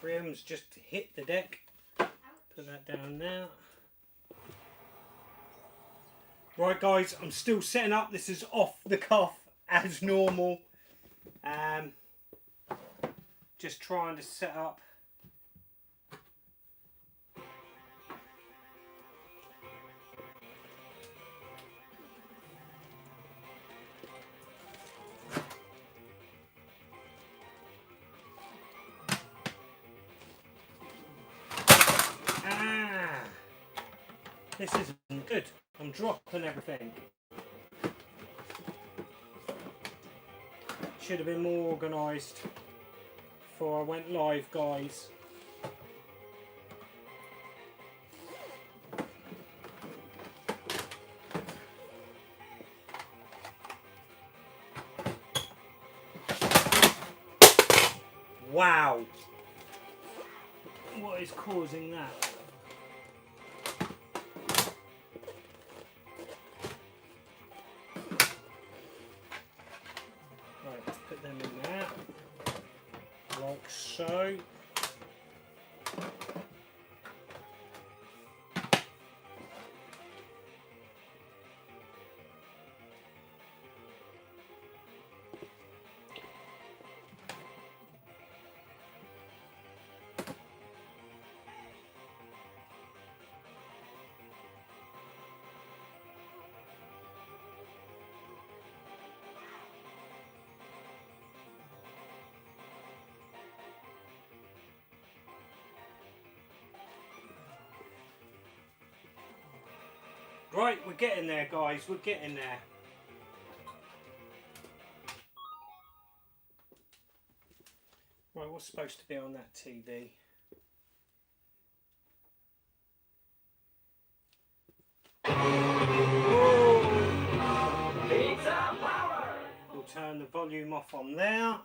three of them's just hit the deck. Put that down now. Right guys, I'm still setting up. This is off the cuff as normal. Just trying to set up. This isn't good. I'm dropping everything. Should have been more organised before I went live, guys. Wow. What is causing that? Like so. Right, we're getting there, guys. We're getting there. Right, what's supposed to be on that TV? We'll turn the volume off on there.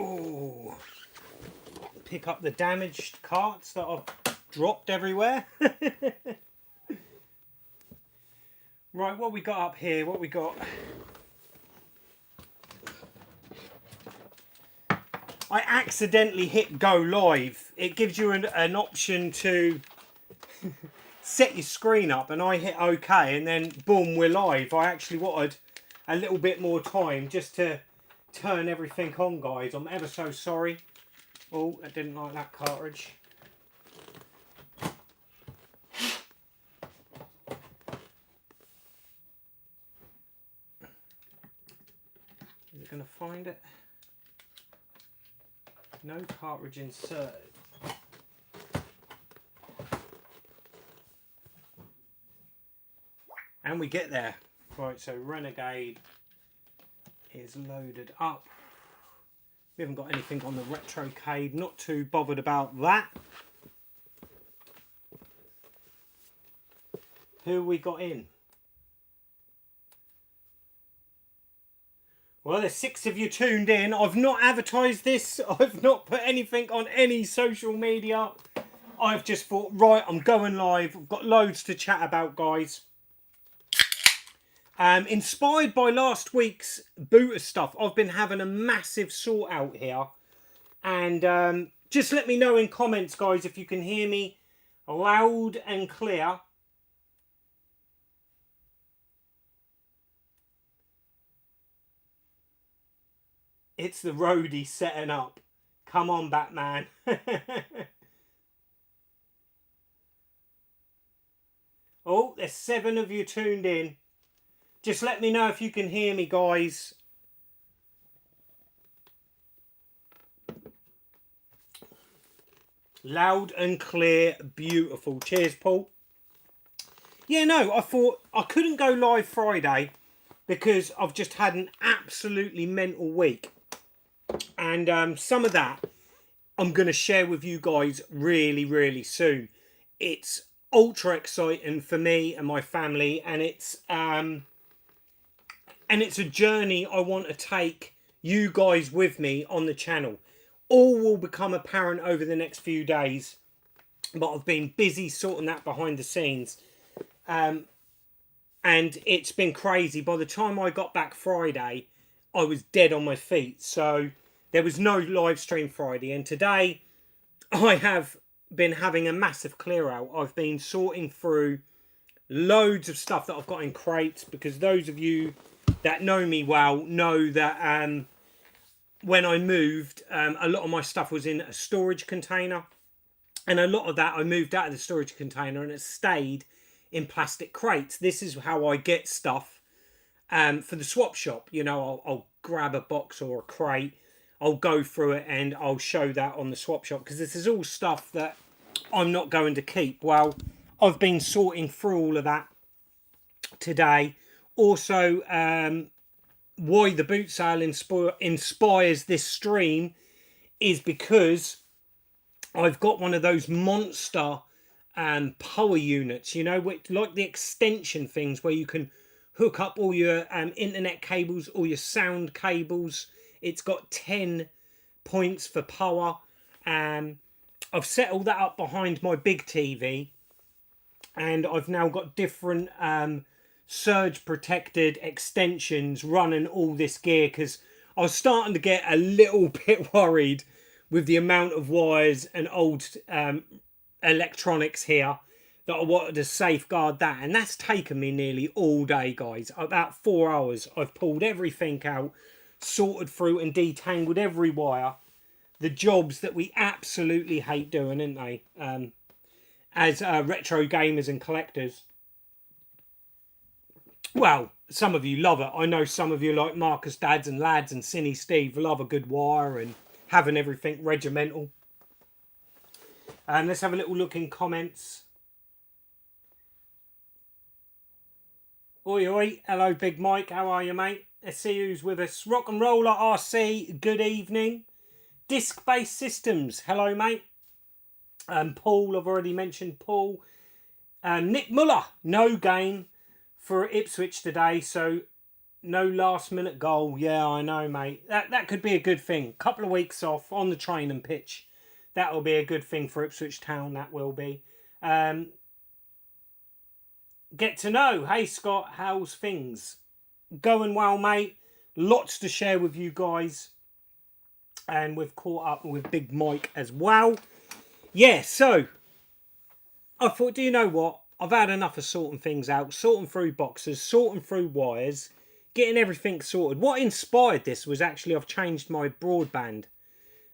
Oh, pick up the damaged carts that I've dropped everywhere. Right, what we got up here? What we got? I accidentally hit go live. It gives you an option to set your screen up, and I hit OK, and then boom, we're live. I actually wanted a little bit more time just to turn everything on, guys. I'm ever so sorry. Oh, I didn't like that cartridge. Is it going to find it? No cartridge inserted. And we get there. Right, so Renegade is loaded up. We haven't got anything on the retrocade, not too bothered about that. Who we got in? Well, there's 6 of you tuned in. I've not advertised this. I've not put anything on any social media. I've just thought, right, I'm going live. I've got loads to chat about, guys. Inspired by last week's booter stuff, I've been having a massive sort out here. And just let me know in comments, guys, if you can hear me loud and clear. It's the roadie setting up. Come on, Batman. Oh, there's 7 of you tuned in. Just let me know if you can hear me, guys. Loud and clear, beautiful. Cheers, Paul. Yeah, no, I thought I couldn't go live Friday because I've just had an absolutely mental week. And some of that I'm going to share with you guys really, really soon. It's ultra exciting for me and my family, and it's a journey I want to take you guys with me on the channel. All will become apparent over the next few days, but I've been busy sorting that behind the scenes. And it's been crazy. By the time I got back Friday, I was dead on my feet. So there was no live stream Friday. And today I have been having a massive clear out. I've been sorting through loads of stuff that I've got in crates, because those of you that know me well know that when I moved, a lot of my stuff was in a storage container. And a lot of that I moved out of the storage container and it stayed in plastic crates. This is how I get stuff for the swap shop. You know, I'll grab a box or a crate, I'll go through it and I'll show that on the swap shop, because this is all stuff that I'm not going to keep. Well, I've been sorting through all of that today. Also, why the boot sale inspires this stream is because I've got one of those monster power units, you know, like the extension things where you can hook up all your internet cables, all your sound cables. It's got 10 points for power. I've set all that up behind my big TV, and I've now got different surge protected extensions running all this gear, because I was starting to get a little bit worried with the amount of wires and old electronics here, that I wanted to safeguard that. And that's taken me nearly all day, guys. About 4 hours. I've pulled everything out, sorted through and detangled every wire. The jobs that we absolutely hate doing, isn't they? As retro gamers and collectors. Well, some of you love it. I know some of you, like Marcus Dads and Lads and Cinny Steve, love a good wire and having everything regimental. Let's have a little look in comments. Oi, oi. Hello, Big Mike. How are you, mate? Let's see who's with us. Rock and Roller RC, good evening. Disc-based systems. Hello, mate. Paul, I've already mentioned Paul. Nick Muller, no game for Ipswich today, so no last-minute goal. Yeah, I know, mate. That could be a good thing. Couple of weeks off on the training pitch. That will be a good thing for Ipswich Town, that will be. Get to know. Hey, Scott, how's things? Going well, mate. Lots to share with you guys. And we've caught up with Big Mike as well. Yeah, so I thought, do you know what? I've had enough of sorting things out, sorting through boxes, sorting through wires, getting everything sorted. What inspired this was actually I've changed my broadband,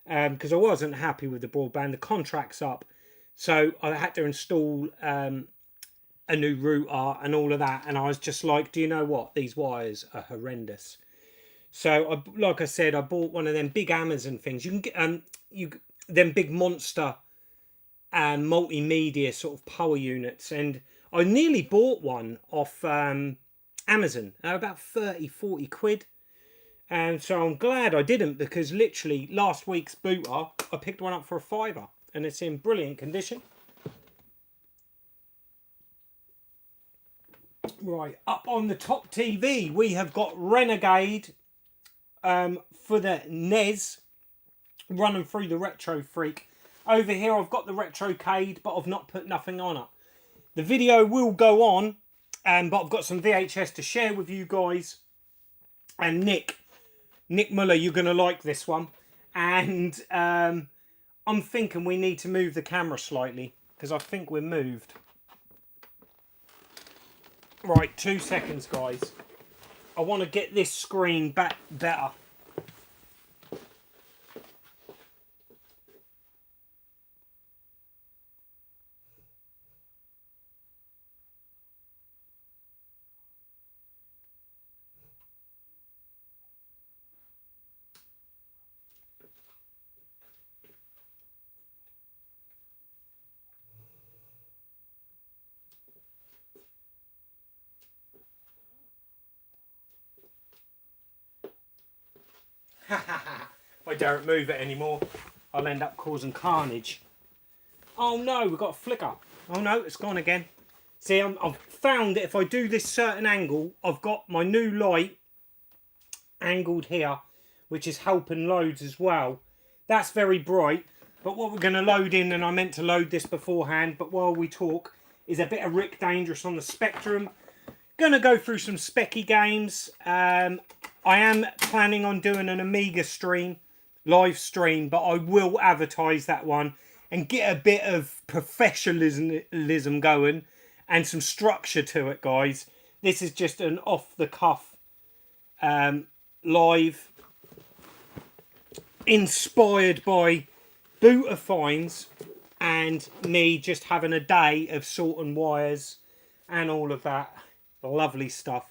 because I wasn't happy with the broadband. The contract's up, so I had to install a new router and all of that. And I was just like, do you know what? These wires are horrendous. So, like I said, I bought one of them big Amazon things. You can get them big monster multimedia sort of power units, and I nearly bought one off Amazon, about 30-40 quid. And so I'm glad I didn't, because literally last week's booter I picked one up for a £5, and it's in brilliant condition. Right, up on the top TV we have got Renegade for the NES, running through the Retro Freak. Over here I've got the Retrocade, but I've not put nothing on it. The video will go on, but I've got some VHS to share with you guys. And Nick Muller, you're going to like this one. And I'm thinking we need to move the camera slightly, because I think we're moved. Right, 2 seconds, guys. I want to get this screen back better. I daren't move it anymore. I'll end up causing carnage. Oh no, we've got a flicker. Oh no, it's gone again. See, I've found that if I do this certain angle, I've got my new light angled here, which is helping loads as well. That's very bright. But what we're going to load in, and I meant to load this beforehand, but while we talk, is a bit of Rick Dangerous on the Spectrum. Going to go through some specky games. I am planning on doing an Amiga stream, live stream, but I will advertise that one and get a bit of professionalism going and some structure to it, guys. This is just an off-the-cuff live, inspired by booter finds and me just having a day of sorting wires and all of that lovely stuff.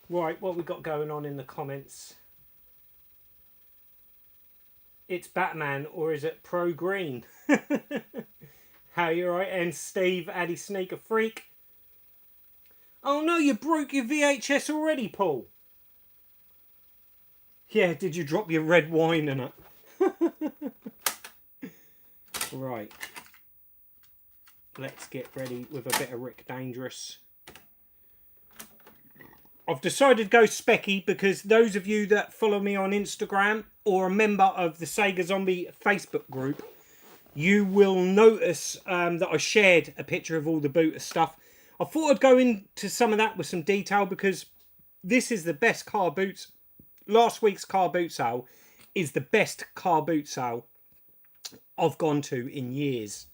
Right, what we got going on in the comments? It's Batman, or is it Pro Green? How you right? And Steve, Addy Sneaker Freak. Oh no, you broke your VHS already, Paul. Yeah, did you drop your red wine in it? Right. Let's get ready with a bit of Rick Dangerous. I've decided to go specky because those of you that follow me on Instagram or a member of the Sega Zombie Facebook group, you will notice that I shared a picture of all the booter stuff. I thought I'd go into some of that with some detail because this is the best car boots. Last week's car boot sale is the best car boot sale I've gone to in years.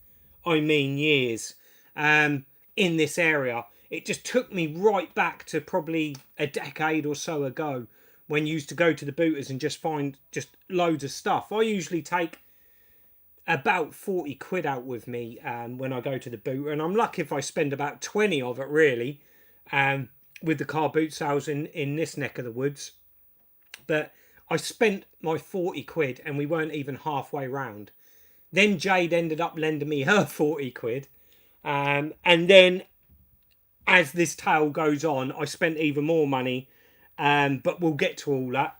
I mean years. In this area. It just took me right back to probably a decade or so ago when you used to go to the booters and just find just loads of stuff. I usually take about 40 quid out with me when I go to the booter, and I'm lucky if I spend about 20 of it really with the car boot sales in this neck of the woods. But I spent my 40 quid and we weren't even halfway round. Then Jade ended up lending me her 40 quid. And then as this tale goes on, I spent even more money. But we'll get to all that.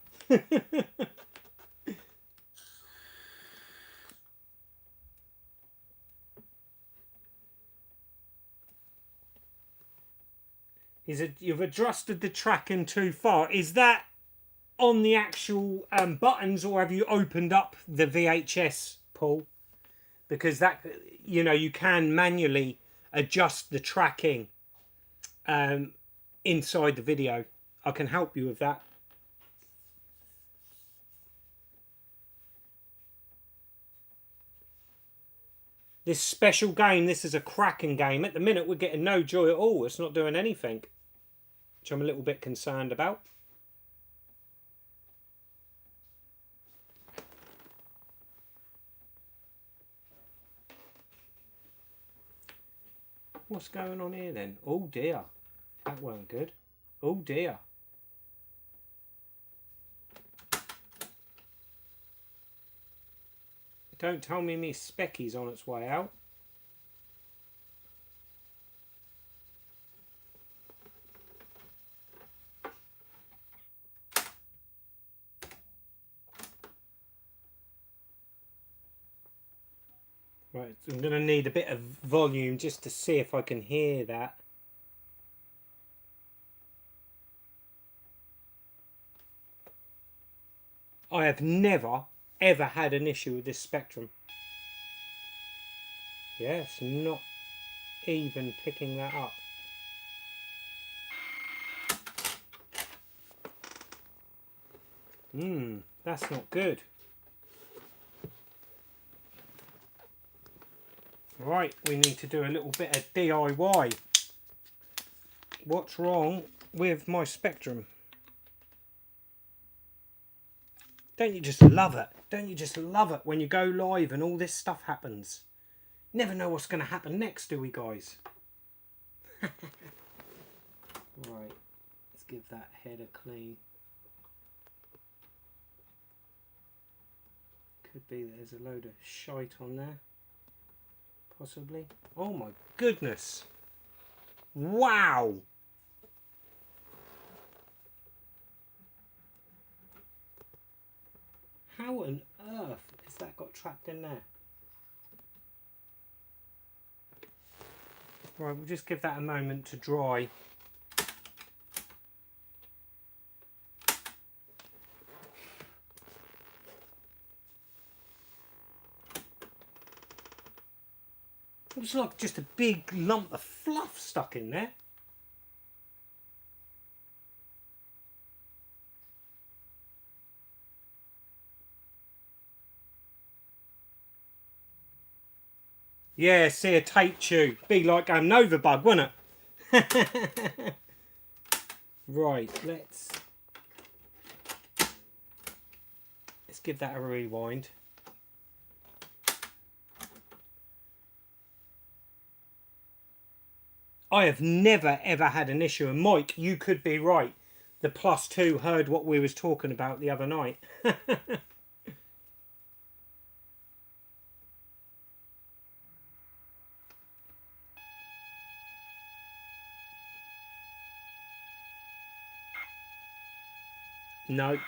You've adjusted the tracking too far. Is that on the actual buttons, or have you opened up the VHS, Paul? Because that, you know, you can manually adjust the tracking inside the video. I can help you with that. This special game, this is a cracking game. At the minute, we're getting no joy at all. It's not doing anything, which I'm a little bit concerned about. What's going on here then? Oh dear. That weren't good. Oh dear. Don't tell me Specky's on its way out. Right, I'm going to need a bit of volume just to see if I can hear that. I have never, ever had an issue with this Spectrum. Yeah, it's not even picking that up. That's not good. Right, we need to do a little bit of DIY. What's wrong with my Spectrum? Don't you just love it? Don't you just love it when you go live and all this stuff happens? Never know what's going to happen next, do we, guys? Right, let's give that head a clean. Could be there's a load of shite on there. Possibly. Oh my goodness. Wow. How on earth has that got trapped in there? Right, we'll just give that a moment to dry. It was like just a big lump of fluff stuck in there. Yeah, see a tape chew. Be like a Nova bug, wouldn't it? Right, let's give that a rewind. I have never ever had an issue, and Mike, you could be right. The +2 heard what we was talking about the other night. No.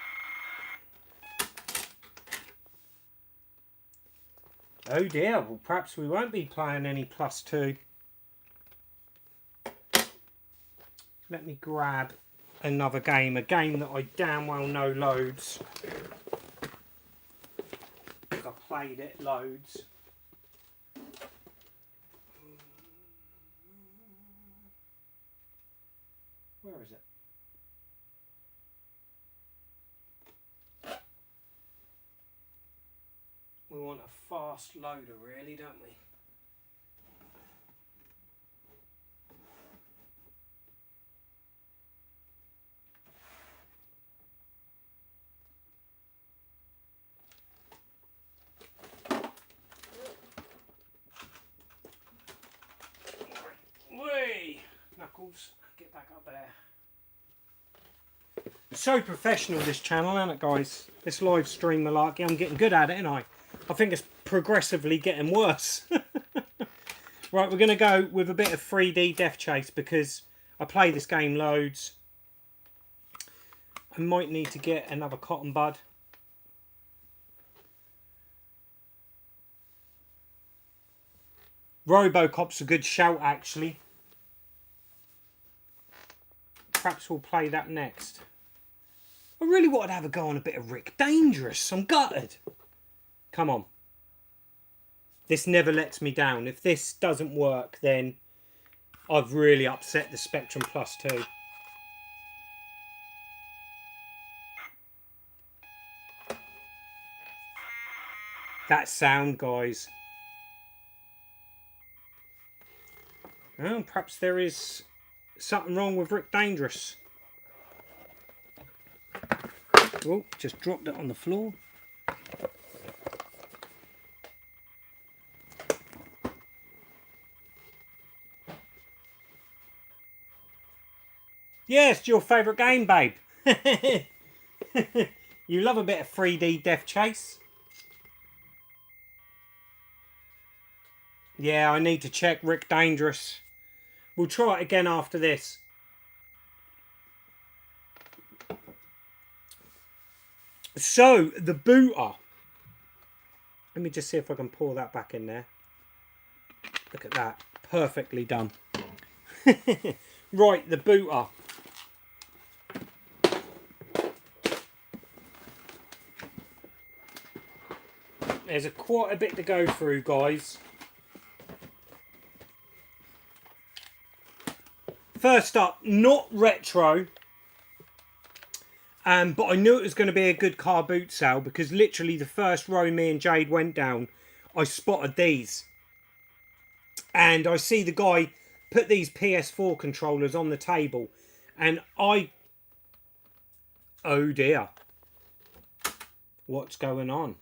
Oh dear, well perhaps we won't be playing any +2. Let me grab another game, a game that I damn well know loads. I played it loads. Where is it? We want a fast loader, really, don't we? Whee! Knuckles, get back up there. It's so professional, this channel, isn't it, guys? This live stream malarkey, I'm getting good at it, ain't I? I think it's progressively getting worse. Right, we're going to go with a bit of 3D Death Chase because I play this game loads. I might need to get another cotton bud. Robocop's a good shout, actually. Perhaps we'll play that next. I really wanted to have a go on a bit of Rick Dangerous. I'm gutted. Come on. This never lets me down. If this doesn't work, then I've really upset the Spectrum +2. That sound, guys. Well, perhaps there is something wrong with Rick Dangerous. Oh, just dropped it on the floor. Yeah, it's your favourite game, babe. You love a bit of 3D Death Chase. Yeah, I need to check Rick Dangerous. We'll try it again after this. So, the booter. Let me just see if I can pour that back in there. Look at that. Perfectly done. Right, the booter. There's quite a bit to go through, guys. First up, not retro. But I knew it was going to be a good car boot sale because literally the first row me and Jade went down, I spotted these. And I see the guy put these PS4 controllers on the table. And oh dear. What's going on?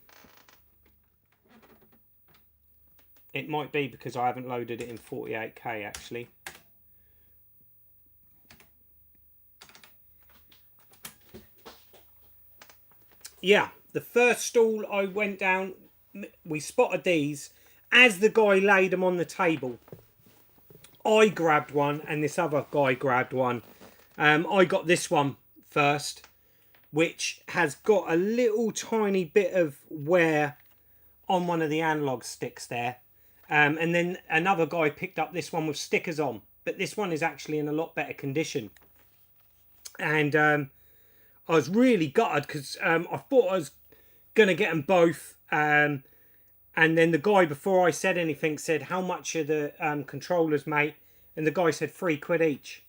It might be because I haven't loaded it in 48K actually. Yeah, the first stall I went down, we spotted these. As the guy laid them on the table, I grabbed one and this other guy grabbed one. I got this one first, which has got a little tiny bit of wear on one of the analog sticks there. And then another guy picked up this one with stickers on, but this one is actually in a lot better condition. And I was really gutted because I thought I was going to get them both. And then the guy, before I said anything, said, how much are the controllers, mate? And the guy said £3 each.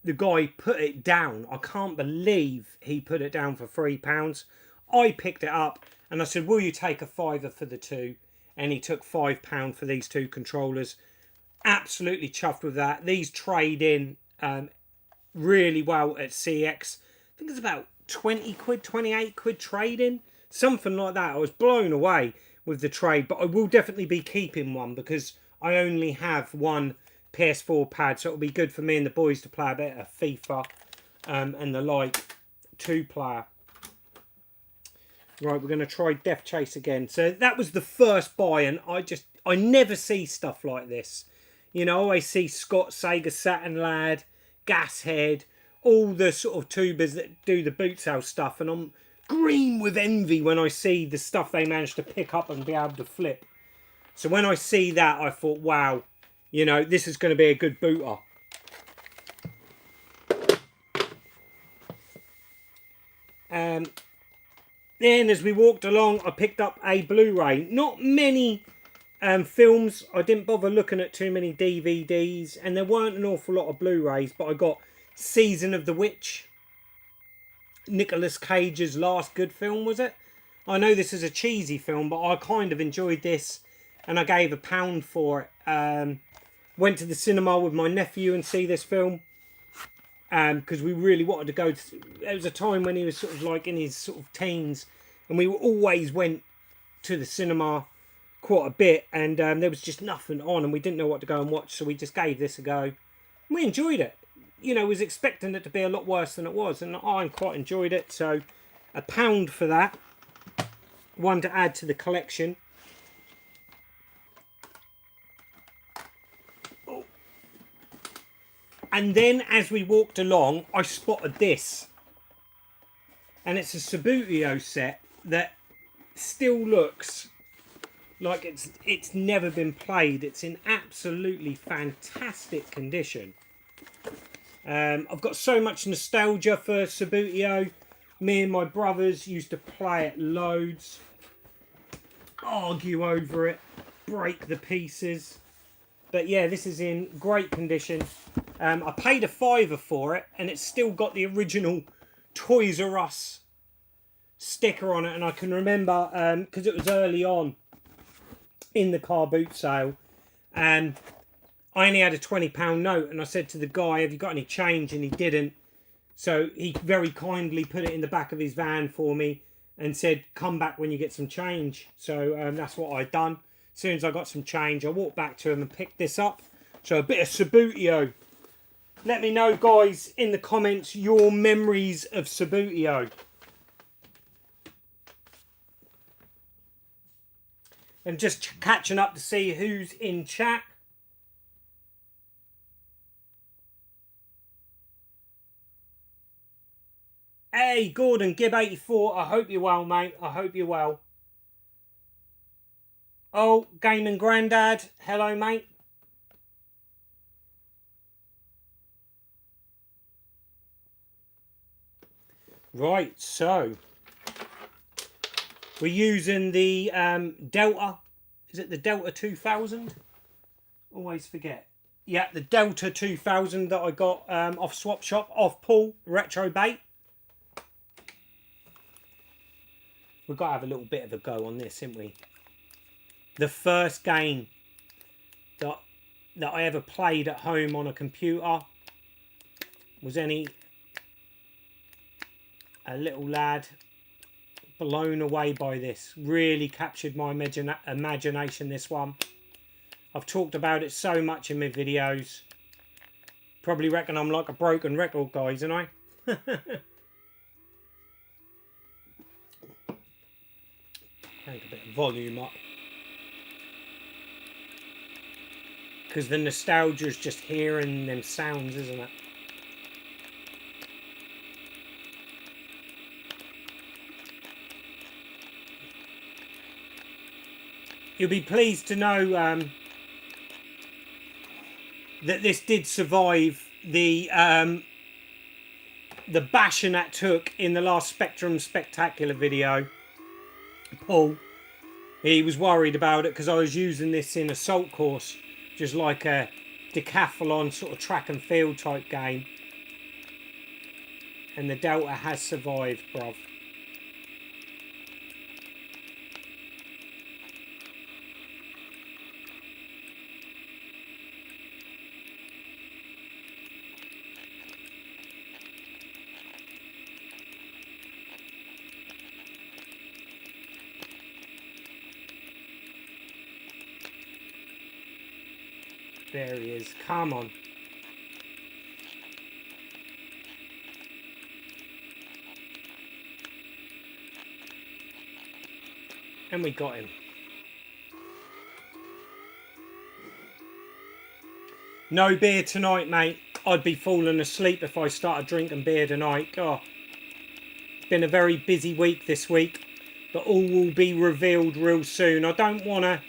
The guy put it down. I can't believe he put it down for £3. I picked it up and I said, will you take a £5 for the two? And he took £5 for these two controllers. Absolutely chuffed with that. These trade in really well at CX. I think it's about 20 quid, 28 quid trade in. Something like that. I was blown away with the trade. But I will definitely be keeping one because I only have one PS4 pad, so it'll be good for me and the boys to play a bit of FIFA and the like, 2-player. Right, we're going to try Death Chase again. So that was the first buy, and I never see stuff like this. You know, I always see Scott, Sega Saturn Lad, Gashead, all the sort of tubers that do the boot sale stuff, and I'm green with envy when I see the stuff they managed to pick up and be able to flip. So when I see that, I thought, wow, you know, this is going to be a good booter. Then as we walked along, I picked up a Blu-ray. Not many films. I didn't bother looking at too many DVDs. And there weren't an awful lot of Blu-rays. But I got Season of the Witch. Nicolas Cage's last good film, was it? I know this is a cheesy film, but I kind of enjoyed this. And I gave £1 for it. Went to the cinema with my nephew and see this film. Because we really wanted to go. There was a time when he was sort of like in his sort of teens. And we always went to the cinema quite a bit. And there was just nothing on. And we didn't know what to go and watch. So we just gave this a go. And we enjoyed it. You know, was expecting it to be a lot worse than it was. And I quite enjoyed it. So £1 for that. One to add to the collection. And then as we walked along, I spotted this. And it's a Subbuteo set that still looks like it's never been played. It's in absolutely fantastic condition. I've got so much nostalgia for Subbuteo. Me and my brothers used to play it loads. Argue over it. Break the pieces. But yeah, this is in great condition. I paid £5 for it, and it's still got the original Toys R Us sticker on it. And I can remember, because it was early on in the car boot sale, and I only had a £20 note, and I said to the guy, have you got any change? And he didn't. So he very kindly put it in the back of his van for me and said, come back when you get some change. So that's what I'd done. As soon as I got some change, I walked back to him and picked this up. So a bit of Subbuteo. Let me know, guys, in the comments, your memories of Subbuteo. And just catching up to see who's in chat. Hey, Gordon, Gib84, I hope you're well, mate. I hope you're well. Oh, Gaming Grandad, hello, mate. Right, so we're using the Delta. Is it the Delta 2000? Always forget. Yeah, the Delta 2000 that I got off Swap Shop, off Paul, Retro Bait. We've got to have a little bit of a go on this, haven't we? The first game that I ever played at home on a computer was a little lad, blown away by this. Really captured my imagination, this one. I've talked about it so much in my videos. Probably reckon I'm like a broken record, guys, and I. Crank a bit of volume up. Because the nostalgia is just hearing them sounds, isn't it? You'll be pleased to know that this did survive the bashing that took in the last Spectrum Spectacular video. Paul, he was worried about it because I was using this in Assault Course, just like a decathlon sort of track and field type game. And the Delta has survived, bruv. There he is. Come on. And we got him. No beer tonight, mate. I'd be falling asleep if I started drinking beer tonight. Oh, it's been a very busy week this week, but all will be revealed real soon. I don't want to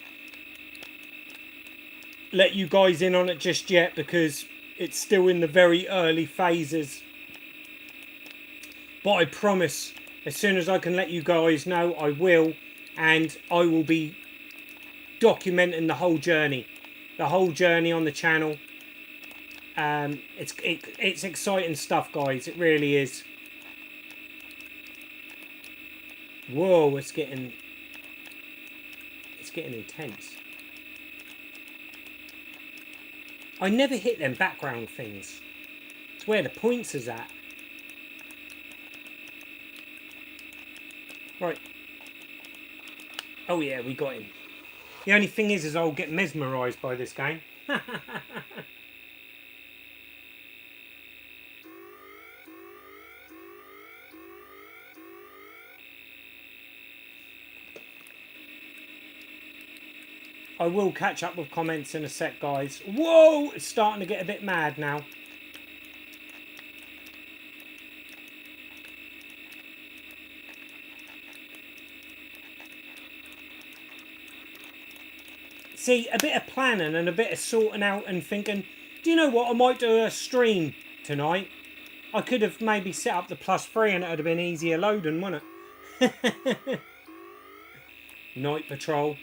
let you guys in on it just yet because it's still in the very early phases. But I promise, as soon as I can let you guys know, I will. And I will be documenting the whole journey on the channel. It's exciting stuff, guys. It really is. Whoa, it's getting intense. I never hit them background things. It's where the points is at. Right. Oh yeah, we got him. The only thing is I'll get mesmerised by this game. I will catch up with comments in a sec, guys. Whoa! It's starting to get a bit mad now. See, a bit of planning and a bit of sorting out and thinking, do you know what? I might do a stream tonight. I could have maybe set up the +3 and it would have been easier loading, wouldn't it? Night Patrol.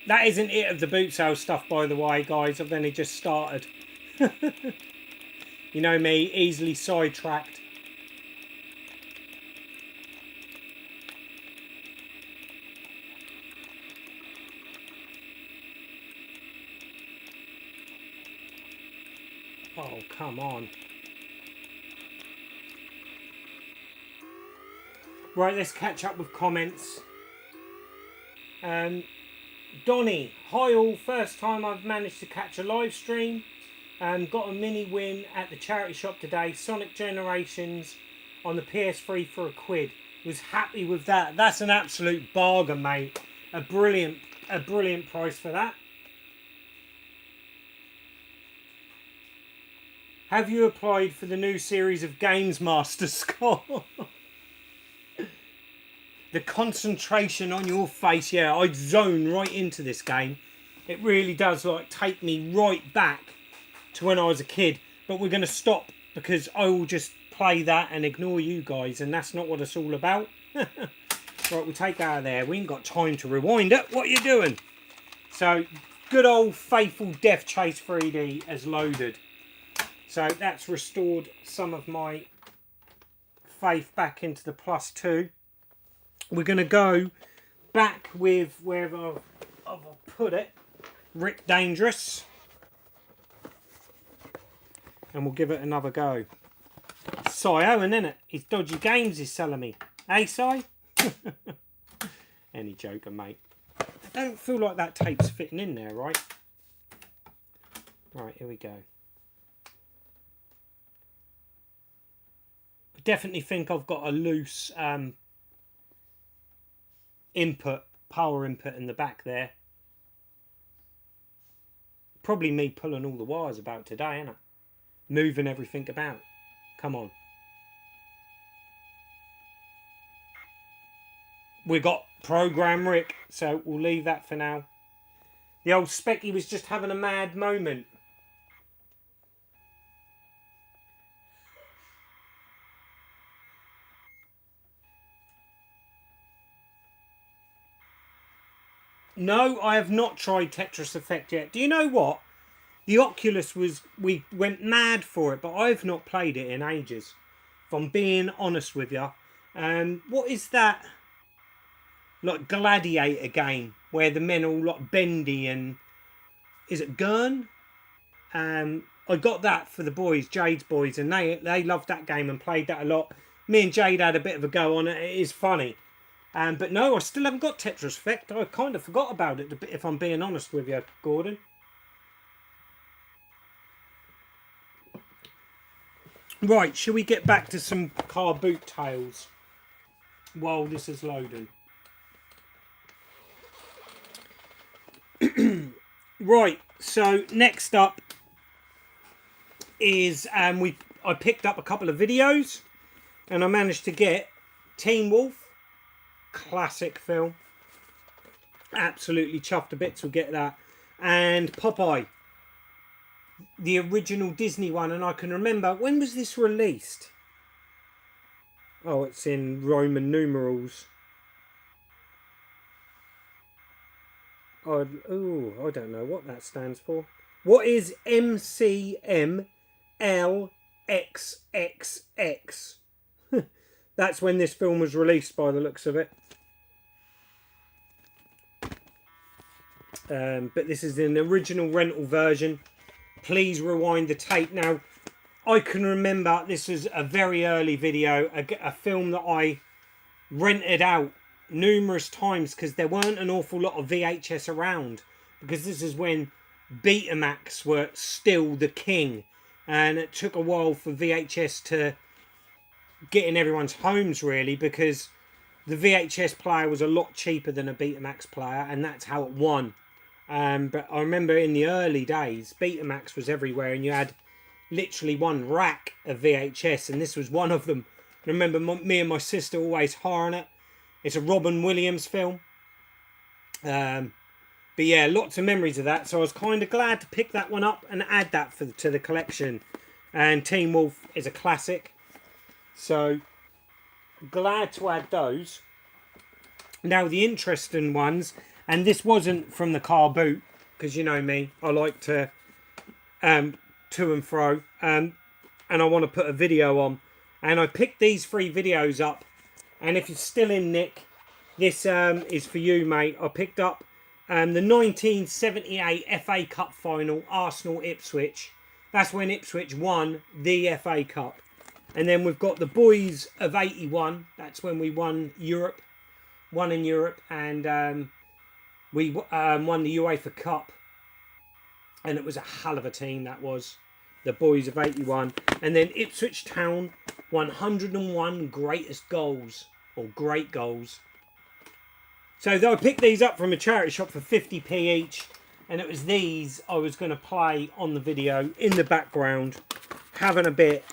That isn't it of the boot sale stuff, by the way, guys. I've only just started. You know me, easily sidetracked. Oh, come on. Right, let's catch up with comments. Donny, hi all, first time I've managed to catch a live stream. Got a mini win at the charity shop today. Sonic Generations on the PS3 for £1. Was happy with that. That's an absolute bargain, mate. A brilliant price for that. Have you applied for the new series of Games Master, Scott? The concentration on your face, yeah, I'd zone right into this game. It really does like take me right back to when I was a kid. But we're going to stop because I will just play that and ignore you guys, and that's not what it's all about. Right, we'll take that out of there. We ain't got time to rewind it. What are you doing? So, good old faithful Death Chase 3D has loaded. So that's restored some of my faith back into the +2. We're going to go back with wherever I've put it, Rick Dangerous, and we'll give it another go. Si Owen, innit? His dodgy games he's selling me. Hey, Si? Any joker, mate. I don't feel like that tape's fitting in there, right? Right, here we go. I definitely think I've got a loose power input in the back there. Probably me pulling all the wires about today, isn't it? Moving everything about. Come on. We got Program Rick, so we'll leave that for now. The old Specky was just having a mad moment. No, I have not tried Tetris Effect yet. Do you know what? The Oculus we went mad for it, but I've not played it in ages. If I'm being honest with you. What is that? Like gladiator game where the men all like bendy and is it Gurn? I got that for the boys, Jade's boys, and they loved that game and played that a lot. Me and Jade had a bit of a go on it. It is funny. But no, I still haven't got Tetris Effect. I kind of forgot about it, if I'm being honest with you, Gordon. Right, shall we get back to some car boot tales while this is loading? Right, so next up is I picked up a couple of videos and I managed to get Teen Wolf. Classic film, absolutely chuffed to bits. We'll get that, and Popeye, the original Disney one. And I can remember, when was this released? Oh, it's in Roman numerals. Oh, I don't know what that stands for. What is MCMLXXX? That's when this film was released, by the looks of it. But this is an original rental version. Please rewind the tape. Now, I can remember this was a very early video, a film that I rented out numerous times because there weren't an awful lot of VHS around. Because this is when Betamax were still the king. And it took a while for VHS to get in everyone's homes, really, because the VHS player was a lot cheaper than a Betamax player, and that's how it won. But I remember in the early days, Betamax was everywhere, and you had literally one rack of VHS, and this was one of them. I remember me and my sister always hiring it. It's a Robin Williams film. But yeah, lots of memories of that, so I was kind of glad to pick that one up and add that to the collection. And Teen Wolf is a classic. So, glad to add those. Now, the interesting ones, and this wasn't from the car boot, because you know me, I like to and fro, and I want to put a video on. And I picked these 3 videos up, and if you're still in, Nick, this is for you, mate. I picked up the 1978 FA Cup final, Arsenal-Ipswich. That's when Ipswich won the FA Cup. And then we've got the boys of 81. That's when we won in Europe. And we won the UEFA Cup. And it was a hell of a team, that was. The boys of 81. And then Ipswich Town, 101 greatest goals. Or great goals. So I picked these up from a charity shop for 50p each. And it was these I was going to play on the video in the background. Having a bit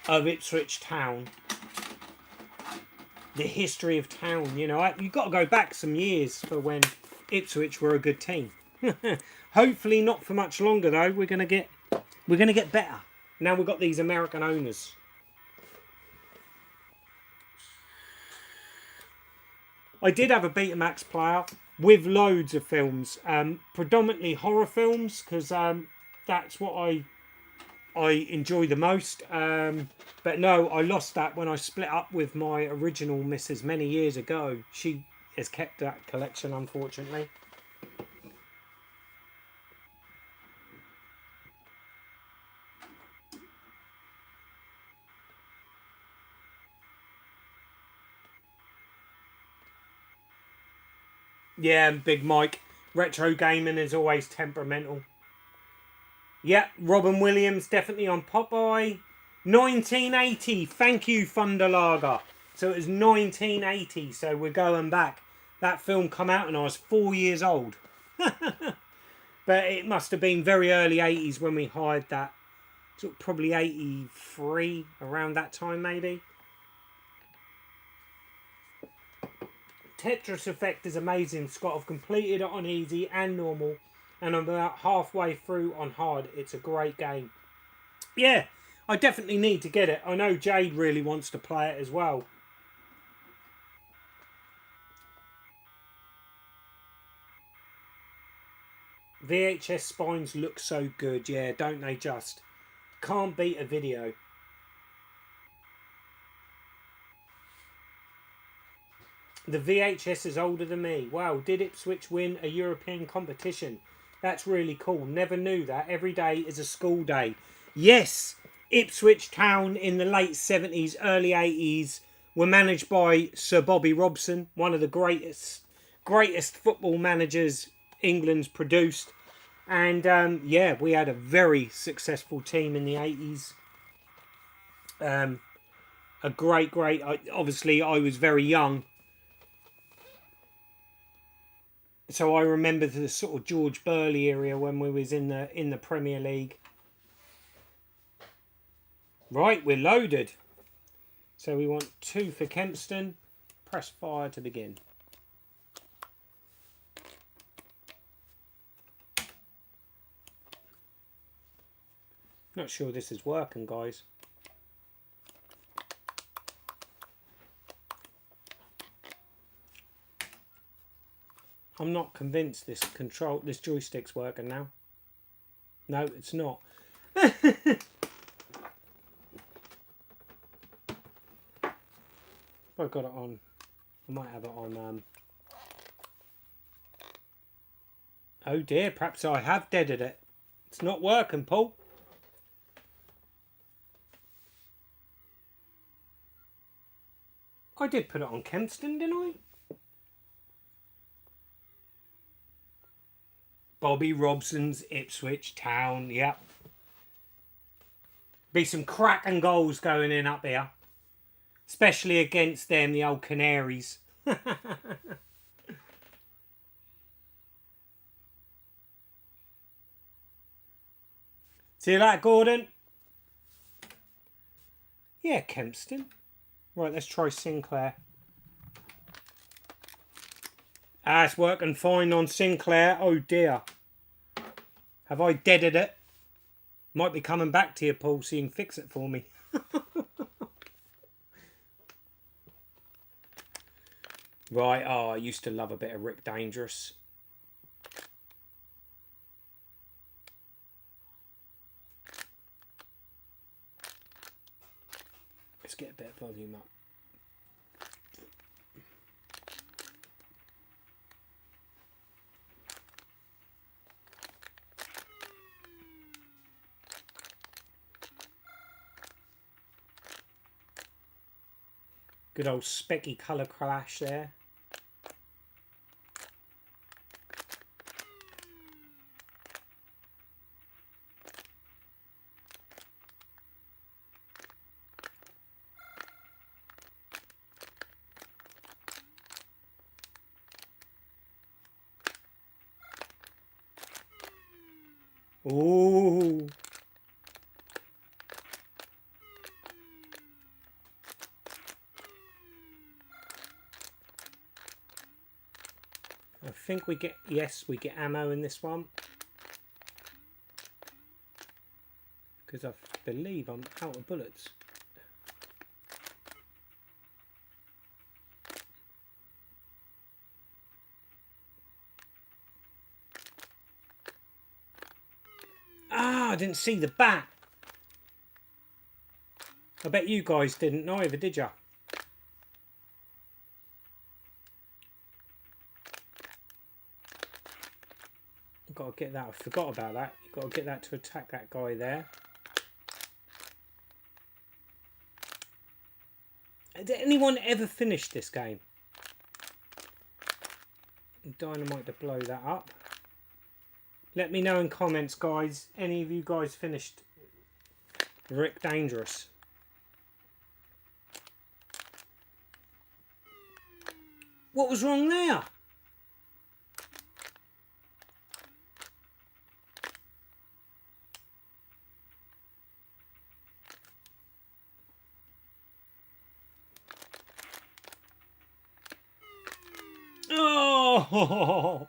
of Ipswich Town, the history of town. You know, you've got to go back some years for when Ipswich were a good team. Hopefully not for much longer though. We're gonna get better. Now we've got these American owners. I did have a Betamax player with loads of films, predominantly horror films, because that's what I enjoy the most. But no, I lost that when I split up with my original missus many years ago. She has kept that collection, unfortunately. Yeah, Big Mike. Retro gaming is always temperamental. Yeah, Robin Williams definitely on Popeye. 1980. Thank you, Thunderlager. So it was 1980. So we're going back. That film come out and I was 4 years old. But it must have been very early 80s when we hired that sort of probably 83, around that time maybe. Tetris Effect is amazing, Scott. I've completed it on easy and normal, and I'm about halfway through on hard. It's a great game. Yeah, I definitely need to get it. I know Jade really wants to play it as well. VHS spines look so good, yeah, don't they just? Can't beat a video. The VHS is older than me. Wow, did Ipswich win a European competition? That's really cool. Never knew that. Every day is a school day. Yes, Ipswich Town in the late 70s, early 80s were managed by Sir Bobby Robson, one of the greatest football managers England's produced. And yeah, we had a very successful team in the 80s. A great, obviously I was very young. So I remember the sort of George Burley area when we was in the Premier League. Right, we're loaded. So we want 2 for Kempston. Press fire to begin. Not sure this is working, guys. I'm not convinced this joystick's working now. No, it's not. I've got it on. I might have it on. Oh dear, perhaps I have deaded it. It's not working, Paul. I did put it on Kempston, didn't I? Bobby Robson's Ipswich Town, yep. Be some cracking goals going in up here. Especially against them, the old Canaries. See that, Gordon? Yeah, Kempston. Right, let's try Sinclair. Ah, it's working fine on Sinclair. Oh dear. Have I deaded it? Might be coming back to you, Paul, so you can fix it for me. Right, oh, I used to love a bit of Rick Dangerous. Let's get a bit of volume up. Good old specky colour clash there. Ooh. I think we get, yes, we get ammo in this one. Because I believe I'm out of bullets. Ah, I didn't see the bat. I bet you guys didn't either, did ya? I've got to get that. I forgot about that. You've got to get that to attack that guy there. Did anyone ever finish this game? Dynamite to blow that up. Let me know in comments, guys. Any of you guys finished Rick Dangerous? What was wrong there? Oh!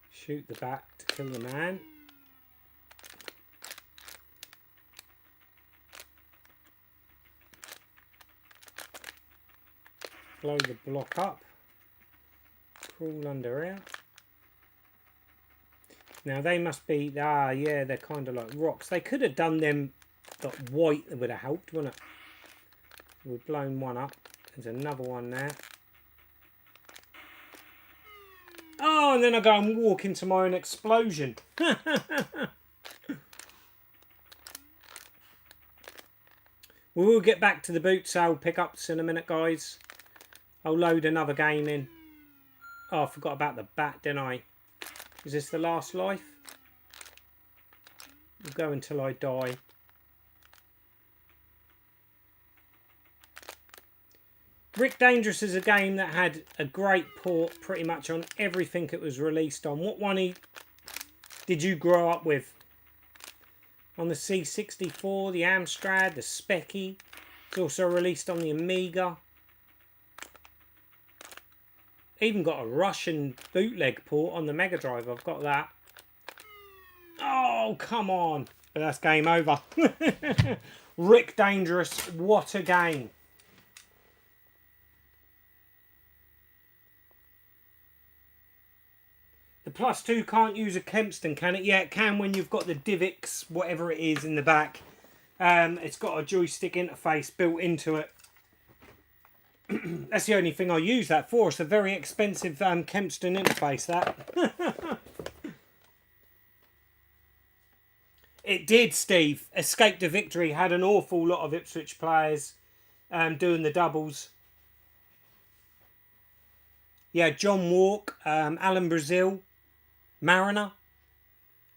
Shoot the bat to kill the man. Blow the block up. Crawl under here. Now they must be, yeah, they're kind of like rocks. They could have done them like white, that would have helped, wouldn't it? We've blown one up. There's another one there. Oh, and then I go and walk into my own explosion. We will get back to the boot sale pickups in a minute, guys. I'll load another game in. Oh, I forgot about the bat, didn't I? Is this the last life? We'll go until I die. Rick Dangerous is a game that had a great port pretty much on everything it was released on. What one did you grow up with? On the C64, the Amstrad, the Specky. It's also released on the Amiga. Even got a Russian bootleg port on the Mega Drive. I've got that. Oh, come on. But that's game over. Rick Dangerous, what a game. The +2 can't use a Kempston, can it? Yeah, it can when you've got the DivX, whatever it is, in the back. It's got a joystick interface built into it. That's the only thing I use that for. It's a very expensive Kempston interface, that. It did, Steve. Escape to Victory had an awful lot of Ipswich players doing the doubles. Yeah, John Walk, Alan Brazil, Mariner.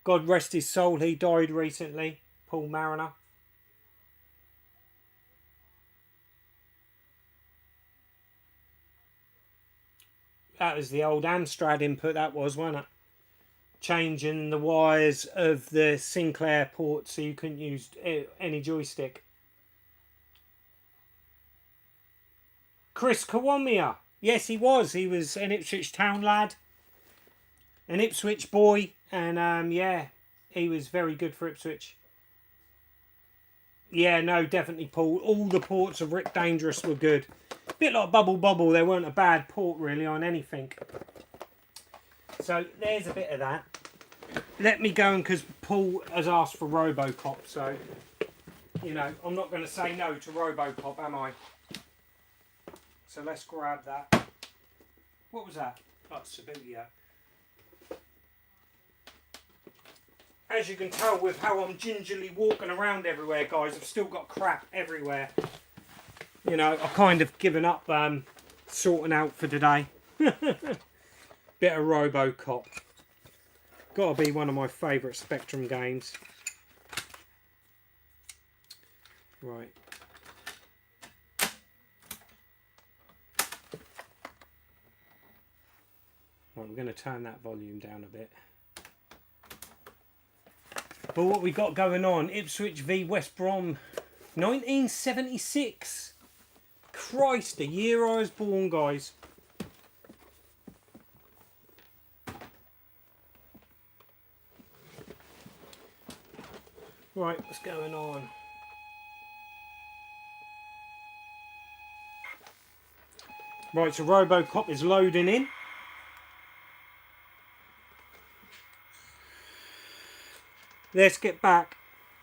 God rest his soul, he died recently. Paul Mariner. That was the old Amstrad input, that was, wasn't it? Changing the wires of the Sinclair port so you couldn't use any joystick. Chris Kawamia. Yes, he was. He was an Ipswich town lad. An Ipswich boy. And, yeah, he was very good for Ipswich. Yeah, no, definitely, Paul. All the ports of Rick Dangerous were good. A bit like Bubble Bobble. They weren't a bad port, really, on anything. So, there's a bit of that. Let me go, because Paul has asked for Robocop. So, you know, I'm not going to say no to Robocop, am I? So, let's grab that. What was that? Oh, Subutia. As you can tell with how I'm gingerly walking around everywhere, guys, I've still got crap everywhere. You know, I've kind of given up sorting out for today. Bit of Robocop. Gotta be one of my favourite Spectrum games. Right. Right, we're going to turn that volume down a bit. But what we got going on, Ipswich v West Brom, 1976. Christ, the year I was born, guys. Right, what's going on? Right, so Robocop is loading in. Let's get back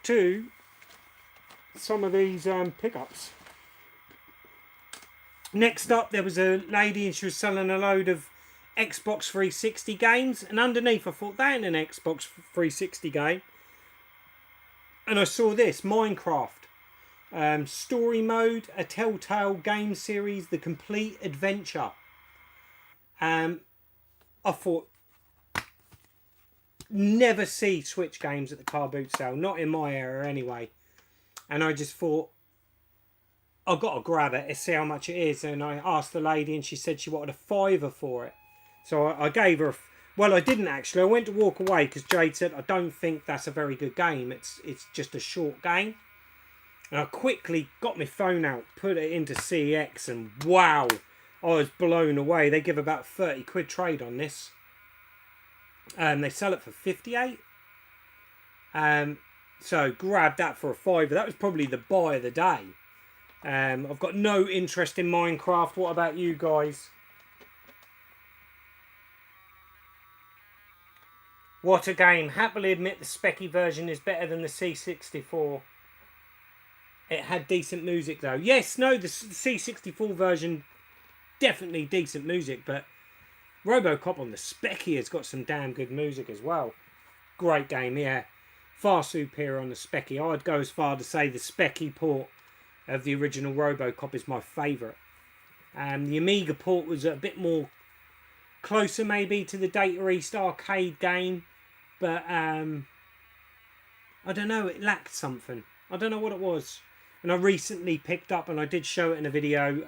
to some of these pickups. Next up, there was a lady and she was selling a load of Xbox 360 games. And underneath, I thought, that ain't an Xbox 360 game. And I saw this, Minecraft. Story mode, a Telltale game series, The Complete Adventure. I thought, never see Switch games at the car boot sale, not in my area anyway. And I just thought, I've got to grab it and see how much it is. And I asked the lady and she said she wanted a £5 for it. So I gave her Well, I didn't actually. I went to walk away because Jade said, I don't think that's a very good game. It's just a short game. And I quickly got my phone out, put it into CEX, and wow, I was blown away. They give about 30 quid trade on this. They sell it for 58. So grab that for a fiver. That was probably the buy of the day. I've got no interest in Minecraft. What about you guys? What a game. Happily admit the specky version is better than the C64. It had decent music though. Yes, no, the C64 version, definitely decent music, but RoboCop on the specky has got some damn good music as well. Great game, yeah. Far superior on the specky. I'd go as far to say the specky port of the original RoboCop is my favourite. The Amiga port was a bit more closer maybe to the Data East arcade game, but I don't know, it lacked something. I don't know what it was. And I recently picked up, and I did show it in a video,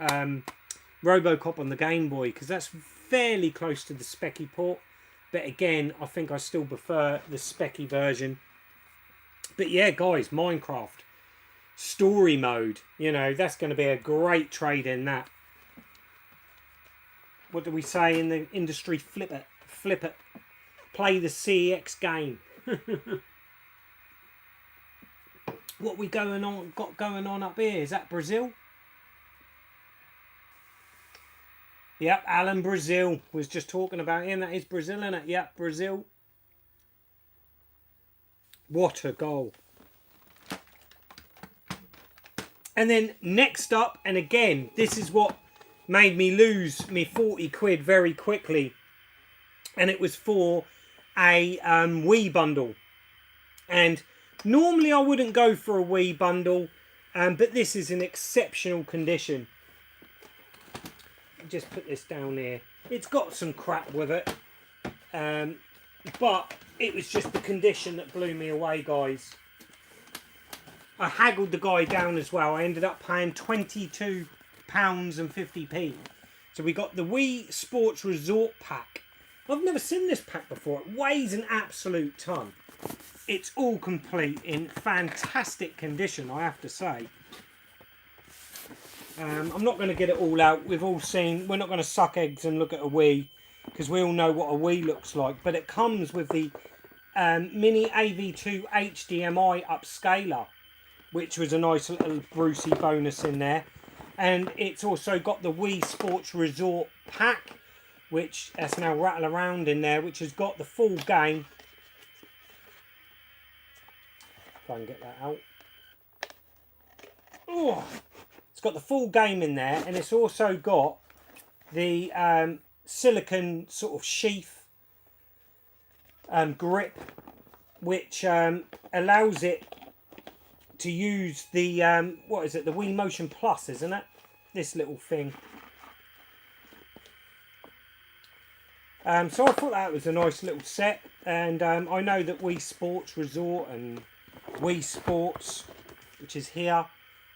RoboCop on the Game Boy, because that's fairly close to the specky port. But again, I think I still prefer the specky version. But yeah, guys, Minecraft story mode, you know, that's going to be a great trade in that. What do we say in the industry? Flip it. Flip it. Play the CEX game. What we got going on up here? Is that Brazil? Yep, Alan Brazil was just talking about him. That is Brazil, isn't it? Yep, Brazil. What a goal. And then next up, and again, this is what made me lose me 40 quid very quickly. And it was for a Wii Bundle. And normally I wouldn't go for a Wii Bundle, but this is an exceptional condition. Just put this down here. It's got some crap with it, but it was just the condition that blew me away, guys. I haggled the guy down as well. I ended up paying £22.50. So we got the Wii Sports Resort Pack. I've never seen this pack before. It weighs an absolute ton. It's all complete in fantastic condition, I have to say. I'm not going to get it all out. We've all seen, we're not going to suck eggs and look at a Wii, because we all know what a Wii looks like. But it comes with the Mini AV2 HDMI upscaler, which was a nice little Brucey bonus in there. And it's also got the Wii Sports Resort Pack, which has now rattle around in there, which has got the full game. Try and get that out. Oh, it's got the full game in there, and it's also got the silicone sort of sheath grip, which allows it to use the what is it, the Wii Motion Plus, isn't it? This little thing. So I thought that was a nice little set, and I know that Wii Sports Resort and Wii Sports, which is here,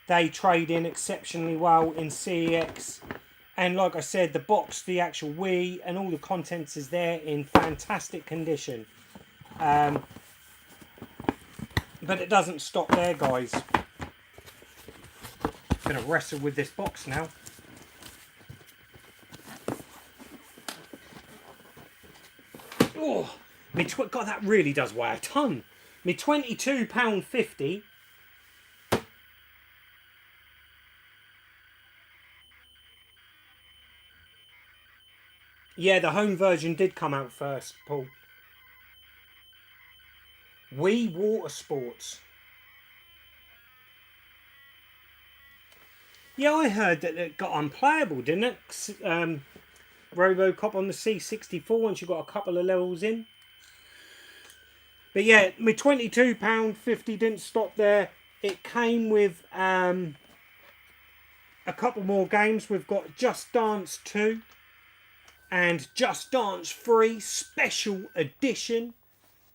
they trade in exceptionally well in CEX. And like I said, the box, the actual Wii, and all the contents is there in fantastic condition. But it doesn't stop there, guys. I'm going to wrestle with this box now. Oh, God, that really does weigh a ton. Me £22.50. Yeah, the home version did come out first, Paul. Wii Water Sports. Yeah, I heard that it got unplayable, didn't it? RoboCop on the C64 once you got a couple of levels in. But yeah, my £22.50 didn't stop there. It came with a couple more games. We've got Just Dance 2 and Just Dance 3 Special Edition.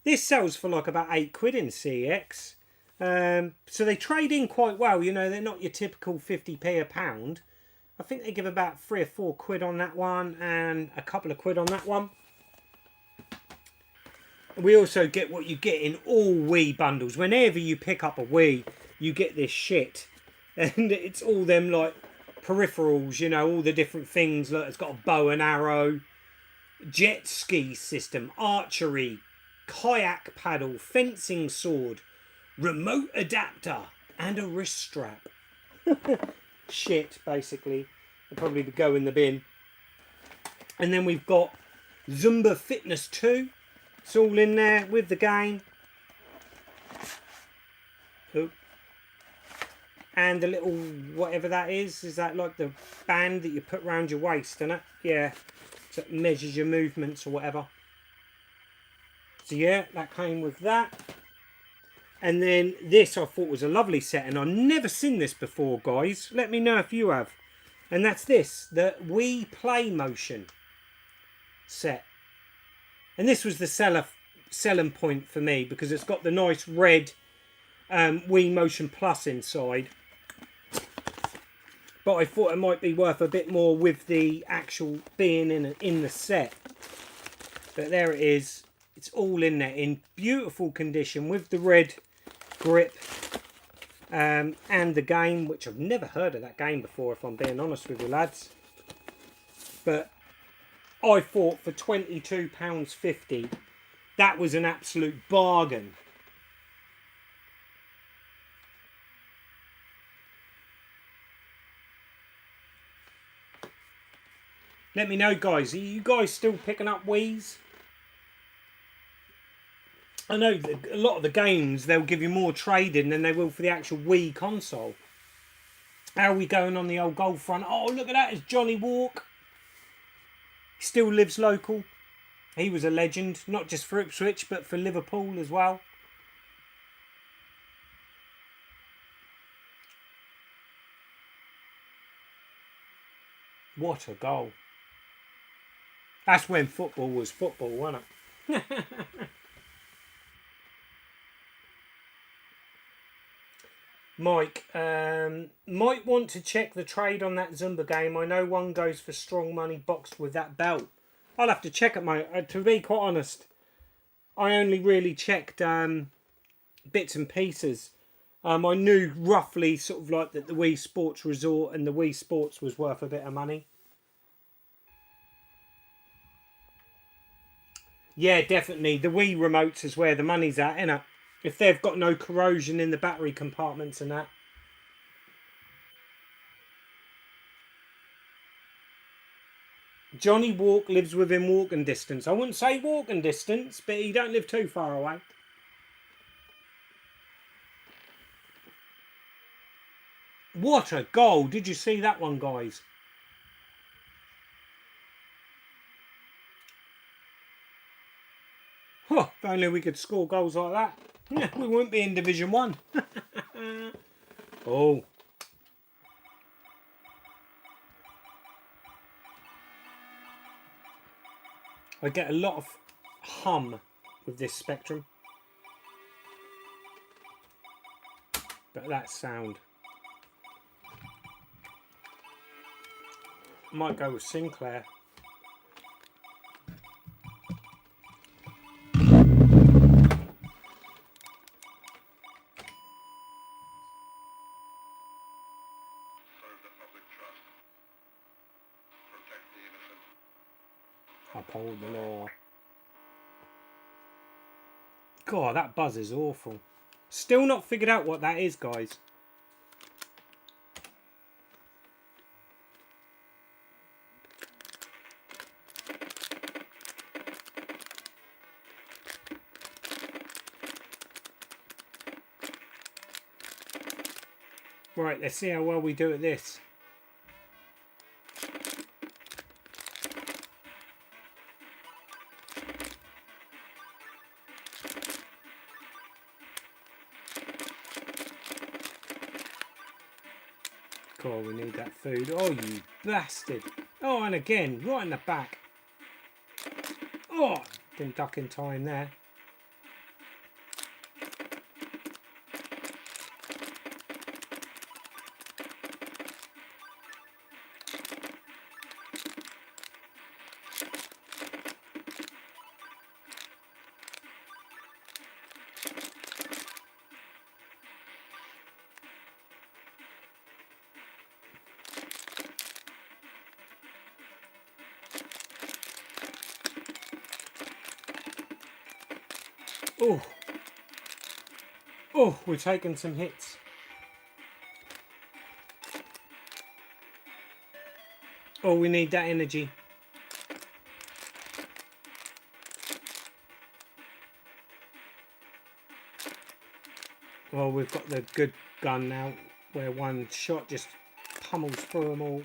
This sells for like about 8 quid in CX. So they trade in quite well. You know, they're not your typical 50p a pound. I think they give about 3 or 4 quid on that one and a couple of quid on that one. We also get what you get in all Wii bundles. Whenever you pick up a Wii, you get this shit. And it's all them, like, peripherals, you know, all the different things. Look, it's got a bow and arrow, jet ski system, archery, kayak paddle, fencing sword, remote adapter, and a wrist strap. Shit, basically. It'll probably go in the bin. And then we've got Zumba Fitness 2. It's all in there with the game. Oh. And the little, whatever that is that like the band that you put around your waist, isn't it? Yeah. So it measures your movements or whatever. So yeah, that came with that. And then this I thought was a lovely set, and I've never seen this before, guys. Let me know if you have. And that's this, the Wii Play Motion set. And this was the selling point for me, because it's got the nice red Wii Motion Plus inside. But I thought it might be worth a bit more with the actual being in the set. But there it is. It's all in there in beautiful condition with the red grip and the game, which I've never heard of that game before, if I'm being honest with you, lads. But I thought for £22.50 that was an absolute bargain. Let me know, guys. Are you guys still picking up Wiis? I know that a lot of the games, they'll give you more trading than they will for the actual Wii console. How are we going on the old gold front? Oh, look at that. It's Johnny Walk. He still lives local. He was a legend, not just for Ipswich, but for Liverpool as well. What a goal. That's when football was football, wasn't it? Mike, might want to check the trade on that Zumba game. I know one goes for strong money boxed with that belt. I'll have to check it, mate. To be quite honest, I only really checked bits and pieces. I knew roughly sort of like that the Wii Sports Resort and the Wii Sports was worth a bit of money. Yeah, definitely. The Wii remotes is where the money's at, innit? If they've got no corrosion in the battery compartments and that. Johnny Walk lives within walking distance. I wouldn't say walking distance, but he don't live too far away. What a goal. Did you see that one, guys? Oh, if only we could score goals like that. We wouldn't be in Division 1. Oh. I get a lot of hum with this Spectrum. But that sound. Might go with Sinclair. Uphold the law. God, that buzz is awful. Still not figured out what that is, guys. Right, let's see how well we do at this. God, we need that food. Oh, you bastard. Oh, and again, right in the back. Oh, didn't duck in time there. Oh. Oh, we're taking some hits. Oh, we need that energy. Well, we've got the good gun now, where one shot just pummels through them all.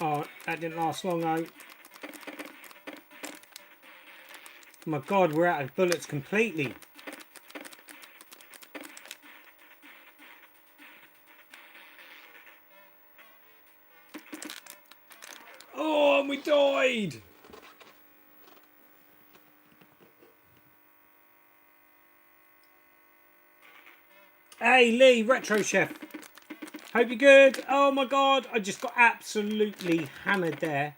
Oh, that didn't last long, though. Oh my God, we're out of bullets completely. Oh, and we died. Hey, Lee, Retro Chef. Hope you're good. Oh my God, I just got absolutely hammered there.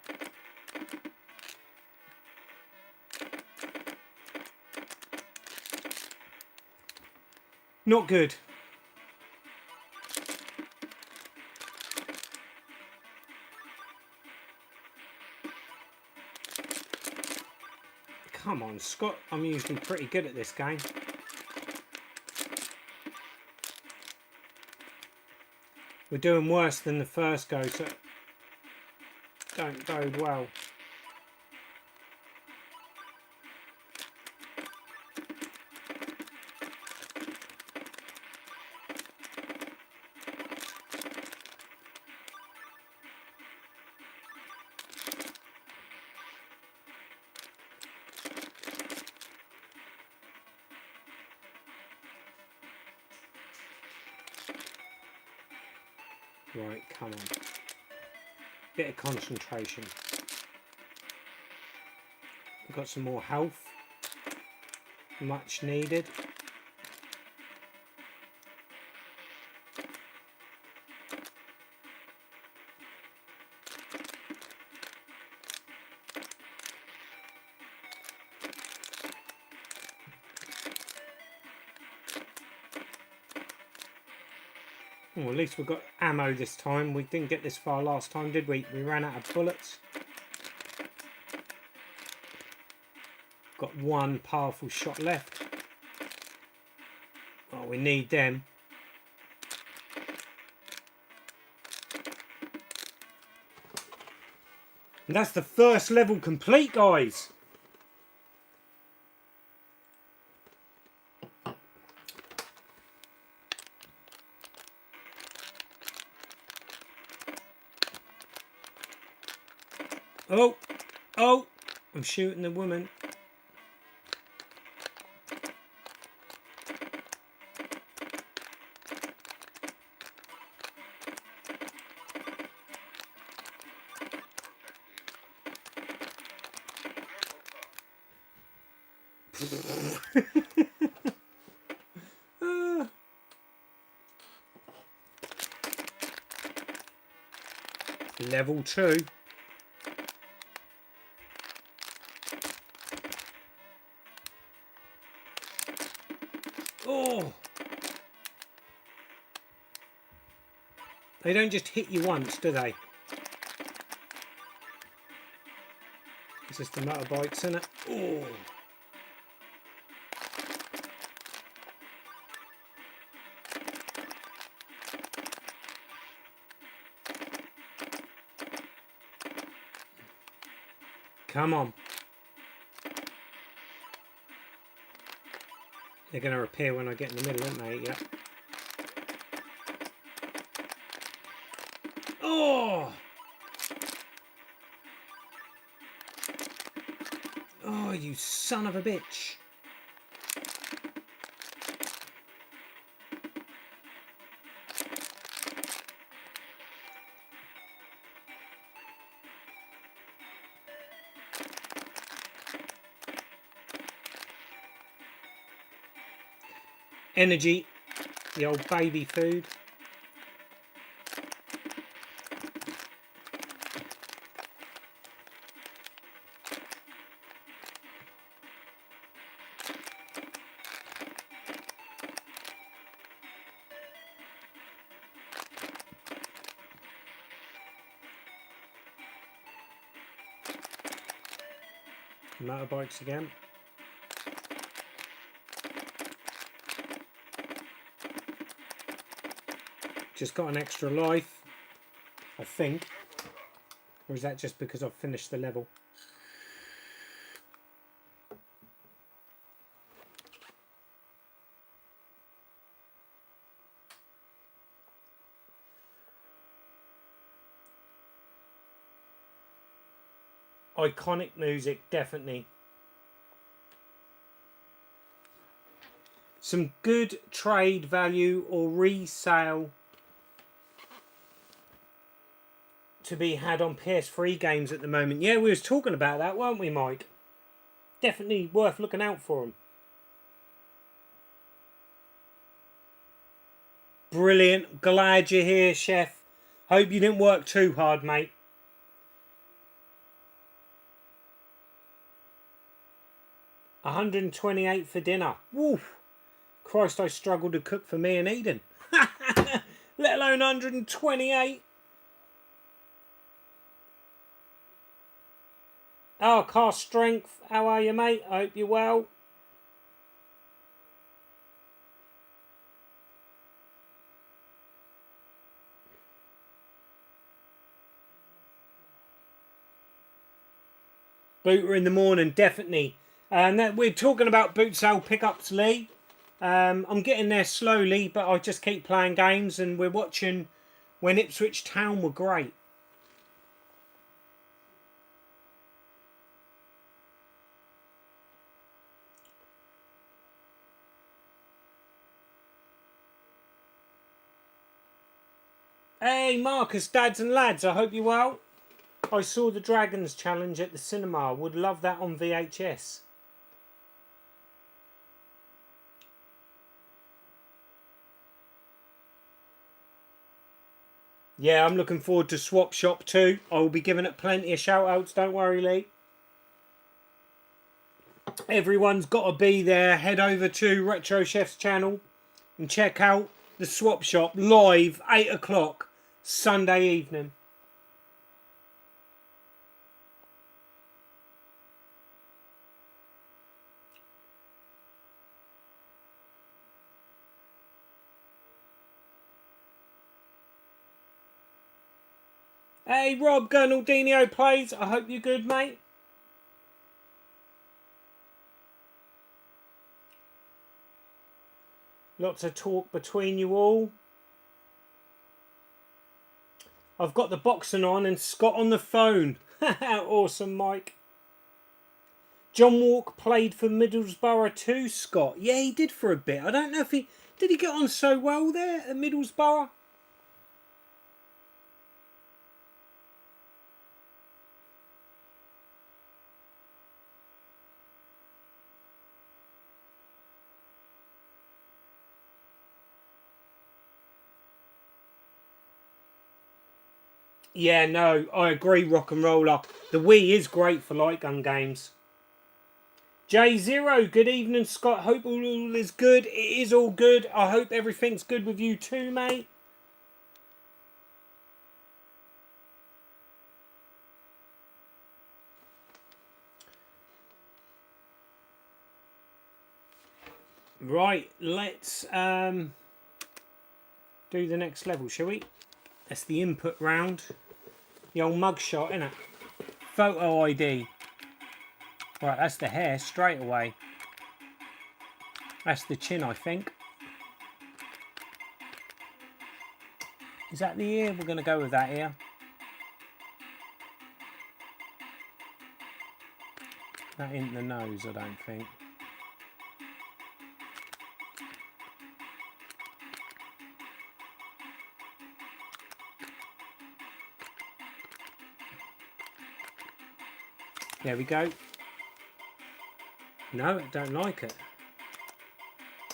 Not good. Come on, Scott. I'm usually pretty good at this game. We're doing worse than the first go, so don't bode well. Right, come on. Bit of concentration. We've got some more health. Much needed. Well, at least we've got ammo this time. We didn't get this far last time, did we? We ran out of bullets. Got one powerful shot left. Oh, we need them. And that's the first level complete, guys. Oh, oh, I'm shooting the woman. Level 2. Oh! They don't just hit you once, do they? It's just the motorbikes, isn't it? Oh! Come on. They're going to repair when I get in the middle, aren't they? Yep. Oh! Oh, you son of a bitch. Energy, the old baby food. Motorbikes again. Just got an extra life, I think. Or is that just because I've finished the level? Iconic music, definitely. Some good trade value or resale to be had on PS3 games at the moment. Yeah, we was talking about that, weren't we, Mike? Definitely worth looking out for them. Brilliant. Glad you're here, Chef. Hope you didn't work too hard, mate. $128 for dinner. Woof. Christ, I struggled to cook for me and Eden. Let alone 128. Oh, Car Strength. How are you, mate? I hope you're well. Booter in the morning, definitely. And we're talking about boot sale pickups, Lee. I'm getting there slowly, but I just keep playing games, and we're watching when Ipswich Town were great. Hey, Marcus, dads and lads, I hope you're well. I saw the Dragons Challenge at the cinema. Would love that on VHS. Yeah, I'm looking forward to Swap Shop too. I will be giving it plenty of shout outs, don't worry, Lee. Everyone's got to be there. Head over to Retro Chef's channel and check out the Swap Shop live 8 o'clock Sunday evening. Hey Rob, Gernaldinho plays. I hope you're good, mate. Lots of talk between you all. I've got the boxing on and Scott on the phone. Awesome, Mike. John Walk played for Middlesbrough too, Scott. Yeah, he did for a bit. I don't know if he... Did he get on so well there at Middlesbrough? Yeah, no, I agree, Rock and Roller. The Wii is great for light gun games. J0, good evening, Scott. Hope all is good. It is all good. I hope everything's good with you too, mate. Right, let's do the next level, shall we? That's the input round. The old mugshot, innit? Photo ID. Right, that's the hair straight away. That's the chin, I think. Is that the ear? We're going to go with that ear. That ain't the nose, I don't think. There we go. No, I don't like it.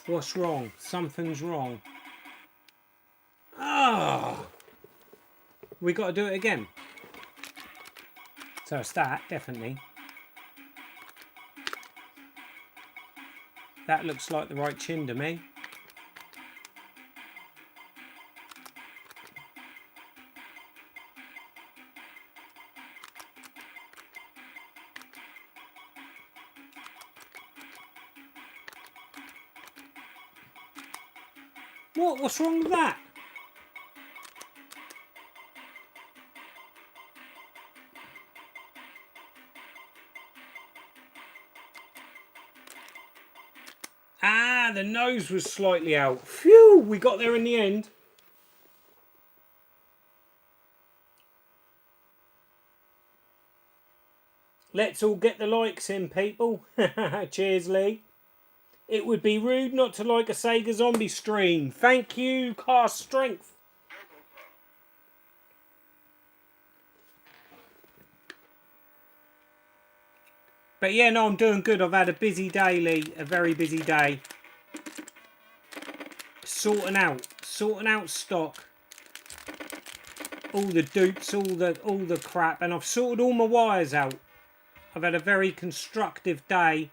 What's wrong? Something's wrong. Oh! We got to do it again. So it's that, definitely. That looks like the right chin to me. What? What's wrong with that? Ah, the nose was slightly out. Phew, we got there in the end. Let's all get the likes in, people. Cheers, Lee. It would be rude not to like a Sega Zombie stream. Thank you, Cast Strength. But yeah, no, I'm doing good. I've had a busy day, Lee. A very busy day. Sorting out stock. All the dupes, all the crap, and I've sorted all my wires out. I've had a very constructive day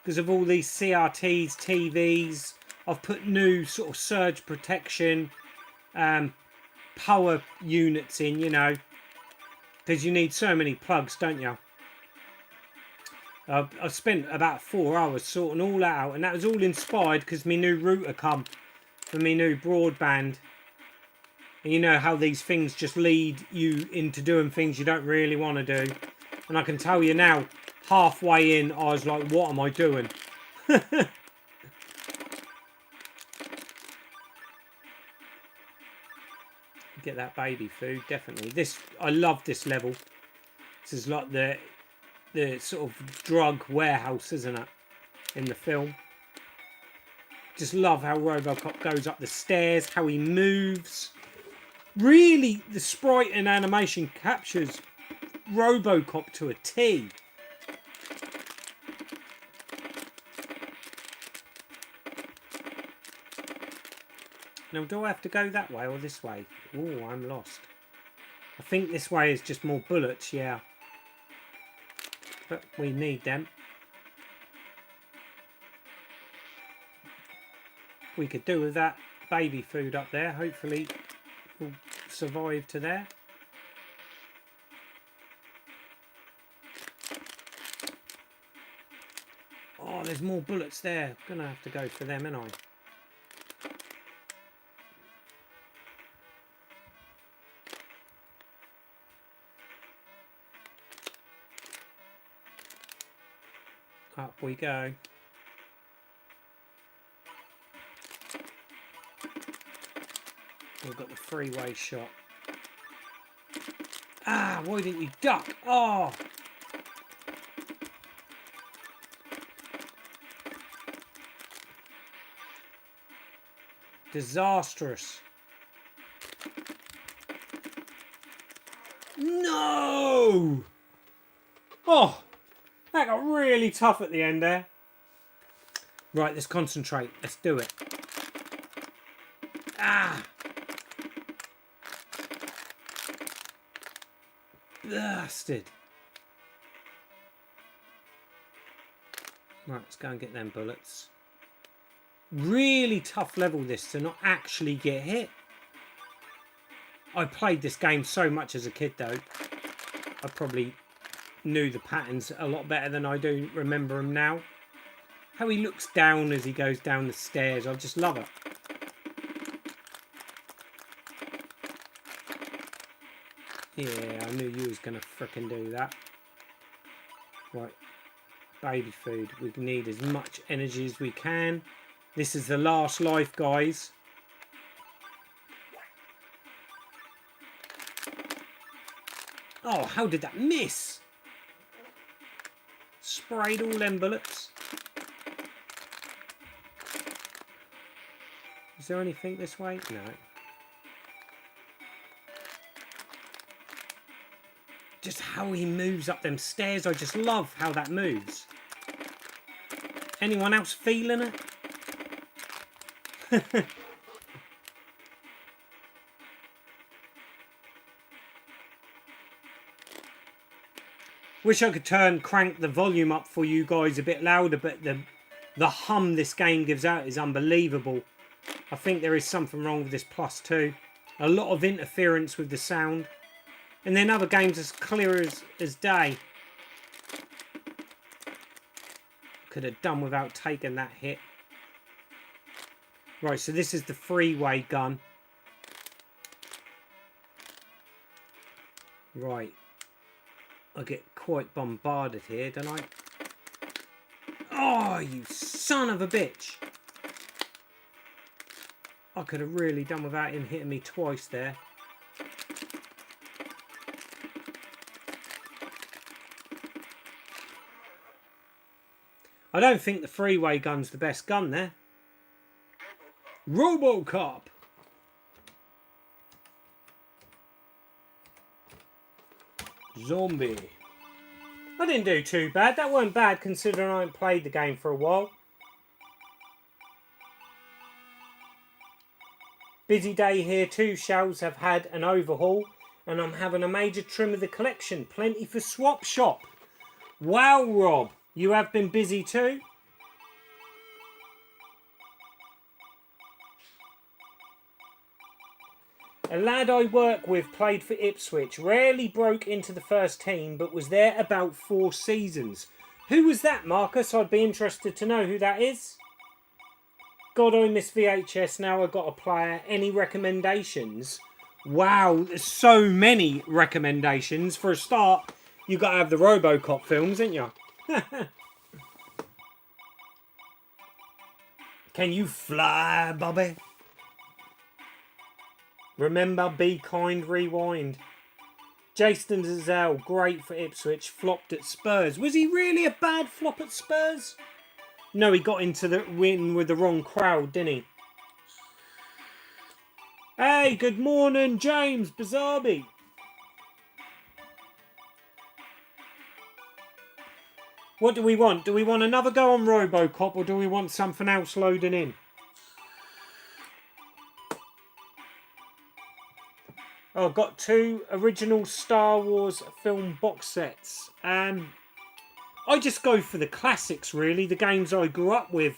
because of all these CRTs, TVs. I've put new sort of surge protection, power units in, you know, because you need so many plugs, don't you? I've spent about 4 hours sorting all that out, and that was all inspired because my new router come for my new broadband. And you know how these things just lead you into doing things you don't really want to do. And I can tell you now, halfway in, I was like, what am I doing? Get that baby food, definitely. This, I love this level. This is like the sort of drug warehouse, isn't it, in the film? Just love how Robocop goes up the stairs, how he moves. Really, the sprite and animation captures Robocop to a T. Now, do I have to go that way or this way? Oh, I'm lost. I think this way is just more bullets, yeah. But we need them. We could do with that baby food up there. Hopefully we'll survive to there. Oh, there's more bullets there. Gonna have to go for them, ain't I? Up we go. We've got the freeway shot. Ah, why didn't you duck? Oh! Disastrous. No! Oh! That got really tough at the end there. Right, let's concentrate. Let's do it. Ah! Blasted. Right, let's go and get them bullets. Really tough level this to not actually get hit. I played this game so much as a kid though. I probably knew the patterns a lot better than I do remember them now. How he looks down as he goes down the stairs, I just love it. Yeah, I knew you was going to frickin' do that. Right, baby food. We need as much energy as we can. This is the last life, guys. Oh, how did that miss? Sprayed all them bullets. Is there anything this way? No. Just how he moves up them stairs. I just love how that moves. Anyone else feeling it? Wish I could crank the volume up for you guys a bit louder, but the hum this game gives out is unbelievable. I think there is something wrong with this +2. A lot of interference with the sound. And then other games as clear as day. Could have done without taking that hit. Right, so this is the Freeway Gun. Right. I get quite bombarded here, don't I? Oh, you son of a bitch. I could have really done without him hitting me twice there. I don't think the Freeway Gun's the best gun there. RoboCop. Zombie. I didn't do too bad. That weren't bad considering I haven't played the game for a while. Busy day here. 2 shelves have had an overhaul and I'm having a major trim of the collection. Plenty for swap shop. Wow, Rob. You have been busy too? A lad I work with played for Ipswich. Rarely broke into the first team, but was there about 4 seasons. Who was that, Marcus? I'd be interested to know who that is. God, I miss VHS. Now I've got a player. Any recommendations? Wow, there's so many recommendations. For a start, you got to have the RoboCop films, ain't you? Can you fly, Bobby? Remember, be kind, rewind. Jason Zazelle, great for Ipswich, flopped at Spurs. Was he really a bad flop at Spurs? No, he got into the win with the wrong crowd, didn't he? Hey, good morning, James Bazabi. What do we want? Do we want another go on RoboCop or do we want something else loading in? Oh, I've got 2 original Star Wars film box sets. I just go for the classics, really. The games I grew up with.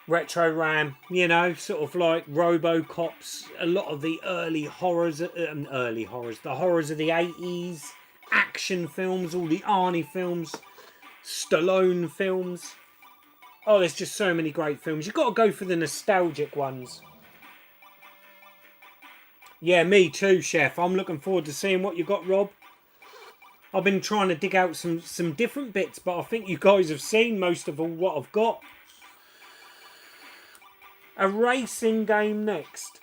Retro Ram, you know, sort of like RoboCops. A lot of the early horrors. The horrors of the 80s. Action films, all the Arnie films. Stallone films. Oh, there's just so many great films. You've got to go for the nostalgic ones. Yeah, me too, Chef. I'm looking forward to seeing what you got, Rob. I've been trying to dig out some different bits, but I think you guys have seen most of all what I've got. A racing game next.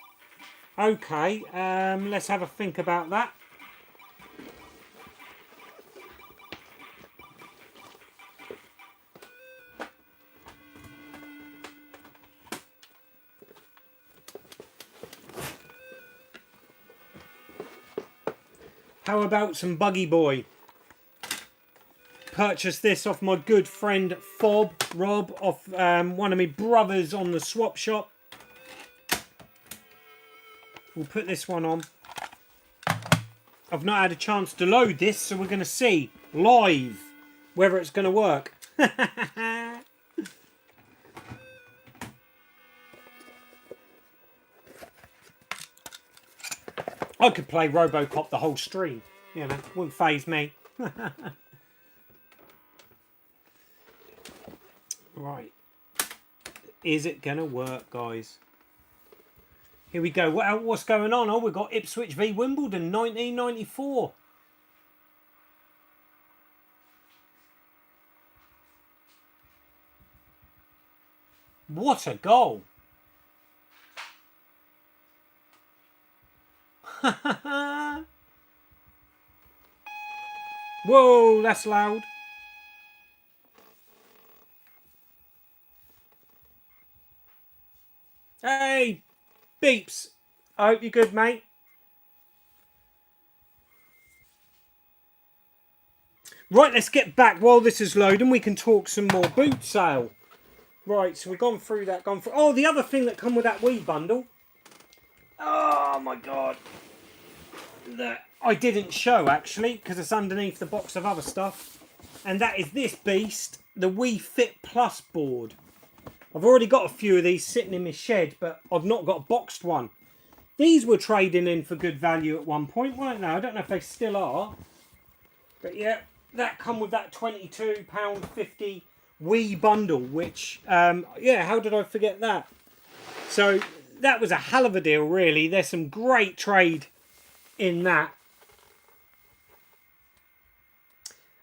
Okay, let's have a think about that. How about some Buggy Boy? Purchased this off my good friend Rob, off one of my brothers on the swap shop. We'll put this one on. I've not had a chance to load this, so we're going to see live whether it's going to work. I could play RoboCop the whole stream. You know, wouldn't faze me. Right. Is it going to work, guys? Here we go. What's going on? Oh, we've got Ipswich v Wimbledon, 1994. What a goal. Whoa, that's loud. Hey, Beeps. I hope you're good, mate. Right, let's get back. While this is loading, we can talk some more boot sale. Right, so we've gone through that. Oh, the other thing that come with that Wii bundle. Oh, my God. That I didn't show, actually, because it's underneath the box of other stuff. And that is this beast, the Wii Fit Plus board. I've already got a few of these sitting in my shed, but I've not got a boxed one. These were trading in for good value at one point, weren't they? I don't know if they still are. But yeah, that come with that £22.50 Wii Bundle, which, yeah, how did I forget that? So that was a hell of a deal, really. There's some great trade in that.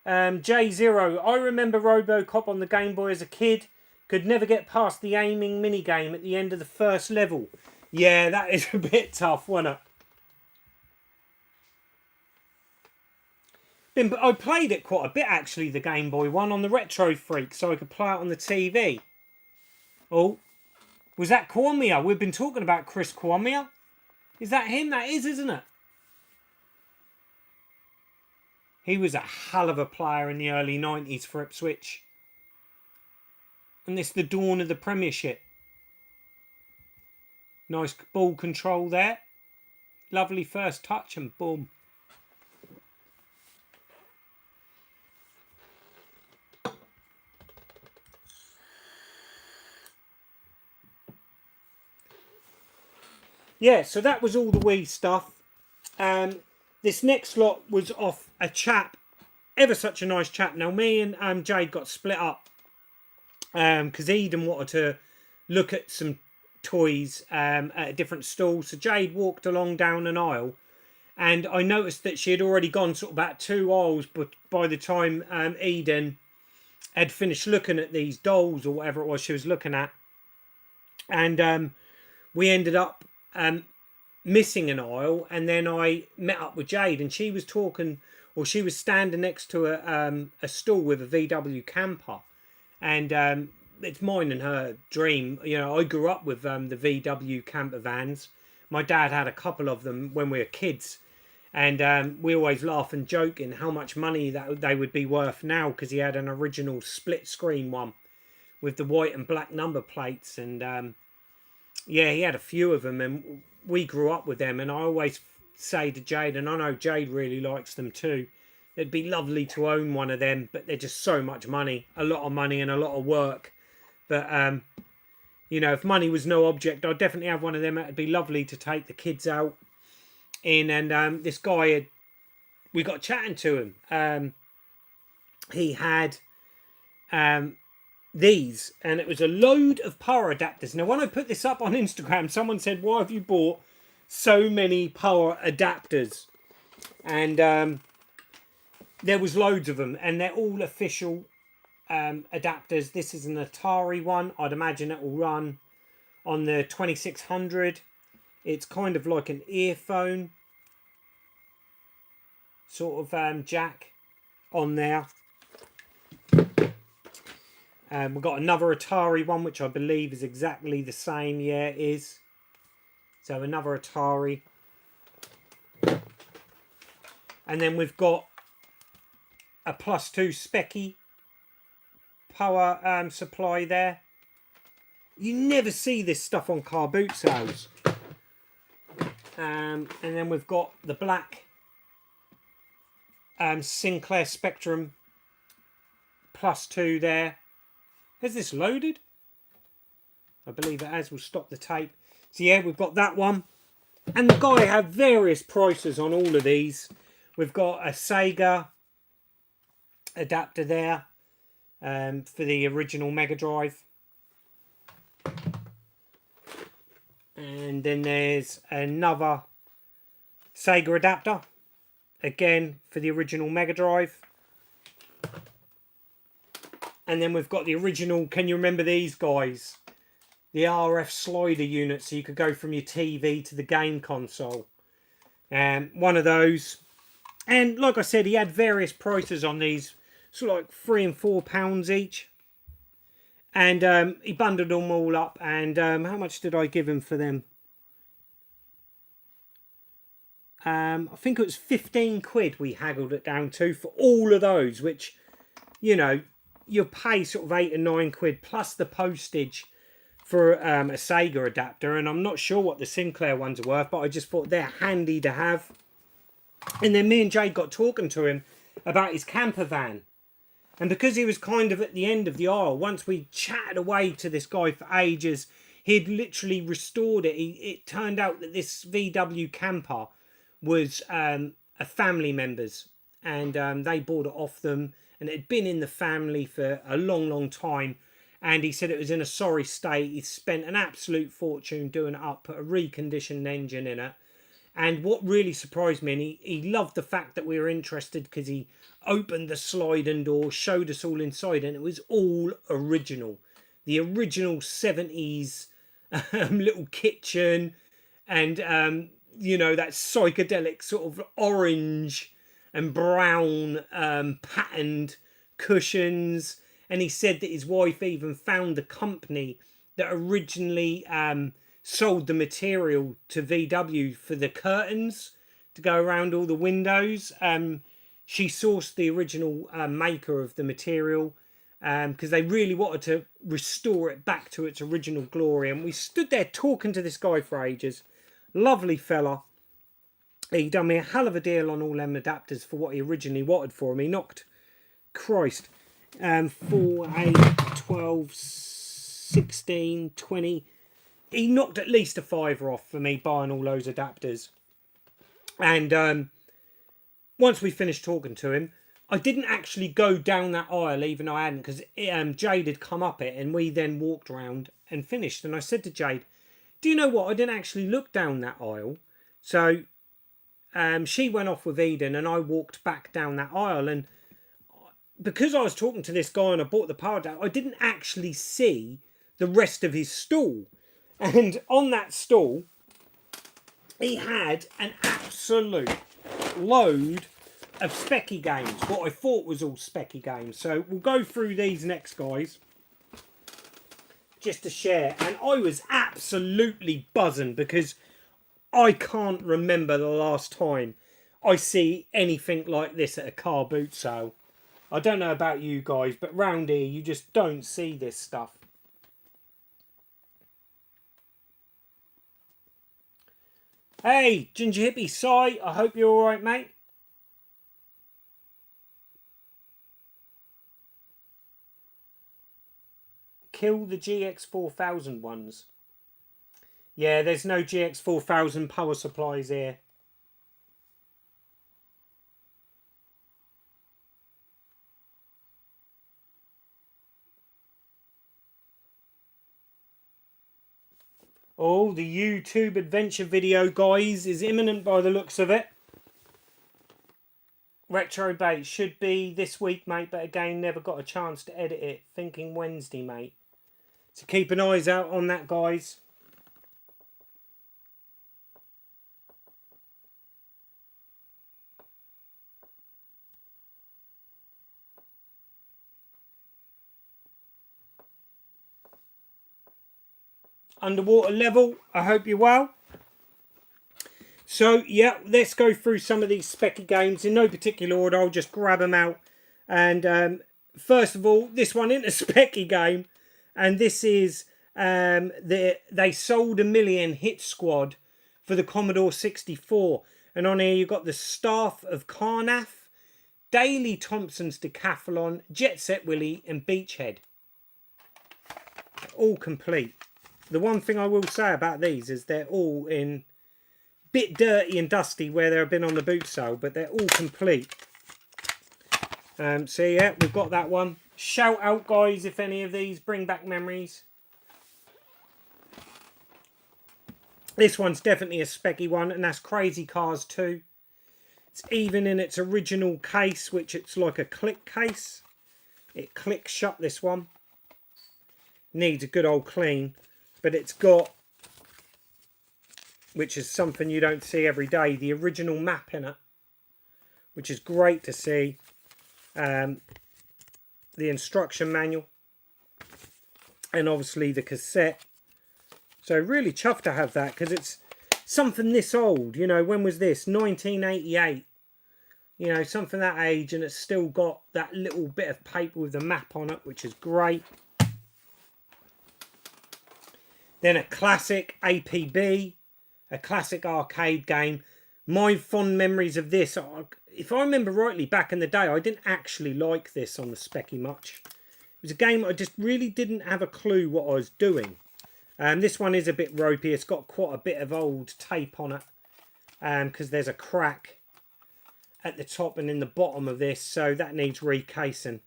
J0, I remember Robocop on the Game Boy as a kid. Could never get past the aiming minigame at the end of the first level. Yeah, that is a bit tough, wasn't it? I played it quite a bit, actually, the Game Boy one, on the Retro Freak, so I could play it on the TV. Oh, was that Kwame? We've been talking about Chris Kwame. Is that him? That is, isn't it? He was a hell of a player in the early 90s for Ipswich. And this is the dawn of the Premiership. Nice ball control there. Lovely first touch and boom. Yeah, so that was all the Wii stuff. This next lot was off a chap, ever such a nice chap. Now, me and Jade got split up because Eden wanted to look at some toys at a different stall. So Jade walked along down an aisle, and I noticed that she had already gone sort of about 2 aisles, but by the time Eden had finished looking at these dolls or whatever it was she was looking at, and we ended up missing an aisle, and then I met up with Jade, and she was talking, or she was standing next to a stall with a VW camper, and it's mine and her dream. You know, I grew up with the VW camper vans. My dad had a couple of them when we were kids, and we always laugh and joke in how much money that they would be worth now, because he had an original split screen one with the white and black number plates, and yeah, he had a few of them, and we grew up with them. And I always say to Jade, and I know Jade really likes them too, it'd be lovely to own one of them, but they're just so much money, a lot of money and a lot of work. But you know, if money was no object, I'd definitely have one of them. It'd be lovely to take the kids out in. And this guy, we got chatting to him. He had these, and it was a load of power adapters. Now, when I put this up on Instagram, someone said, why have you bought so many power adapters? And there was loads of them, and they're all official adapters. This is an Atari one. I'd imagine it will run on the 2600. It's kind of like an earphone sort of jack on there. We've got another Atari one, which I believe is exactly the same. Yeah, it is. So another Atari. And then we've got a +2 Specky power supply there. You never see this stuff on car boot sales. And then we've got the black Sinclair Spectrum +2 there. Has this loaded? I believe it has. We'll stop the tape. So yeah, we've got that one. And the guy had various prices on all of these. We've got a Sega adapter there for the original Mega Drive. And then there's another Sega adapter. Again, for the original Mega Drive. And then we've got the original, can you remember these guys? The RF slider unit, so you could go from your TV to the game console. One of those. And like I said, he had various prices on these. Sort of like £3 and £4 each. And he bundled them all up. And how much did I give him for them? I think it was 15 quid we haggled it down to for all of those, which, you know, you'll pay sort of 8 and 9 quid plus the postage for a Sega adapter. And I'm not sure what the Sinclair ones are worth, but I just thought they're handy to have. And then me and Jade got talking to him about his camper van. And because he was kind of at the end of the aisle, once we chatted away to this guy for ages, he'd literally restored it. It turned out that this VW camper was a family member's, and they bought it off them, and it had been in the family for a long, long time. And he said it was in a sorry state. He spent an absolute fortune doing it up, put a reconditioned engine in it. And what really surprised me, and he loved the fact that we were interested, because he opened the sliding door, showed us all inside, and it was all original. The original 70s little kitchen, and, you know, that psychedelic sort of orange and brown patterned cushions. And he said that his wife even found the company that originally sold the material to VW for the curtains to go around all the windows. She sourced the original maker of the material, because they really wanted to restore it back to its original glory. And we stood there talking to this guy for ages. Lovely fella. He done me a hell of a deal on all them adapters for what he originally wanted for him. He knocked, Christ, for a 12, 16, 20... He knocked at least a fiver off for me buying all those adapters. And once we finished talking to him, I didn't actually go down that aisle, even though I hadn't, because Jade had come up it, and we then walked around and finished. And I said to Jade, do you know what? I didn't actually look down that aisle. So she went off with Eden, and I walked back down that aisle. And because I was talking to this guy and I bought the power down, I didn't actually see the rest of his stall. And on that stall, he had an absolute load of specky games. What I thought was all specky games. So we'll go through these next, guys, just to share. And I was absolutely buzzing, because I can't remember the last time I see anything like this at a car boot sale. I don't know about you guys, but round here you just don't see this stuff. Hey, Ginger Hippie, Cy, I hope you're alright, mate. Kill the GX4000 ones. Yeah, there's no GX4000 power supplies here. Oh, the YouTube adventure video, guys, is imminent by the looks of it. Retro Bait should be this week, mate, but again, never got a chance to edit it. Thinking Wednesday, mate. So keep an eyes out on that, guys. Underwater Level, I hope you're well. So, yeah, let's go through some of these specky games in no particular order. I'll just grab them out. And first of all, this one isn't a specky game. And this is, they sold 1 million Hit Squad for the Commodore 64. And on here you've got the Staff of Carnath, Daley Thompson's Decathlon, Jet Set Willy and Beachhead. All complete. The one thing I will say about these is they're all in bit dirty and dusty where they've been on the boot sale, but they're all complete. So yeah, we've got that one. Shout out, guys, if any of these bring back memories. This one's definitely a specky one, and that's Crazy Cars 2. It's even in its original case, which it's like a click case. It clicks shut, this one. Needs a good old clean. But it's got, which is something you don't see every day, the original map in it, which is great to see. The instruction manual, and obviously the cassette. So really chuffed to have that, because it's something this old. You know, when was this? 1988. You know, something that age, and it's still got that little bit of paper with the map on it, which is great. Then a classic APB, a classic arcade game. My fond memories of this, if I remember rightly, back in the day, I didn't actually like this on the specky much. It was a game I just really didn't have a clue what I was doing. This one is a bit ropey. It's got quite a bit of old tape on it, because there's a crack. at the top and in the bottom of this, so that needs recasing.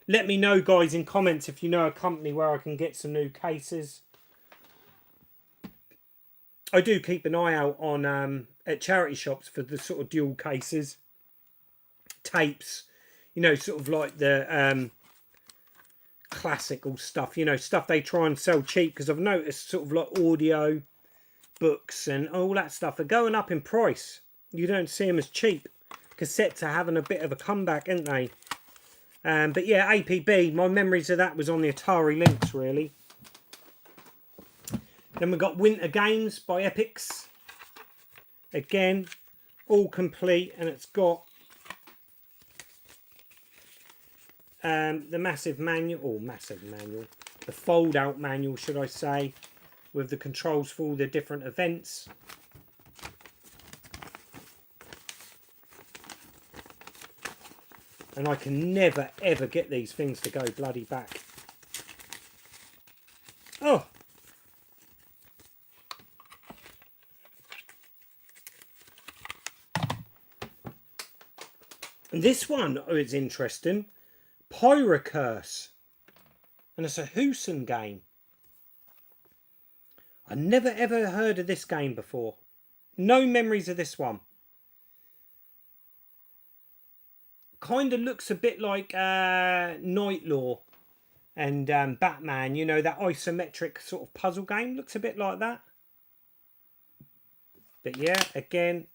Let me know, guys, in comments if you know a company where I can get some new cases. I do keep an eye out on at charity shops for the sort of dual cases, tapes, you know, sort of like the classical stuff, you know, stuff they try and sell cheap, because I've noticed sort of like audio books and all that stuff are going up in price. You don't see them as cheap. Cassettes are having a bit of a comeback, aren't they? But yeah, APB, my memories of that was on the Atari Lynx, really. Then we've got Winter Games by Epix. Again, all complete, and it's got the massive manual, the fold-out manual, should I say, with the controls for all the different events. And I can never, ever get these things to go bloody back. Oh! And this one is interesting. Pyrocurse. And it's a Hoosen game. I never ever heard of this game before. No memories of this one. Kind of looks a bit like Night Law and Batman. You know, that isometric sort of puzzle game. Looks a bit like that. But yeah, again,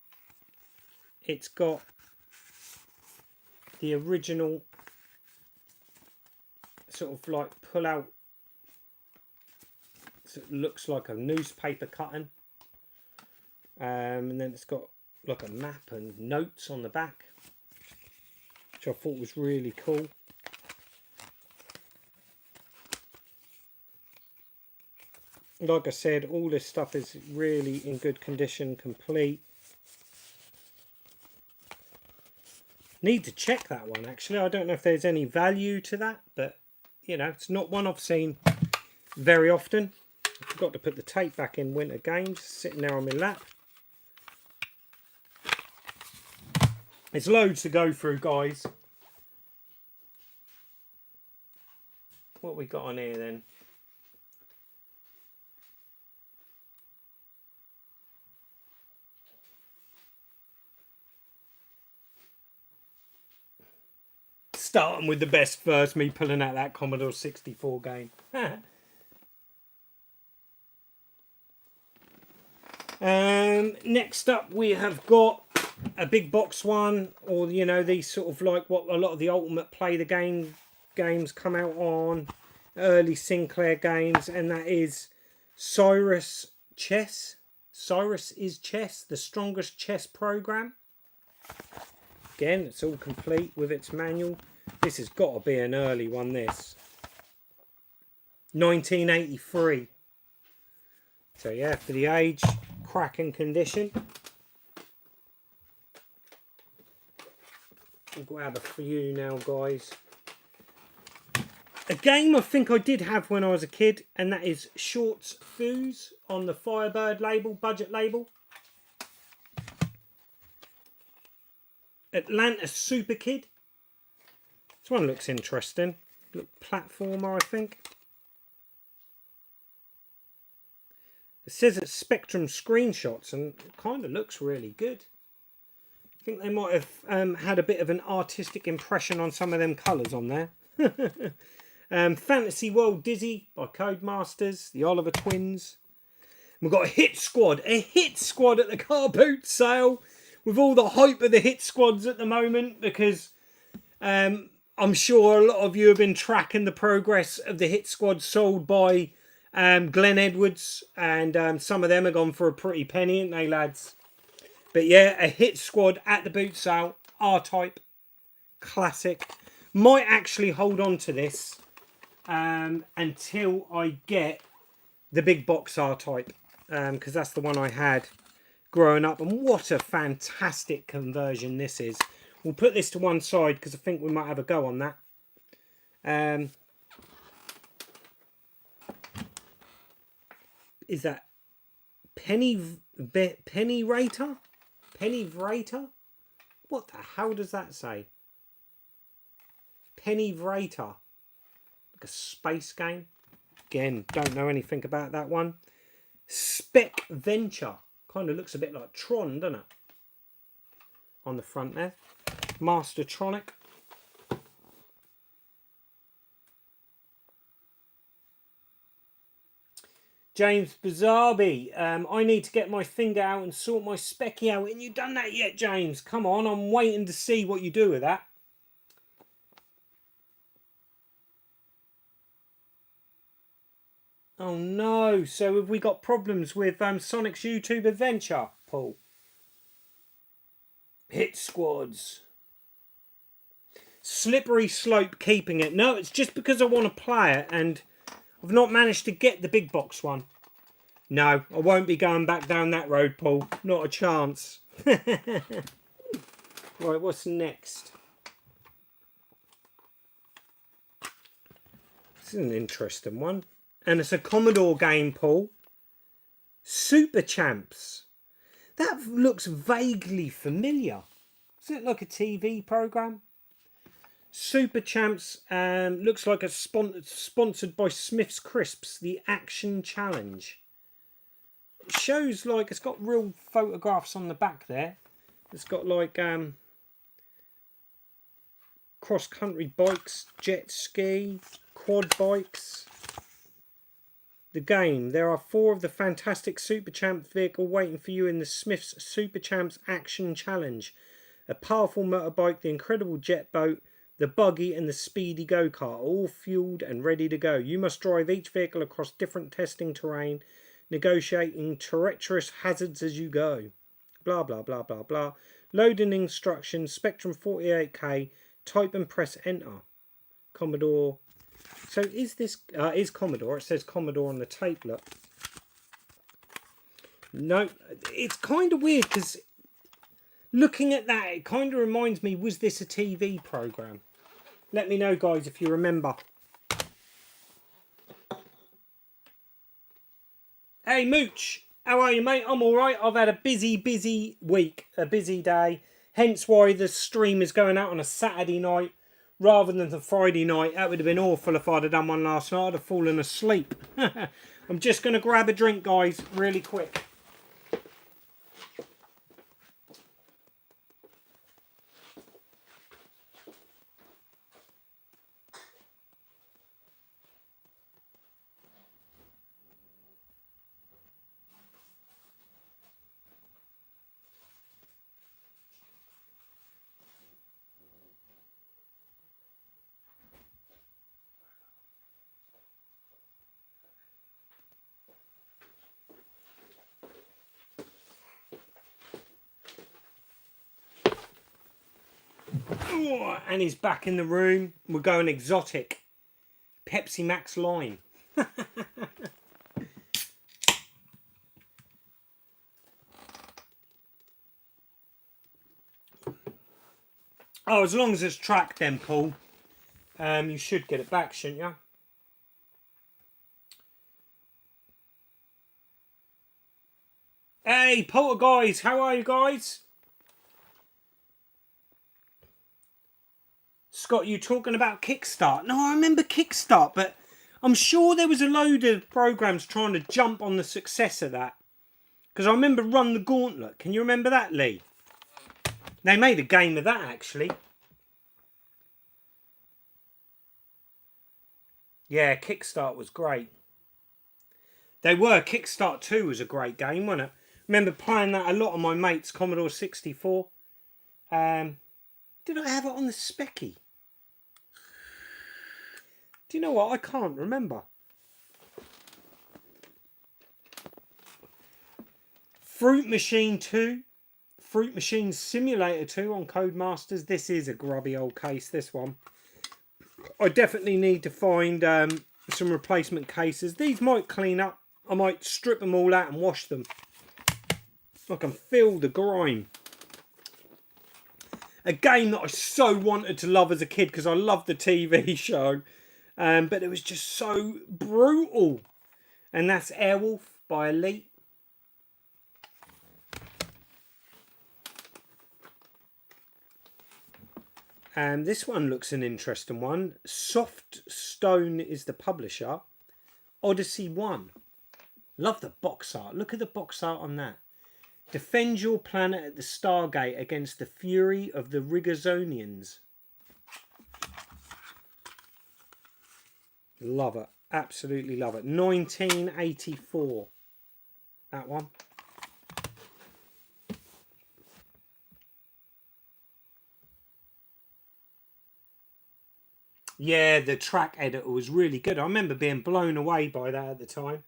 it's got the original sort of like pull out. So it looks like a newspaper cutting. And then it's got like a map and notes on the back, which I thought was really cool. Like I said, all this stuff is really in good condition, complete. Need to check that one, actually. I don't know if there's any value to that, but, you know, it's not one I've seen very often. I forgot to put the tape back in Winter Games, sitting there on my lap. There's loads to go through, guys. What we got on here, then? Starting with the best first, me pulling out that Commodore 64 game. Next up we have got a big box one, or you know, these sort of like what a lot of the Ultimate Play the Game games come out on, early Sinclair games, and that is Cyrus Chess. Cyrus is Chess, the strongest chess program. Again, it's all complete with its manual. This has got to be an early one, this. 1983. So yeah, for the age, cracking condition. I'll grab a few now, guys. A game I think I did have when I was a kid, and that is Shorts Foos on the Firebird label, budget label. Atlanta Super Kid. This one looks interesting. Look, platformer, I think. It says it's Spectrum screenshots, and it kind of looks really good. I think they might have had a bit of an artistic impression on some of them colours on there. Fantasy World Dizzy by Codemasters, the Oliver Twins. We've got a hit squad at the car boot sale, with all the hype of the hit squads at the moment, because I'm sure a lot of you have been tracking the progress of the hit squad sold by Glenn Edwards, and some of them have gone for a pretty penny, ain't they, lads? But yeah, a hit squad at the boot sale, R-Type, classic. Might actually hold on to this until I get the big box R-Type, because that's the one I had growing up. And what a fantastic conversion this is. We'll put this to one side because I think we might have a go on that. Is that Penny Rater? What the hell does that say? Penny Vrator. Like a space game. Again, don't know anything about that one. Spec Venture. Kind of looks a bit like Tron, doesn't it? On the front there. Mastertronic. James Bazarby, I need to get my finger out and sort my specky out. Ain't you done that yet, James? Come on, I'm waiting to see what you do with that. Oh no, so have we got problems with Sonic's YouTube adventure, Paul? Hit squads. Slippery Slope keeping it. No, it's just because I want to play it and I've not managed to get the big box one. No, I won't be going back down that road, Paul. Not a chance. Right, what's next? This is an interesting one. And it's a Commodore game, Paul. Super Champs. That looks vaguely familiar. Is it like a TV program? Super Champs looks like a sponsored by Smith's Crisps, the Action Challenge. It shows like it's got real photographs on the back there. It's got like cross-country bikes, jet ski, quad bikes. The game. There are 4 of the fantastic Super Champs vehicle waiting for you in the Smith's Super Champs Action Challenge. A powerful motorbike, the incredible jet boat, the buggy and the speedy go-kart, all fueled and ready to go. You must drive each vehicle across different testing terrain, negotiating treacherous hazards as you go. Blah, blah, blah, blah, blah. Loading instructions, Spectrum 48K, type and press enter. Commodore. So is this, is Commodore, it says Commodore on the tape, look. No, it's kind of weird because looking at that, it kind of reminds me, was this a TV program? Let me know, guys, if you remember. Hey, Mooch, how are you, mate? I'm all right. I've had a busy week, a busy day. Hence why the stream is going out on a Saturday night rather than the Friday night. That would have been awful if I'd have done one last night. I'd have fallen asleep. I'm just going to grab a drink, guys, really quick. And he's back in the room. We're going exotic. Pepsi Max Lime. Oh, as long as it's tracked then, Paul. You should get it back, shouldn't you? Hey, Polter guys, how are you guys? Scott, you talking about Kickstart? No, I remember Kickstart, but I'm sure there was a load of programs trying to jump on the success of that. Because I remember Run the Gauntlet. Can you remember that, Lee? They made a game of that, actually. Yeah, Kickstart was great. They were. Kickstart 2 was a great game, wasn't it? Remember playing that a lot on my mate's Commodore 64. Did I have it on the Specky? Do you know what? I can't remember. Fruit Machine 2. Fruit Machine Simulator 2 on Codemasters. This is a grubby old case, this one. I definitely need to find some replacement cases. These might clean up. I might strip them all out and wash them. I can feel the grime. A game that I so wanted to love as a kid because I loved the TV show. But it was just so brutal. And that's Airwolf by Elite. This one looks an interesting one. Soft Stone is the publisher. Odyssey 1. Love the box art. Look at the box art on that. Defend your planet at the Stargate against the fury of the Rigazonians. Love it. Absolutely love it. 1984. That one. Yeah, the track editor was really good. I remember being blown away by that at the time.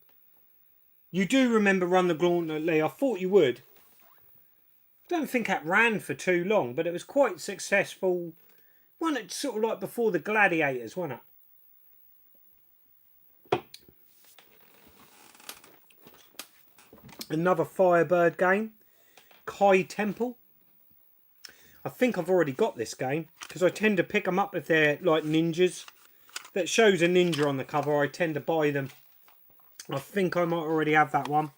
You do remember Run the Gauntlet, Lee? I thought you would. Don't think that ran for too long, but it was quite successful. Wasn't it sort of like before the Gladiators, wasn't it? Another Firebird game. Kai Temple. I think I've already got this game because I tend to pick them up if they're like ninjas. That shows a ninja on the cover. I tend to buy them. I think I might already have that one.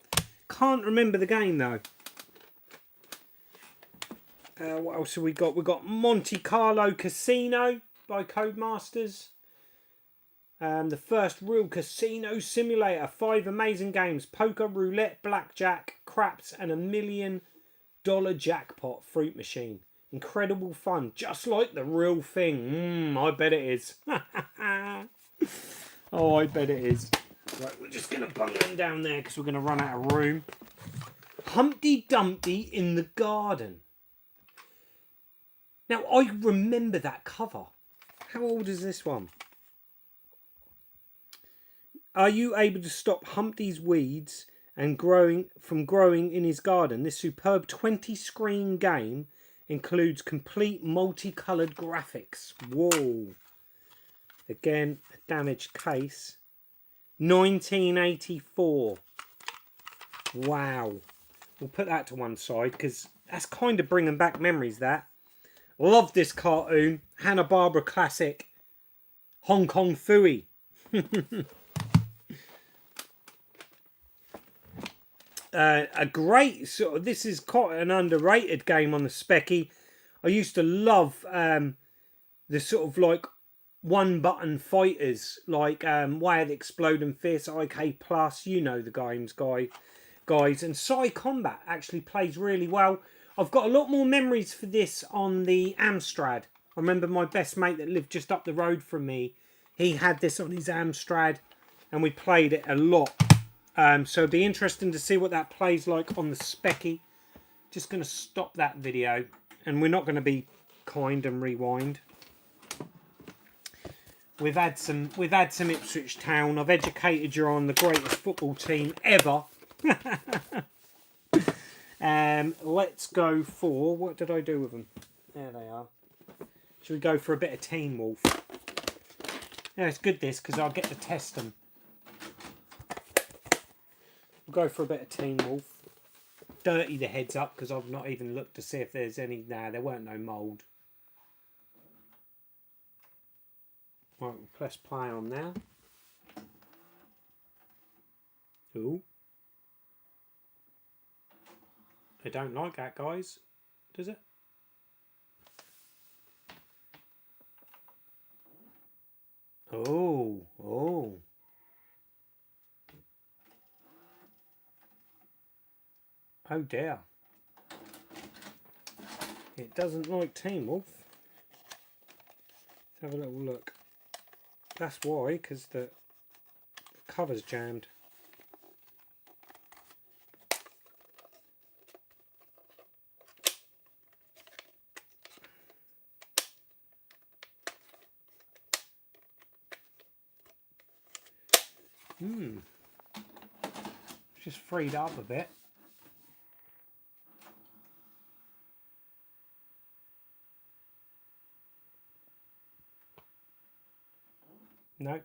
Can't remember the game though. What else have we got? We've got Monte Carlo Casino by Codemasters. The first real casino simulator. 5 amazing games. Poker, roulette, blackjack, craps, and $1 million jackpot fruit machine. Incredible fun. Just like the real thing. I bet it is. Oh, I bet it is. Right, we're just going to bung them down there because we're going to run out of room. Humpty Dumpty in the Garden. Now, I remember that cover. How old is this one? Are you able to stop Humpty's weeds and from growing in his garden? This superb 20-screen game includes complete multicoloured graphics. Whoa. Again, a damaged case. 1984. Wow. We'll put that to one side because that's kind of bringing back memories, that. Love this cartoon. Hanna-Barbera classic. Hong Kong Phooey. A great sort of, this is quite an underrated game on the Specky. I used to love the sort of like one button fighters like Way of the Exploding Fist, IK Plus, you know the games, guys. And Psy Combat actually plays really well. I've got a lot more memories for this on the Amstrad. I remember my best mate that lived just up the road from me, he had this on his Amstrad and we played it a lot. So it'd be interesting to see what that plays like on the Specky. Just going to stop that video and we're not going to be kind and rewind. We've had some Ipswich Town. I've educated you on the greatest football team ever. Let's go for, what did I do with them? There they are. Should we go for a bit of Teen Wolf? Yeah, it's good this because I'll get to test them. We'll go for a bit of Teen Wolf. Dirty the heads up because I've not even looked to see if there's any. Nah, there weren't no mould. Right, we'll press play on now. Ooh. I don't like that, guys. Does it? Oh. Oh dear. It doesn't like Teen Wolf. Let's have a little look. That's why, because the cover's jammed. Just freed up a bit. No.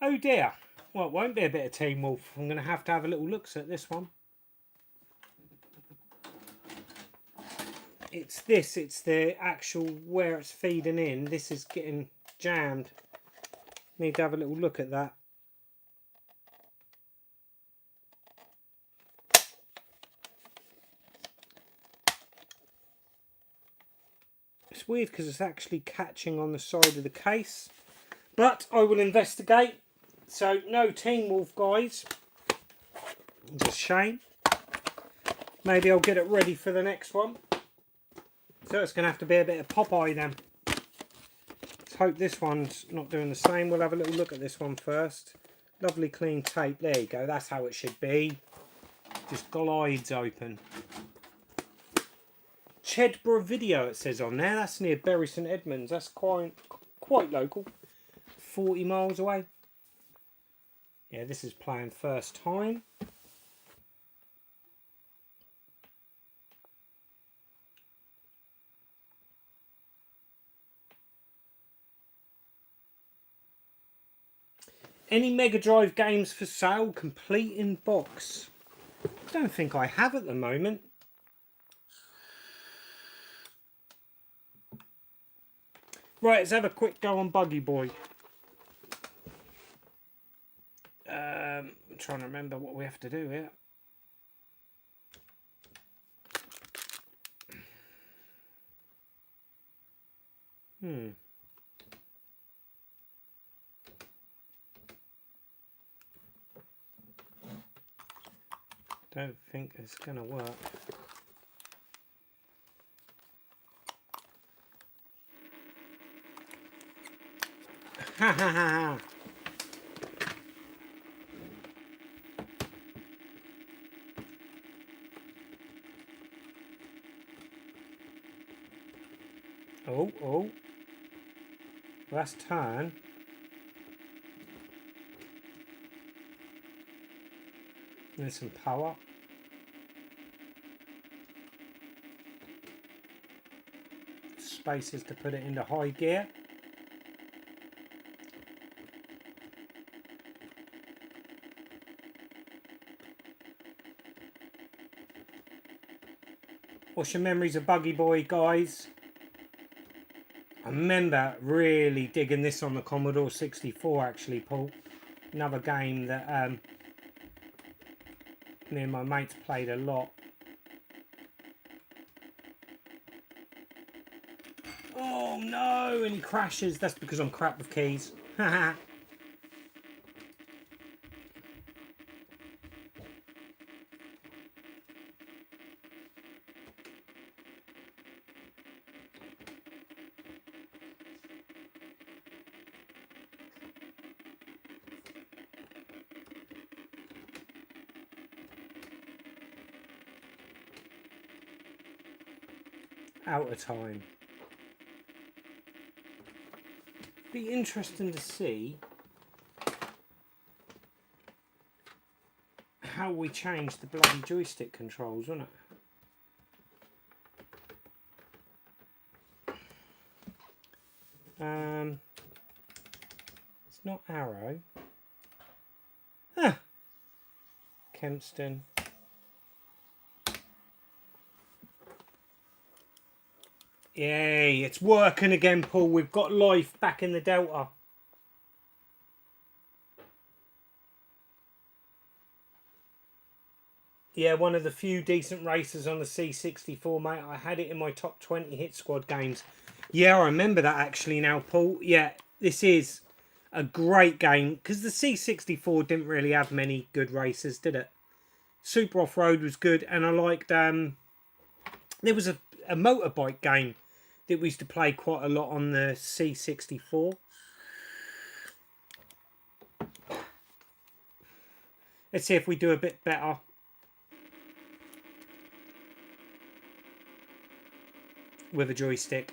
Oh dear. Well, it won't be a bit of Teen Wolf. I'm going to have a little look at this one. It's this. It's the actual where it's feeding in. This is getting jammed. Need to have a little look at that. It's weird because it's actually catching on the side of the case. But I will investigate. So no Teen Wolf, guys. It's a shame. Maybe I'll get it ready for the next one. So it's going to have to be a bit of Popeye then. Let's hope this one's not doing the same. We'll have a little look at this one first. Lovely clean tape. There you go. That's how it should be. Just glides open. Chedborough Video, it says on there. That's near Bury St Edmunds. That's quite local. 40 miles away. Yeah, this is playing first time. Any Mega Drive games for sale? Complete in box. I don't think I have at the moment. Right, let's have a quick go on Buggy Boy. I'm trying to remember what we have to do here. Don't think it's gonna work. Ha ha ha ha. Oh. Last turn. There's some power. Spaces to put it into high gear. What's your memories of Buggy Boy, guys? I remember really digging this on the Commodore 64 actually, Paul. Another game that me and my mates played a lot. Oh no, and he crashes. That's because I'm crap with keys. Haha. Out of time. Be interesting to see how we change the bloody joystick controls, wouldn't it? It's not arrow. Kempston. Yay, it's working again, Paul. We've got life back in the Delta. Yeah, one of the few decent races on the C64, mate. I had it in my top 20 hit squad games. Yeah, I remember that actually now, Paul. Yeah, this is a great game because the C64 didn't really have many good races, did it? Super Off-Road was good, and I liked... there was a motorbike game that we used to play quite a lot on the C64. Let's see if we do a bit better. With a joystick.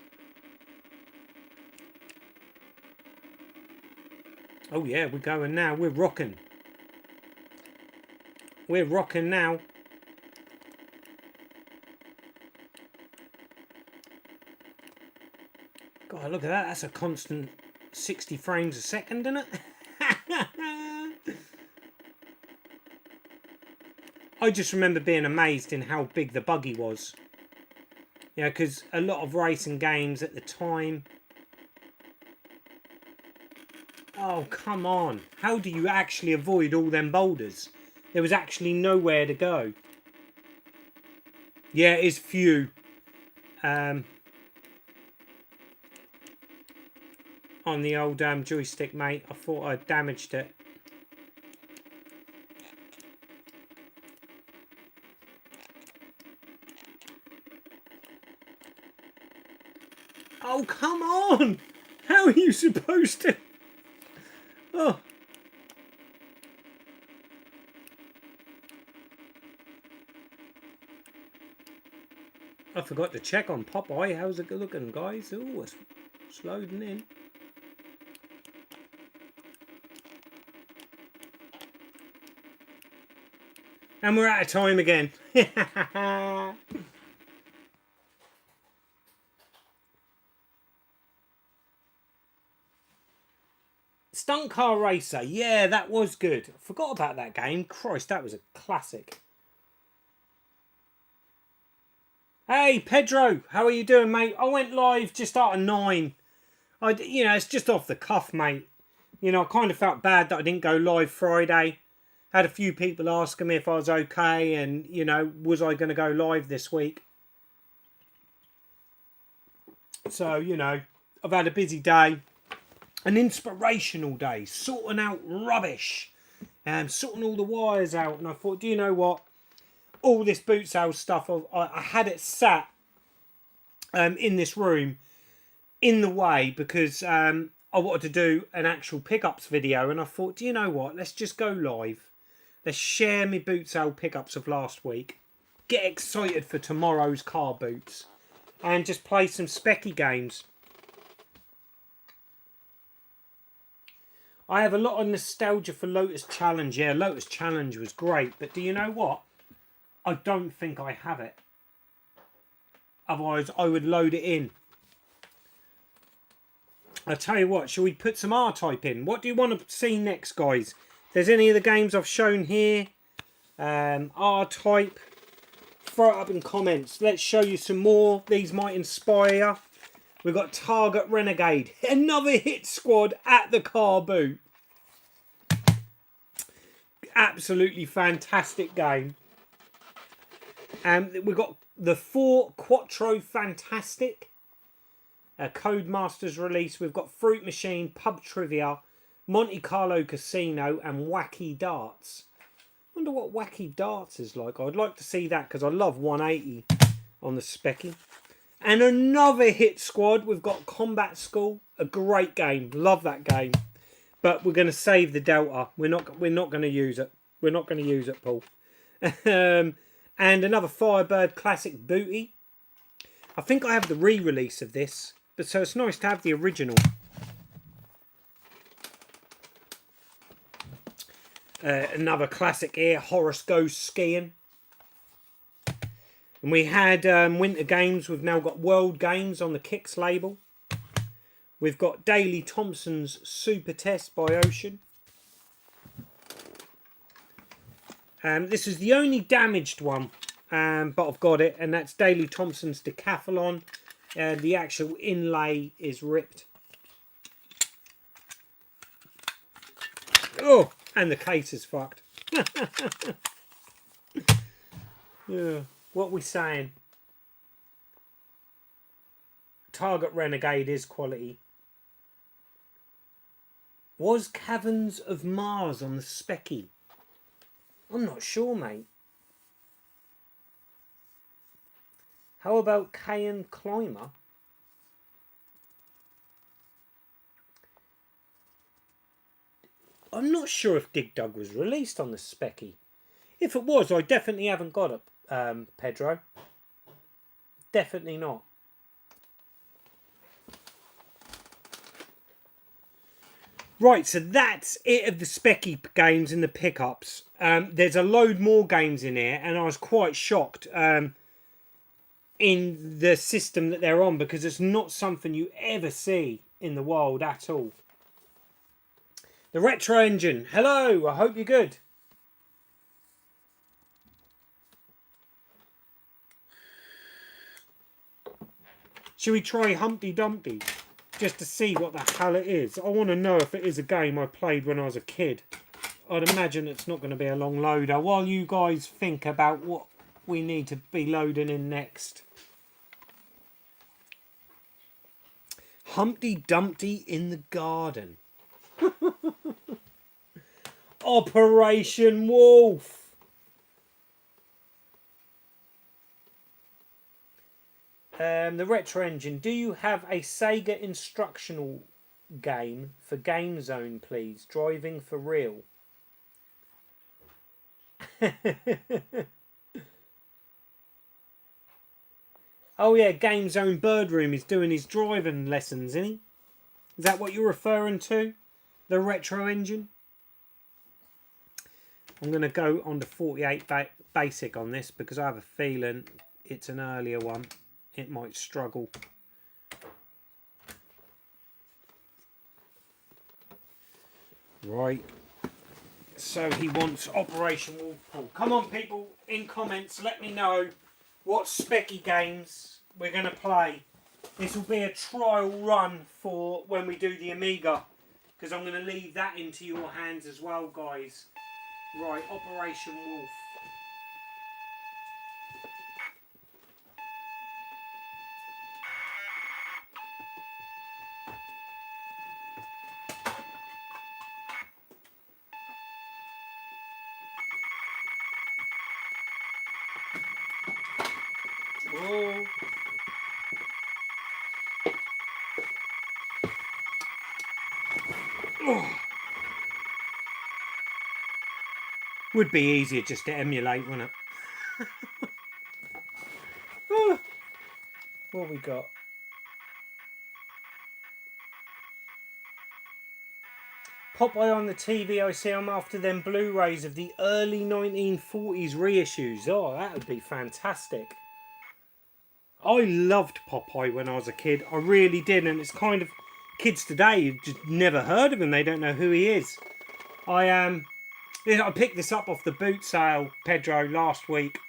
Oh yeah, we're going now. We're rocking. We're rocking now. God, look at that. That's a constant 60 frames a second, isn't it? I just remember being amazed in how big the buggy was. Yeah, because a lot of racing games at the time... Oh, come on. How do you actually avoid all them boulders? There was actually nowhere to go. Yeah, it is few. on the old joystick, mate. I thought I damaged it. Oh, come on! How are you supposed to... Oh. I forgot to check on Popeye. How's it looking, guys? Oh, it's loading in. And we're out of time again. Stunt Car Racer. Yeah, that was good. Forgot about that game. Christ, that was a classic. Hey, Pedro. How are you doing, mate? I went live just after 9. It's just off the cuff, mate. I kind of felt bad that I didn't go live Friday. Had a few people asking me if I was okay and, was I going to go live this week. So, I've had a busy day. An inspirational day. Sorting out rubbish. And sorting all the wires out. And I thought, do you know what? All this boot sale stuff, I had it sat in this room in the way because I wanted to do an actual pickups video. And I thought, do you know what? Let's just go live. Let's share my boot sale pickups of last week. Get excited for tomorrow's car boots. And just play some specky games. I have a lot of nostalgia for Lotus Challenge. Yeah, Lotus Challenge was great. But do you know what? I don't think I have it. Otherwise, I would load it in. I'll tell you what. Shall we put some R-Type in? What do you want to see next, guys? If there's any of the games I've shown here. R-Type. Throw it up in comments. Let's show you some more. These might inspire you. We've got Target Renegade. Another hit squad at the car boot. Absolutely fantastic game. We've got the 4 Quattro Fantastic. Codemasters release. We've got Fruit Machine, Pub Trivia, Monte Carlo Casino and Wacky Darts. Wonder what Wacky Darts is like. I'd like to see that because I love 180 on the Specky. And another hit squad. We've got Combat School. A great game. Love that game. But we're going to save the Delta. We're not going to use it. We're not going to use it, Paul. And another Firebird Classic Booty. I think I have the re-release of this. But so it's nice to have the original. Another classic here. Horace Goes Skiing. And we had Winter Games. We've now got World Games on the Kicks label. We've got Daley Thompson's Super Test by Ocean. This is the only damaged one, but I've got it. And that's Daley Thompson's Decathlon. The actual inlay is ripped. Oh, and the case is fucked. Yeah. What are we saying? Target Renegade is quality. Was Caverns of Mars on the Specky? I'm not sure, mate. How about Cayenne Climber? I'm not sure if Dig Dug was released on the Specky. If it was, I definitely haven't got it. Pedro. Definitely not. Right, so that's it of the Specky games and the pickups. There's a load more games in here, and I was quite shocked in the system that they're on because it's not something you ever see in the wild at all. The Retro Engine. Hello, I hope you're good. Should we try Humpty Dumpty? Just to see what the hell it is. I want to know if it is a game I played when I was a kid. I'd imagine it's not going to be a long loader. While you guys think about what we need to be loading in next. Humpty Dumpty in the garden. Operation Wolf. The Retro Engine. Do you have a Sega instructional game for Game Zone, please? Driving for real. Oh yeah, Game Zone Birdroom is doing his driving lessons, isn't he? Is that what you're referring to? The Retro Engine? I'm going to go on to 48 basic on this because I have a feeling it's an earlier one. It might struggle. Right. So he wants Operation Wolf. Come on, people, in comments, let me know what specky games we're going to play. This will be a trial run for when we do the Amiga, because I'm going to leave that into your hands as well, guys. Right, Operation Wolf. Oh. Oh. Would be easier just to emulate, wouldn't it? Oh. What we got? Popeye on the TV, I see I'm after them Blu-rays of the early 1940s reissues. Oh, that would be fantastic. I loved Popeye when I was a kid. I really did, and it's kind of... Kids today just never heard of him. They don't know who he is. I picked this up off the boot sale, Pedro, last week.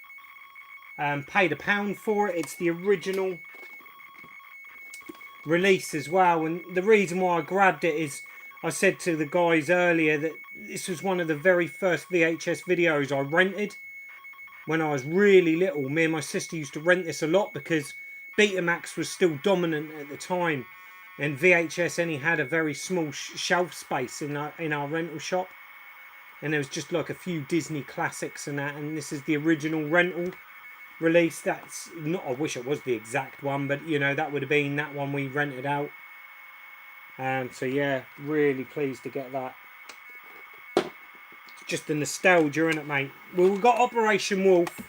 Paid £1 for it. It's the original release as well. And the reason why I grabbed it is I said to the guys earlier that this was one of the very first VHS videos I rented when I was really little. Me and my sister used to rent this a lot because Betamax was still dominant at the time. And VHS only had a very small shelf space in our rental shop. And there was just like a few Disney classics and that. And this is the original rental release. That's not, I wish it was the exact one, but you know, that would have been that one we rented out. So yeah, really pleased to get that. It's just the nostalgia, isn't it, mate? Well, we've got Operation Wolf.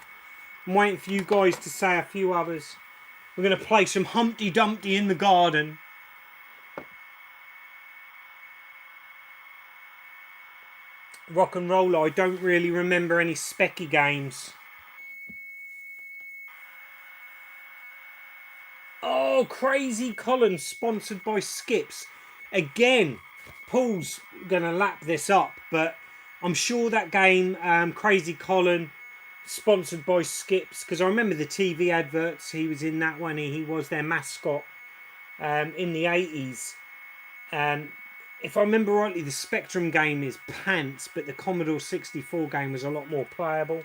I'm waiting for you guys to say a few others. We're going to play some Humpty Dumpty in the garden. Rock and Roller, I don't really remember any specky games. Oh, Crazy Colin, sponsored by Skips. Again, Paul's going to lap this up, but I'm sure that game, Crazy Colin, sponsored by Skips, because I remember the TV adverts. He was in that one. He was their mascot in the 80s. If I remember rightly, the Spectrum game is pants, but the Commodore 64 game was a lot more playable.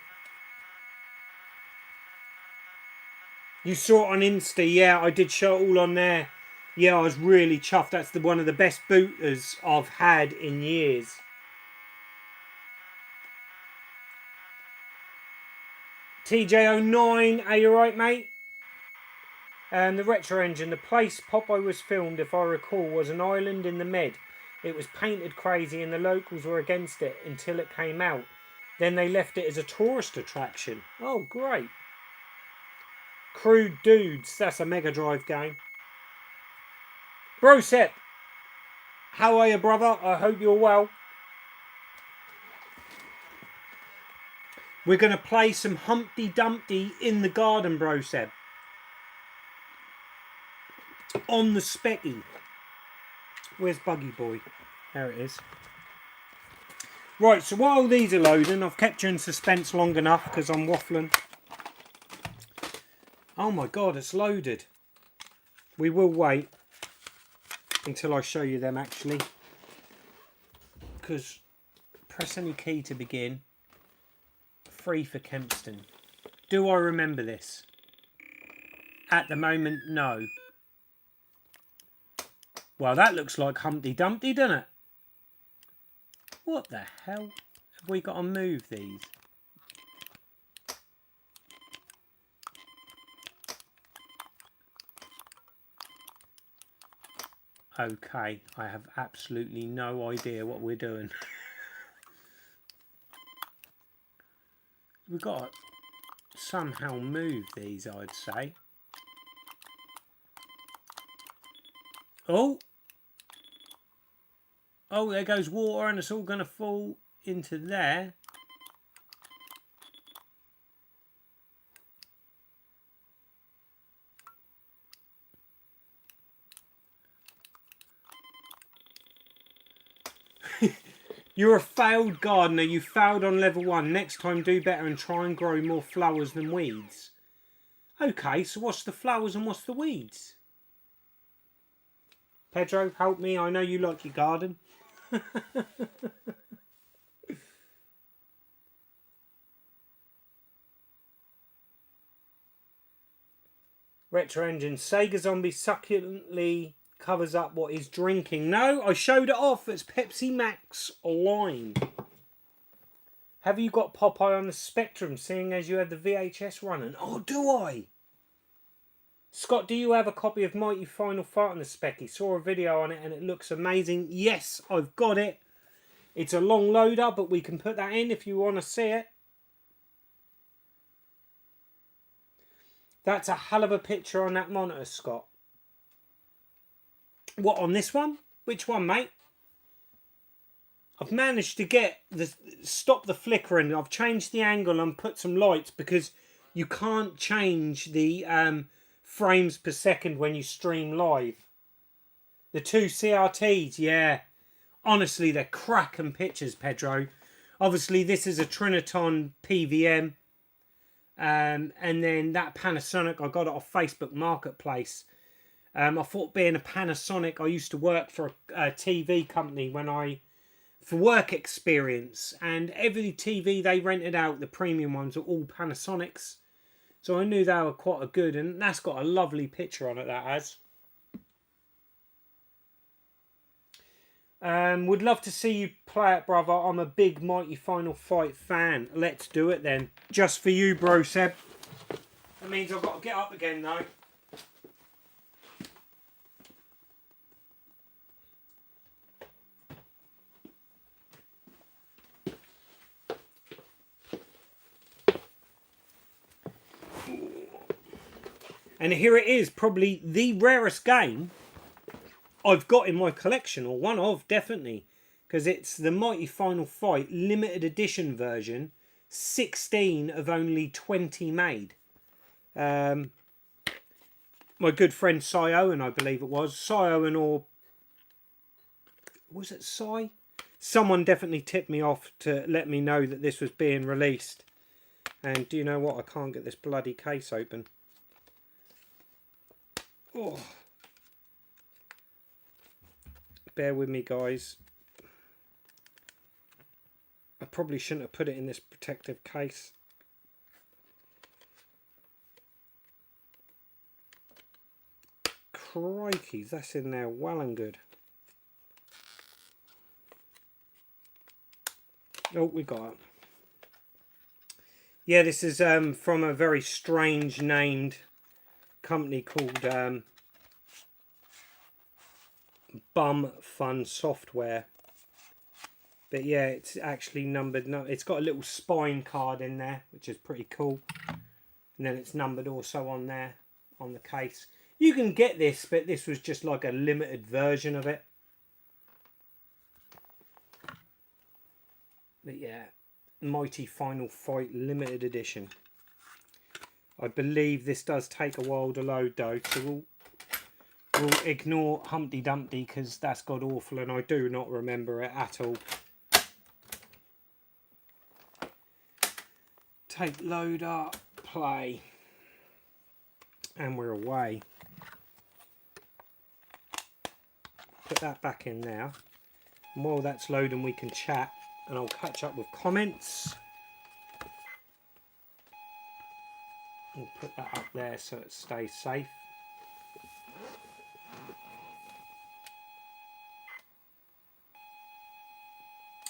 You saw it on Insta, yeah, I did show it all on there. Yeah, I was really chuffed. That's one of the best booters I've had in years. TJ09, are you right, mate? And the Retro Engine, the place Popeye was filmed, if I recall, was an island in the Med. It was painted crazy and the locals were against it until it came out. Then they left it as a tourist attraction. Oh, great. Crude Dudes, that's a Mega Drive game. Brosep, how are you, brother? I hope you're well. We're going to play some Humpty Dumpty in the garden, Brosep. On the specky. Where's Buggy Boy? There it is. Right, so while these are loading, I've kept you in suspense long enough because I'm waffling. Oh my god, it's loaded. We will wait until I show you them actually. Because press any key to begin. Free for Kempston. Do I remember this? At the moment, no. Well, that looks like Humpty Dumpty, doesn't it? What the hell? Have we got to move these? Okay, I have absolutely no idea what we're doing. We've got to somehow move these, I'd say. Oh! Oh, there goes water and it's all going to fall into there. You're a failed gardener. You failed on level 1. Next time do better and try and grow more flowers than weeds. Okay, so what's the flowers and what's the weeds? Pedro, help me. I know you like your garden. Retro Engine. Sega Zombie succulently covers up what he's drinking. No, I showed it off. It's Pepsi Max Lime. Have you got Popeye on the Spectrum, seeing as you had the VHS running? Oh, do I? Scott, do you have a copy of Mighty Final Fight on the Specky? Saw a video on it and it looks amazing. Yes, I've got it. It's a long loader, but we can put that in if you want to see it. That's a hell of a picture on that monitor, Scott. What, on this one? Which one, mate? I've managed to get stop the flickering. I've changed the angle and put some lights because you can't change the frames per second when you stream live. The 2 CRTs, yeah. Honestly, they're cracking pictures, Pedro. Obviously, this is a Triniton PVM. And then that Panasonic, I got it off Facebook Marketplace. I thought, being a Panasonic, I used to work for a TV company for work experience. And every TV they rented out, the premium ones, are all Panasonics. So I knew they were quite a good, and that's got a lovely picture on it, that has. Would love to see you play it, brother. I'm a big Mighty Final Fight fan. Let's do it then. Just for you, bro, Seb. That means I've got to get up again, though. And here it is, probably the rarest game I've got in my collection, or one of, definitely. Because it's the Mighty Final Fight limited edition version, 16 of only 20 made. My good friend Cy Owen, I believe it was. Cy Owen, or was it Cy? Someone definitely tipped me off to let me know that this was being released. And do you know what? I can't get this bloody case open. Oh. Bear with me, guys. I probably shouldn't have put it in this protective case. Crikey, that's in there well and good. Oh, we got it. Yeah, this is from a very strange named company called Bum Fun Software. But yeah, it's actually numbered. No, it's got a little spine card in there, which is pretty cool. And then it's numbered also on there, on the case. You can get this, but this was just like a limited version of it. But yeah, Mighty Final Fight limited edition. I believe this does take a while to load though, so we'll ignore Humpty Dumpty because that's god awful and I do not remember it at all. Take loader, play, and we're away. Put that back in now. And while that's loading we can chat and I'll catch up with comments. We'll put that up there so it stays safe.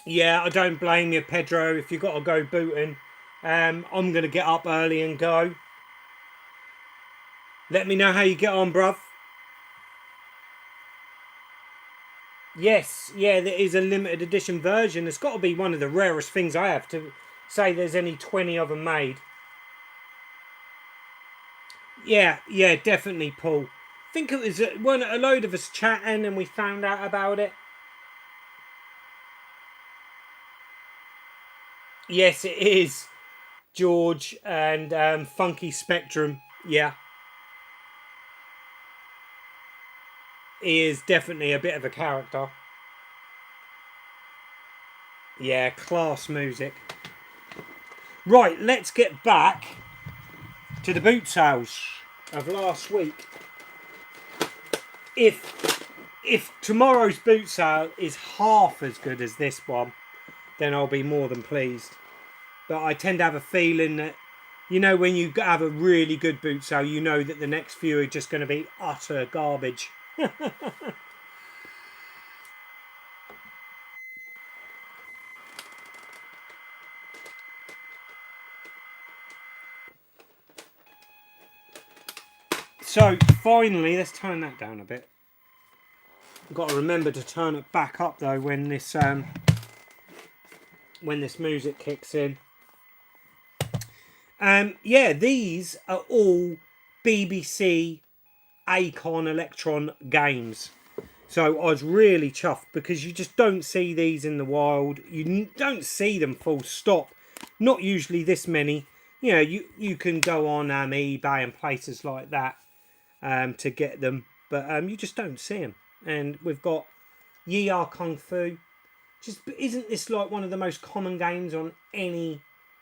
Yeah, I don't blame you, Pedro. If you got to go booting, I'm going to get up early and go. Let me know how you get on, bruv. Yes, yeah, there is a limited edition version. It's got to be one of the rarest things I have to say there's only 20 of them made. Yeah, yeah, definitely, Paul. I think it was one a load of us chatting and we found out about it. Yes, it is George and Funky Spectrum. Yeah, he is definitely a bit of a character. Yeah, class music. Right, let's get back to the boot sales of last week. If tomorrow's boot sale is half as good as this one, then I'll be more than pleased. But I tend to have a feeling that, you know, when you have a really good boot sale, you know that the next few are just going to be utter garbage. So finally, let's turn that down a bit. I've got to remember to turn it back up though when this music kicks in. Yeah, these are all BBC Acorn Electron games. So I was really chuffed because you just don't see these in the wild. You don't see them full stop. Not usually this many. You know, you can go on eBay and places like that to get them. But you just don't see them. And we've got Yi Are Kung Fu. Just isn't this like one of the most common games on any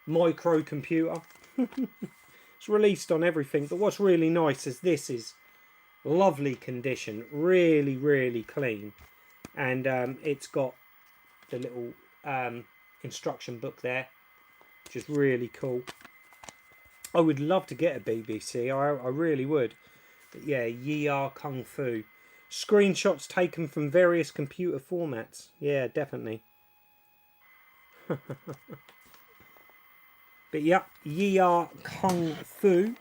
microcomputer? It's released on everything. But what's really nice is this is lovely condition, really, really clean. And it's got the little instruction book there, which is really cool. I would love to get a BBC. I really would. But yeah, Yi Are Kung Fu. Screenshots taken from various computer formats. Yeah, definitely. But yeah, Yi Are Kung Fu.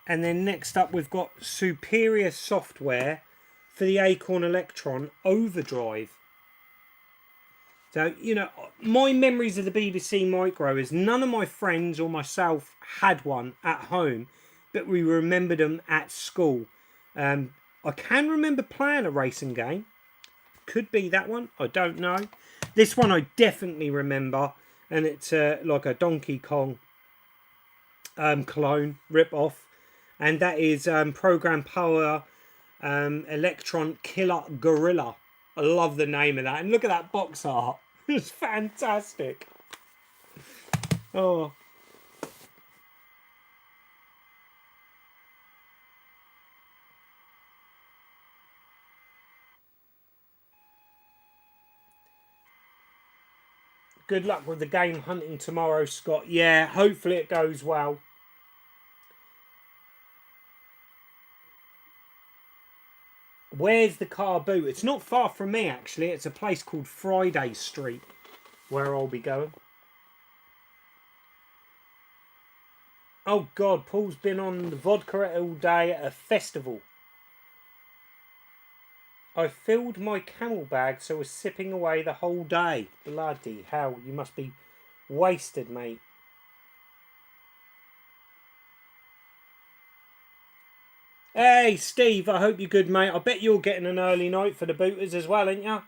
And then next up we've got superior software for the Acorn Electron Overdrive. So, you know, my memories of the BBC Micro is none of my friends or myself had one at home, but we remembered them at school. I can remember playing a racing game. Could be that one. I don't know. This one I definitely remember, and it's like a Donkey Kong clone rip-off. And that is Program Power Electron Killer Gorilla. I love the name of that. And look at that box art. It's fantastic. Oh. Good luck with the game hunting tomorrow, Scott. Yeah, hopefully it goes well. Where's the car boot? It's not far from me, actually. It's a place called Friday Street where I'll be going. Oh, God, Paul's been on the vodka all day at a festival. I filled my camel bag so I was sipping away the whole day. Bloody hell, you must be wasted, mate. Hey, Steve, I hope you're good, mate. I bet you're getting an early night for the booters as well, ain't you?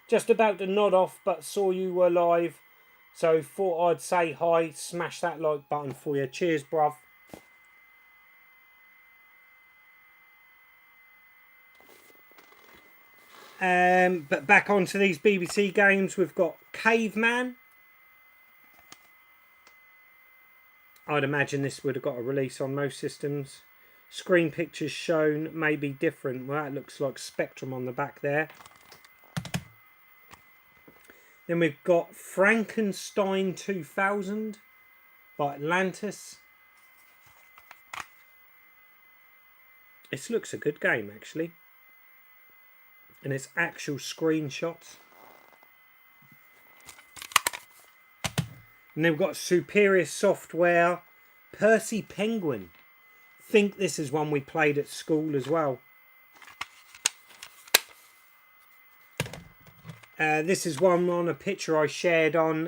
Just about to nod off, but saw you were live, so thought I'd say hi, smash that like button for you. Cheers, bruv. But back onto these BBC games, we've got Caveman. I'd imagine this would have got a release on most systems. Screen pictures shown may be different. Well, that looks like Spectrum on the back there. Then we've got Frankenstein 2000 by Atlantis. This looks a good game, actually. And it's actual screenshots. And then we've got Superior Software, Percy Penguin. Think this is one we played at school as well. This is one on a picture I shared on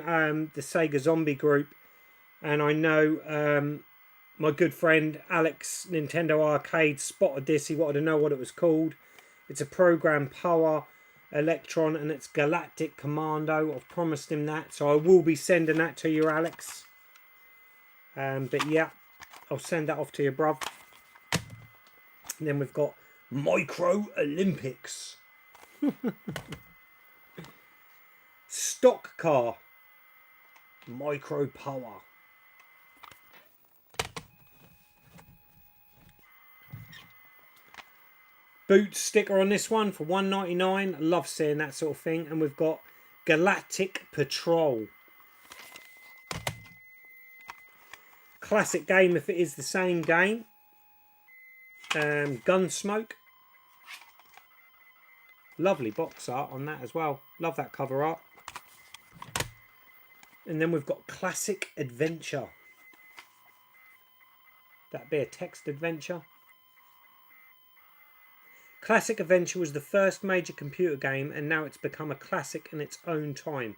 the Sega Zombie group. And I know my good friend Alex Nintendo Arcade spotted this. He wanted to know what it was called. It's a program Power Electron and it's Galactic Commando. I've promised him that, so I will be sending that to you, Alex. But yeah, I'll send that off to you, bruv. And then we've got Micro Olympics. Stock Car. Micro Power. Boot sticker on this one for $1.99. I love seeing that sort of thing. And we've got Galactic Patrol. Classic game if it is the same game. Gunsmoke. Lovely box art on that as well. Love that cover art. And then we've got Classic Adventure. That'd be a text adventure. Classic Adventure was the first major computer game and now it's become a classic in its own time.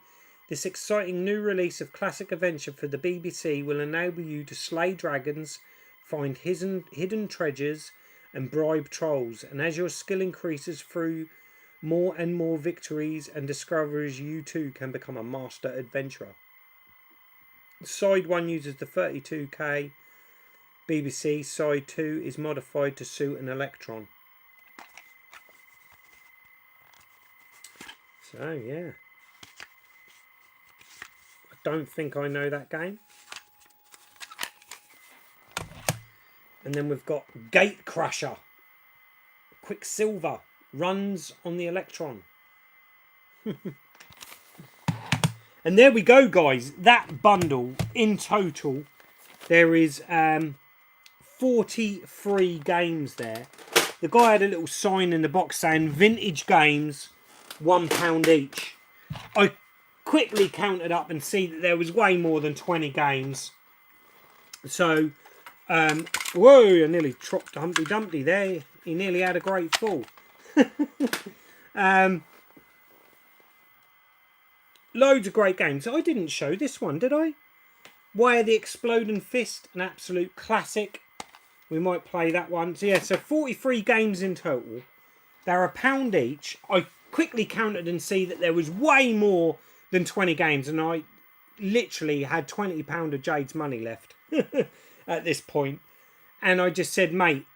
This exciting new release of Classic Adventure for the BBC will enable you to slay dragons, find hidden treasures and bribe trolls. And as your skill increases through more and more victories and discoveries, you too can become a master adventurer. Side 1 uses the 32K BBC. Side 2 is modified to suit an Electron. So yeah, I don't think I know that game. And then we've got Gate Crusher. Quicksilver runs on the Electron. And there we go, guys. That bundle in total, there is 43 games there. The guy had a little sign in the box saying vintage games, £1 each. I quickly counted up and see that there was way more than 20 games. So, whoa, I nearly dropped Humpty Dumpty there. He nearly had a great fall. Loads of great games. I didn't show this one, did I? Way of the Exploding Fist, an absolute classic. We might play that one. So yeah, so 43 games in total. They're £1 each. I quickly counted and see that there was way more than 20 games, and I literally had £20 of Jade's money left at this point. And I just said, mate,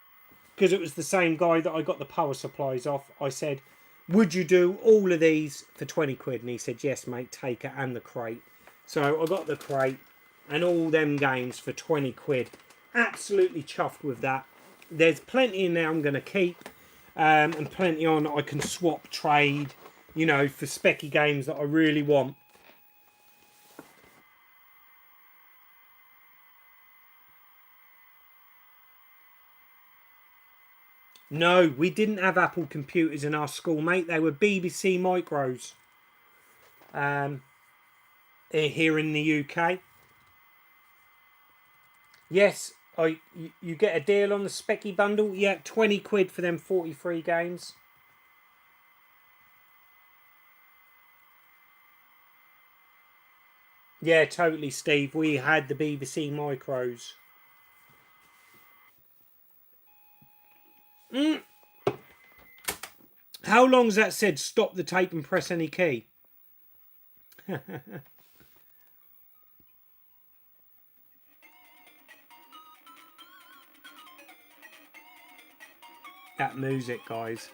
because it was the same guy that I got the power supplies off, I said, would you do all of these for 20 quid? And he said, yes, mate, take it, and the crate. So I got the crate and all them games for 20 quid. Absolutely chuffed with that. There's plenty in there I'm going to keep. And plenty on I can swap, trade, you know, for specky games that I really want. No, we didn't have Apple computers in our school, mate. They were BBC Micros. Here in the UK. Yes, you get a deal on the specky bundle. Yeah, 20 quid for them 43 games. Yeah, totally, Steve. We had the BBC Micros. How long's that said stop the tape and press any key? That music, guys.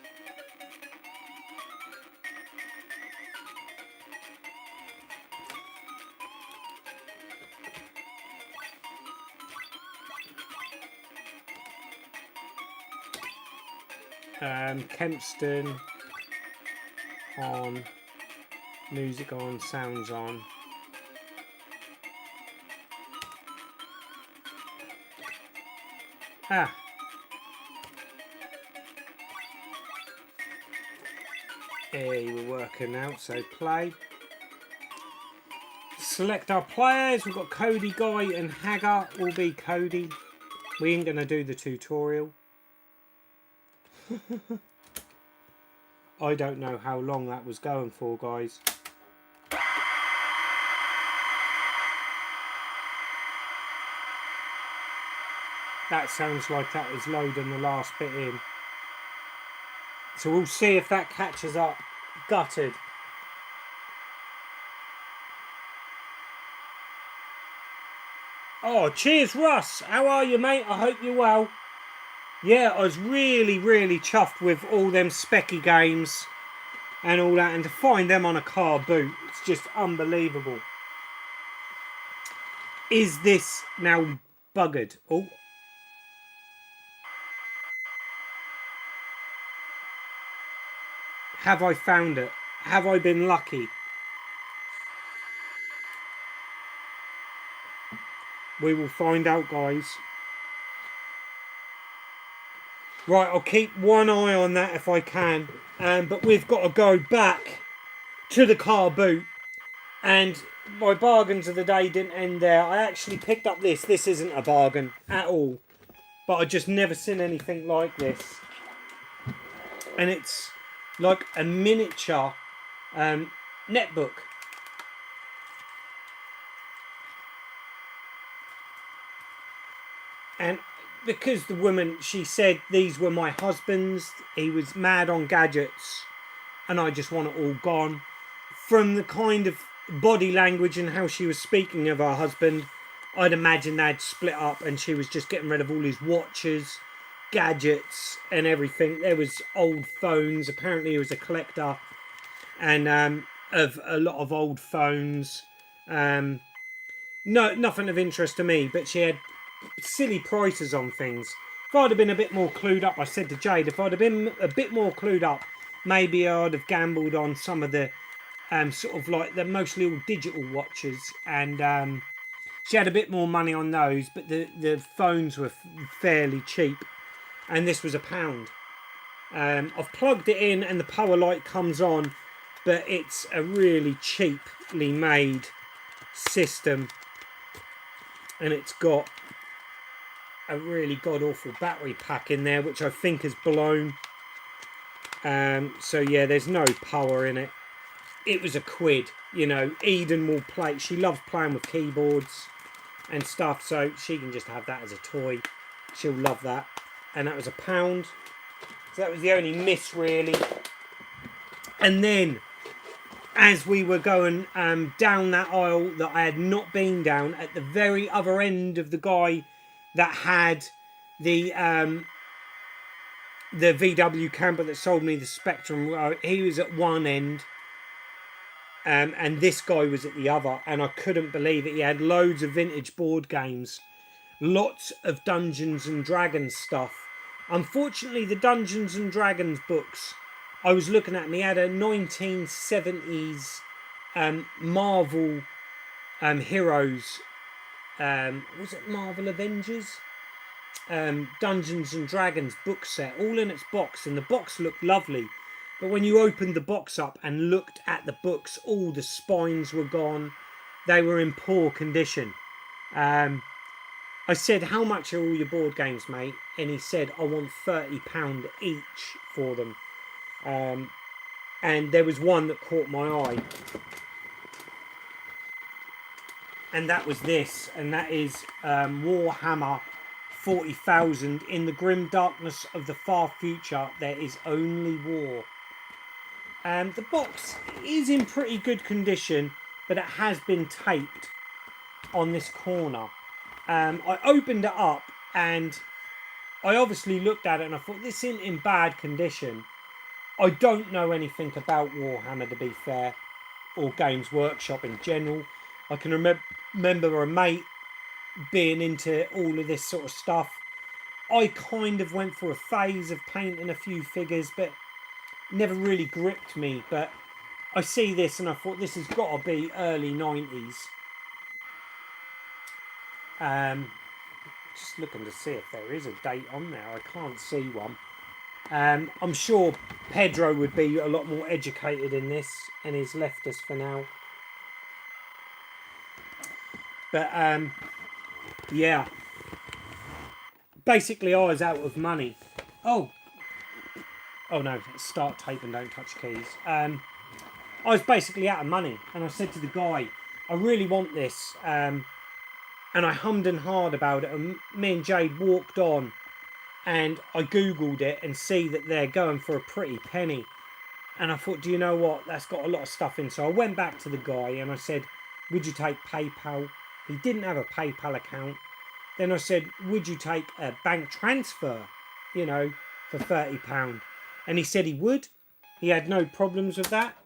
Kempston on, music on, sounds on. Ah. Hey, we're working out, so play. select our players. We've got Cody Guy and Hagger will be Cody. We ain't going to do the tutorial. I don't know how long that was going for, guys. That sounds like that was loading the last bit in. So we'll see if that catches up. Gutted. Oh, cheers, Russ. How are you, mate? I hope you're well. Yeah, I was really, really chuffed with all them specky games and all that. And to find them on a car boot, it's just unbelievable. Is this now buggered? Oh. Have I found it? Have I been lucky? We will find out, guys. Right, I'll keep one eye on that if I can. But we've got to go back to the car boot. And my bargains of the day didn't end there. I actually picked up this. This isn't a bargain at all. But I just never seen anything like this. And it's like a miniature netbook. And because the woman, she said these were my husband's, he was mad on gadgets and I just want it all gone. From the kind of body language and how she was speaking of her husband, I'd imagine they'd split up and she was just getting rid of all his watches, gadgets and everything. There was old phones. Apparently he was a collector and of a lot of old phones. No, nothing of interest to me, but she had silly prices on things. If I'd have been a bit more clued up, I said to Jade, if I'd have been a bit more clued up, maybe I'd have gambled on some of the sort of like the mostly all digital watches, and she had a bit more money on those, but the phones were fairly cheap, and this was £1. I've plugged it in and the power light comes on, but it's a really cheaply made system, and it's got a really god-awful battery pack in there, which I think is blown. So yeah, there's no power in it. It was £1, you know. Eden will play. She loves playing with keyboards and stuff, so she can just have that as a toy. She'll love that. And that was £1. So that was the only miss, really. And then, as we were going down that aisle that I had not been down, at the very other end of the guy that had the VW camper that sold me the Spectrum, he was at one end, and this guy was at the other, and I couldn't believe it. He had loads of vintage board games, lots of Dungeons and Dragons stuff. Unfortunately, the Dungeons and Dragons books I was looking at, and he had a 1970s Marvel Heroes, was it Marvel Avengers? Dungeons and Dragons book set, all in its box, and the box looked lovely. But when you opened the box up and looked at the books, all the spines were gone. They were in poor condition. I said, how much are all your board games, mate? And he said, I want £30 each for them. And there was one that caught my eye. And that was this. And that is Warhammer 40,000. In the grim darkness of the far future, there is only war. The box is in pretty good condition, but it has been taped on this corner. I opened it up and I obviously looked at it and I thought, this isn't in bad condition. I don't know anything about Warhammer, to be fair, or Games Workshop in general. I can remember a mate being into all of this sort of stuff. I kind of went through a phase of painting a few figures, but never really gripped me. But I see this and I thought, this has got to be early 90s. Just looking to see if there is a date on there. I can't see one. I'm sure Pedro would be a lot more educated in this, and he's left us for now. But yeah, basically I was out of money. Oh no, start tape and don't touch keys. I was basically out of money, and I said to the guy, I really want this, and I hummed and hawed about it, and me and Jade walked on, and I googled it and see that they're going for a pretty penny. And I thought, do you know what, that's got a lot of stuff in. So I went back to the guy and I said, would you take PayPal? He didn't have a PayPal account. Then I said, would you take a bank transfer, you know, for £30? And he said he would. He had no problems with that.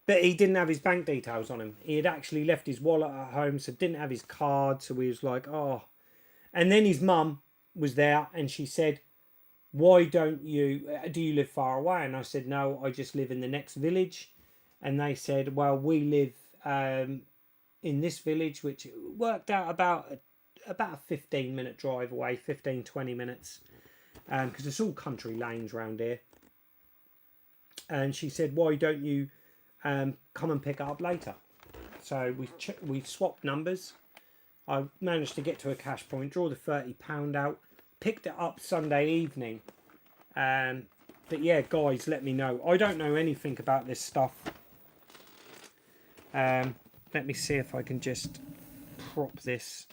But he didn't have his bank details on him. He had actually left his wallet at home, so didn't have his card. So he was like, oh. And then his mum was there and she said, why don't you, do you live far away? And I said, no, I just live in the next village. And they said, well, we live in this village, which worked out about a 15-minute drive away, 15-20 minutes, because it's all country lanes around here. And she said, why don't you come and pick it up later? So we swapped numbers. I managed to get to a cash point, draw the £30 out, picked it up Sunday evening. But yeah, guys, let me know. I don't know anything about this stuff. Let me see if I can just prop this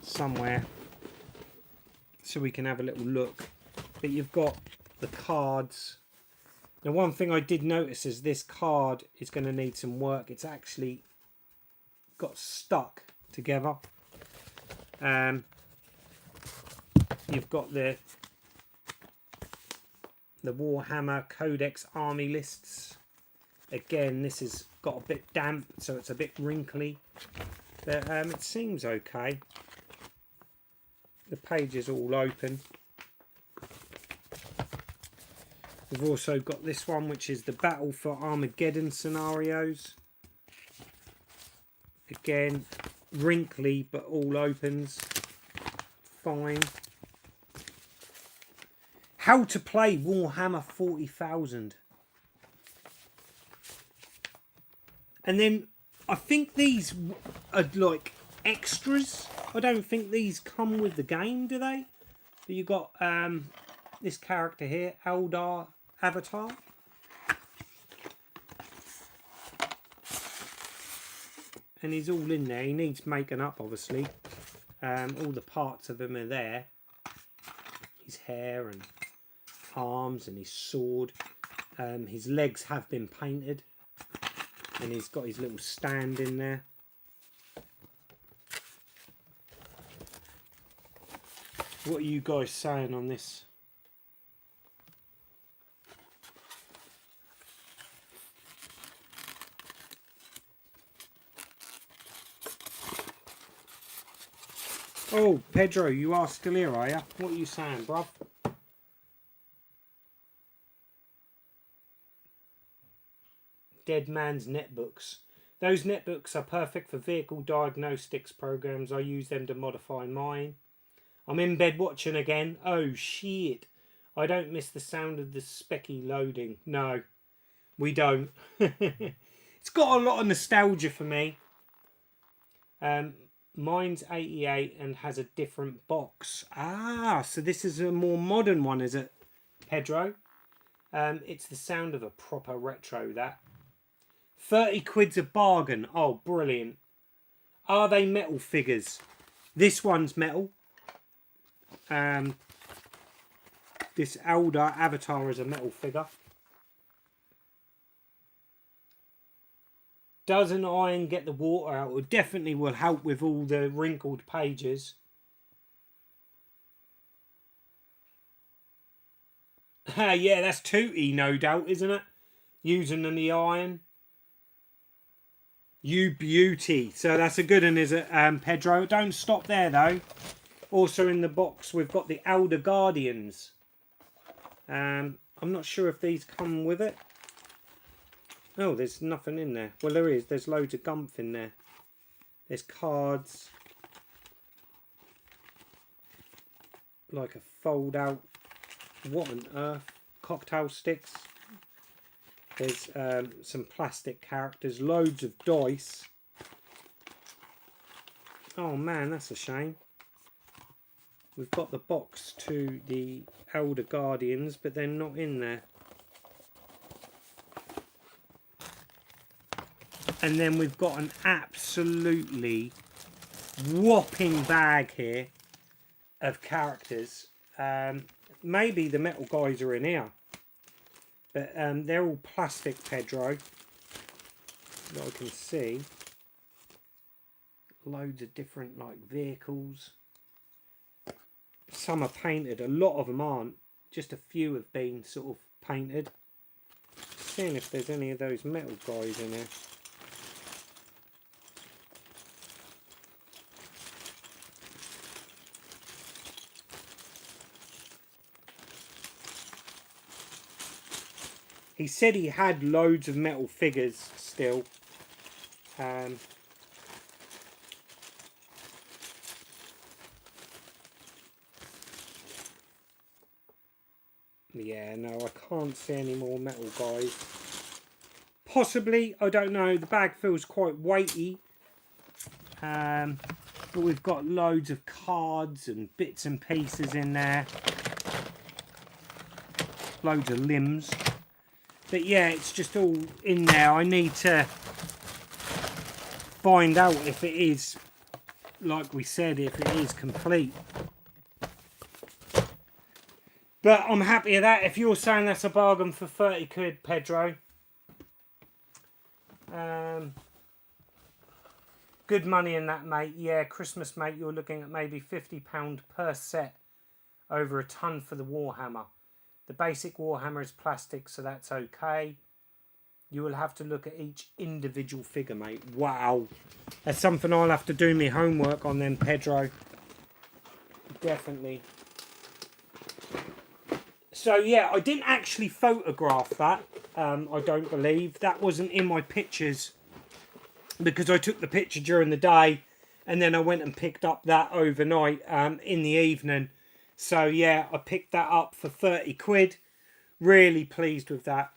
somewhere so we can have a little look. But you've got the cards. Now, one thing I did notice is this card is going to need some work. It's actually got stuck together. You've got the Warhammer Codex Army lists. Again, this has got a bit damp, so it's a bit wrinkly, but it seems okay. The page is all open. We've also got this one, which is the Battle for Armageddon scenarios. Again, wrinkly, but all opens fine. How to play Warhammer 40,000. And then I think these are like extras. I don't think these come with the game, do they? But you've got this character here, Eldar Avatar. And he's all in there. He needs making up, obviously. All the parts of him are there. His hair and arms and his sword. His legs have been painted. And he's got his little stand in there. What are you guys saying on this? Oh, Pedro, you are still here, are you? What are you saying, bruv? Dead Man's Netbooks. Those netbooks are perfect for vehicle diagnostics programs. I use them to modify mine. I'm in bed watching again. Oh, shit. I don't miss the sound of the specky loading. No, we don't. It's got a lot of nostalgia for me. Mine's 88 and has a different box. Ah, so this is a more modern one, is it, Pedro? It's the sound of a proper retro, that. 30 quid's a bargain. Oh, brilliant. Are they metal figures? This one's metal. This Eldar Avatar is a metal figure. Does an iron get the water out? It definitely will help with all the wrinkled pages. Yeah, that's Tootie, no doubt, isn't it? Using the iron. You beauty. So that's a good one, is it, Pedro? Don't stop there, though. Also in the box, we've got the Elder Guardians. I'm not sure if these come with it. Oh, there's nothing in there. Well, there is. There's loads of gumph in there. There's cards. Like a fold-out... What on earth? Cocktail sticks. There's some plastic characters, loads of dice. Oh man, that's a shame. We've got the box to the Elder Guardians, but they're not in there. And then we've got an absolutely whopping bag here of characters. Maybe the metal guys are in here. But they're all plastic, Pedro. That I can see. Loads of different like vehicles. Some are painted, a lot of them aren't. Just a few have been sort of painted. Seeing if there's any of those metal guys in there. He said he had loads of metal figures still. Yeah, no, I can't see any more metal guys. Possibly, I don't know. The bag feels quite weighty. But we've got loads of cards and bits and pieces in there. Loads of limbs. But yeah, it's just all in there. I need to find out if it is, like we said, if it is complete. But I'm happy with that. If you're saying that's a bargain for 30 quid, Pedro. Good money in that, mate. Yeah, Christmas, mate, you're looking at maybe £50 per set over a ton for the Warhammer. The basic Warhammer is plastic, so that's okay. You will have to look at each individual figure, mate. Wow. That's something I'll have to do my homework on then, Pedro. Definitely. So, yeah, I didn't actually photograph that, I don't believe. That wasn't in my pictures because I took the picture during the day and then I went and picked up that overnight in the evening. So, yeah, I picked that up for 30 quid. Really pleased with that.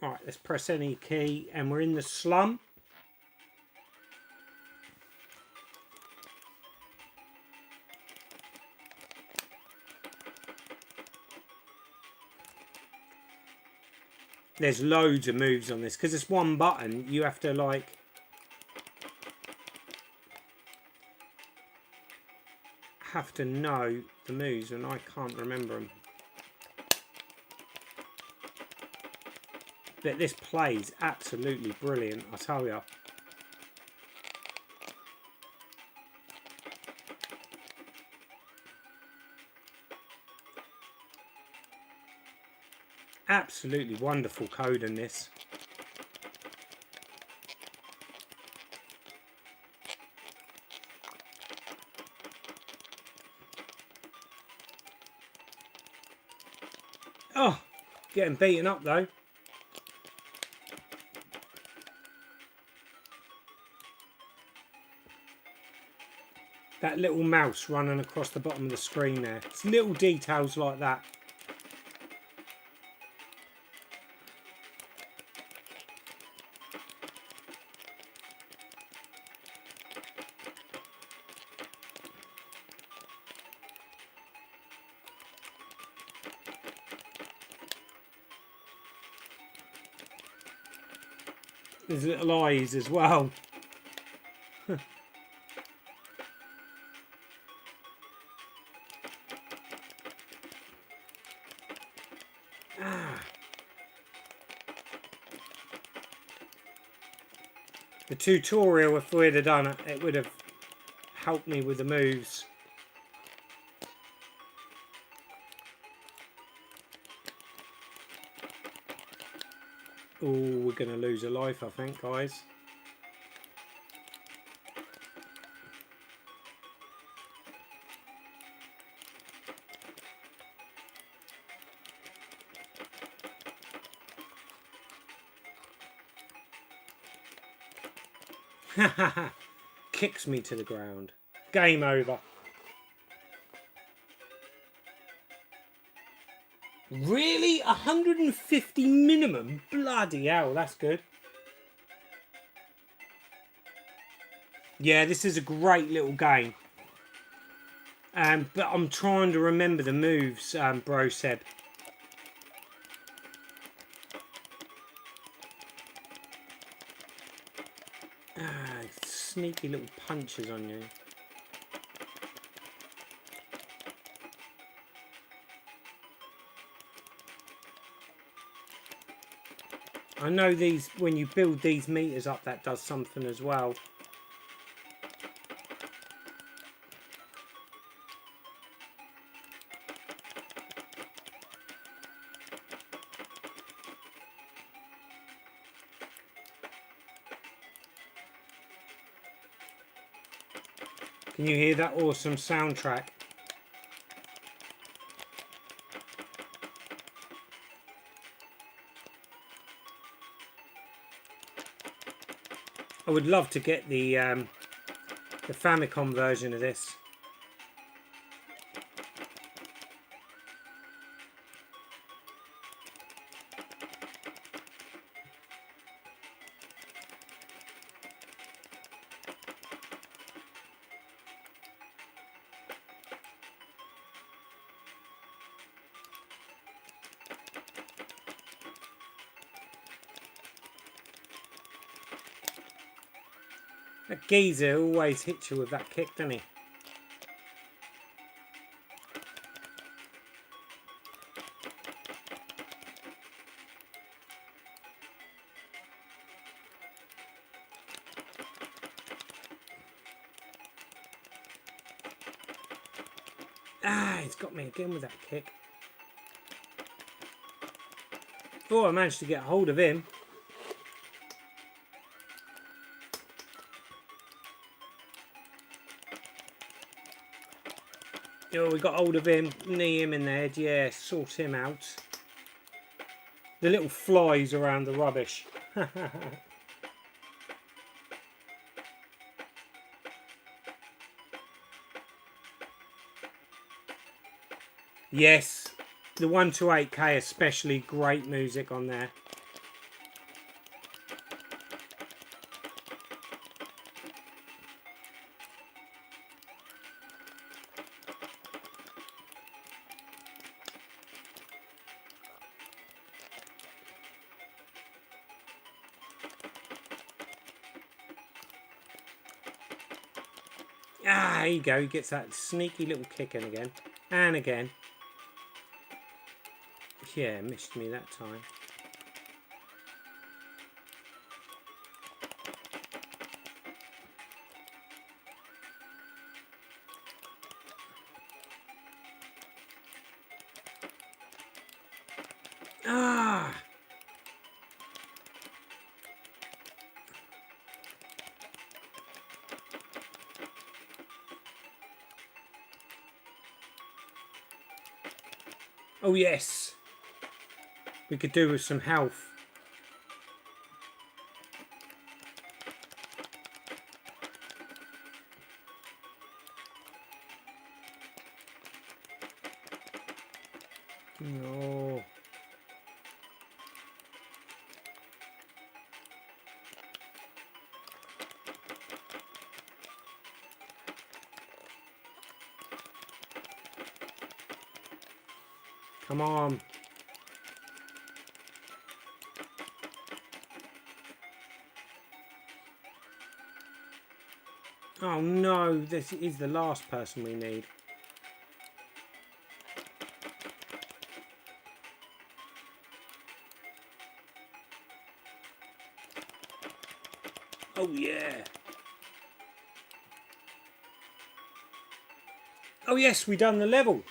Alright, let's press any key and we're in the slum. There's loads of moves on this because it's one button. You have to like know the moves and I can't remember them. But this plays absolutely brilliant, I tell you. Absolutely wonderful code in this. Oh, getting beaten up though. That little mouse running across the bottom of the screen there. It's little details like that. There's little eyes as well. The tutorial, if we'd have done it, it would have helped me with the moves. Oh, we're going to lose a life, I think, guys. Kicks me to the ground. Game over. Really? 150 minimum? Bloody hell, that's good. Yeah, this is a great little game. But I'm trying to remember the moves, Bro Seb. Sneaky little punches on you. I know these, when you build these meters up, that does something as well. Can you hear that awesome soundtrack? I would love to get the Famicom version of this. That geezer always hits you with that kick, doesn't he? He's got me again with that kick. Oh, I managed to get a hold of him. Oh, we got hold of him, knee him in the head, yeah, sort him out. The little flies around the rubbish. Yes, the 1 to 8K especially, great music on there. There you go, he gets that sneaky little kick in again. And again. Yeah, missed me that time. Oh yes, we could do with some health. No. Come on. Oh no, this is the last person we need. Oh yeah. Oh yes, we done the level.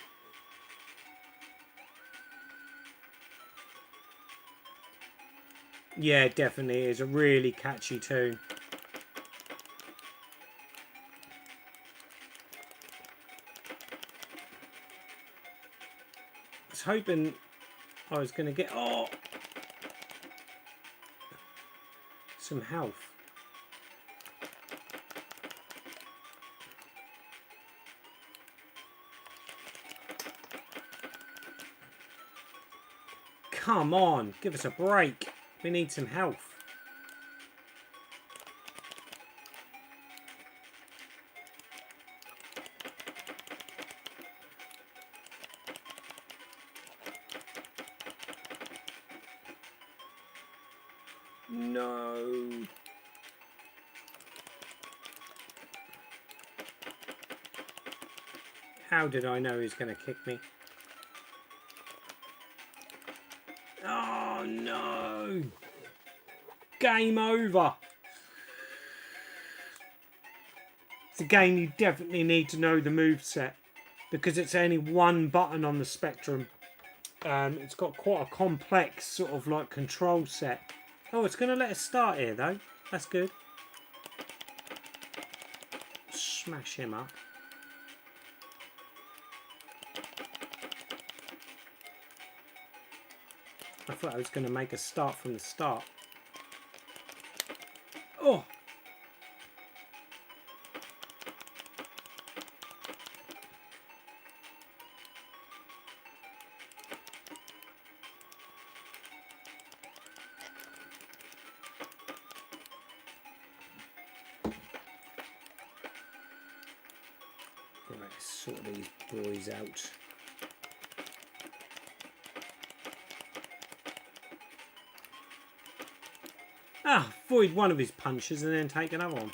Yeah, definitely is a really catchy tune. I was hoping I was going to get some health. come on. Give us a break. We need some health. No. How did I know he was going to kick me? Oh no! Game over! It's a game you definitely need to know the moveset because it's only one button on the spectrum. It's got quite a complex sort of like control set. Oh, it's going to let us start here though. That's good. Smash him up. I thought I was going to make a start from the start. Oh! Right, sort these boys out. Ah, avoid one of his punches and then take another one.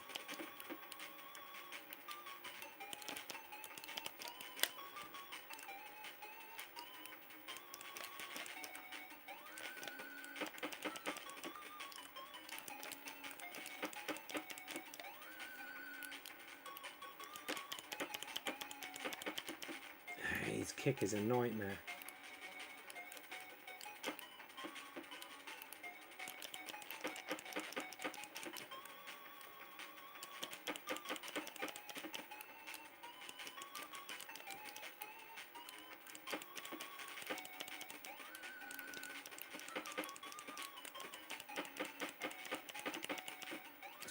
His kick is a nightmare.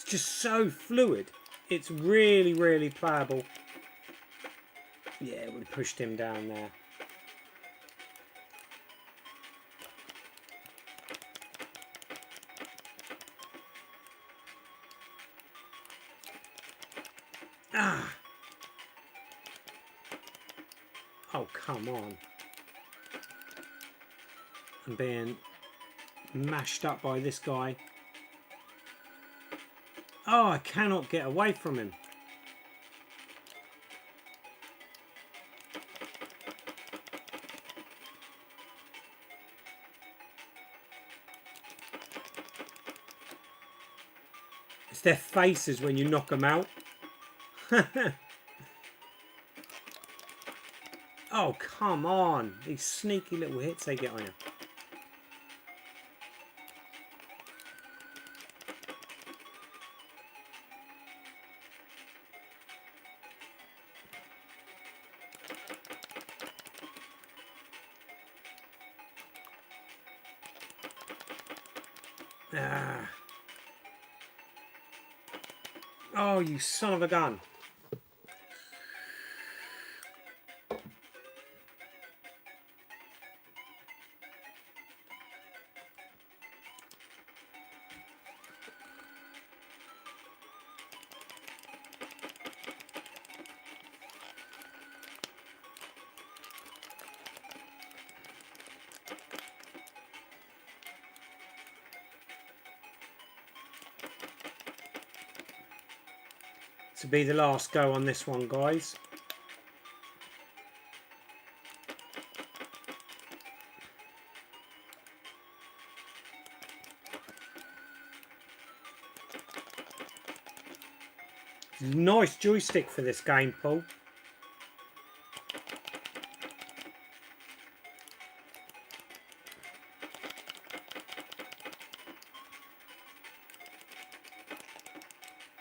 Just so fluid. It's really, really playable. Yeah, we pushed him down there. Ah! Oh, come on. I'm being mashed up by this guy. Oh, I cannot get away from him. It's their faces when you knock them out. Oh, come on. These sneaky little hits they get on you. Ah. Oh, you son of a gun. To be the last go on this one, guys. Nice joystick for this game, Paul.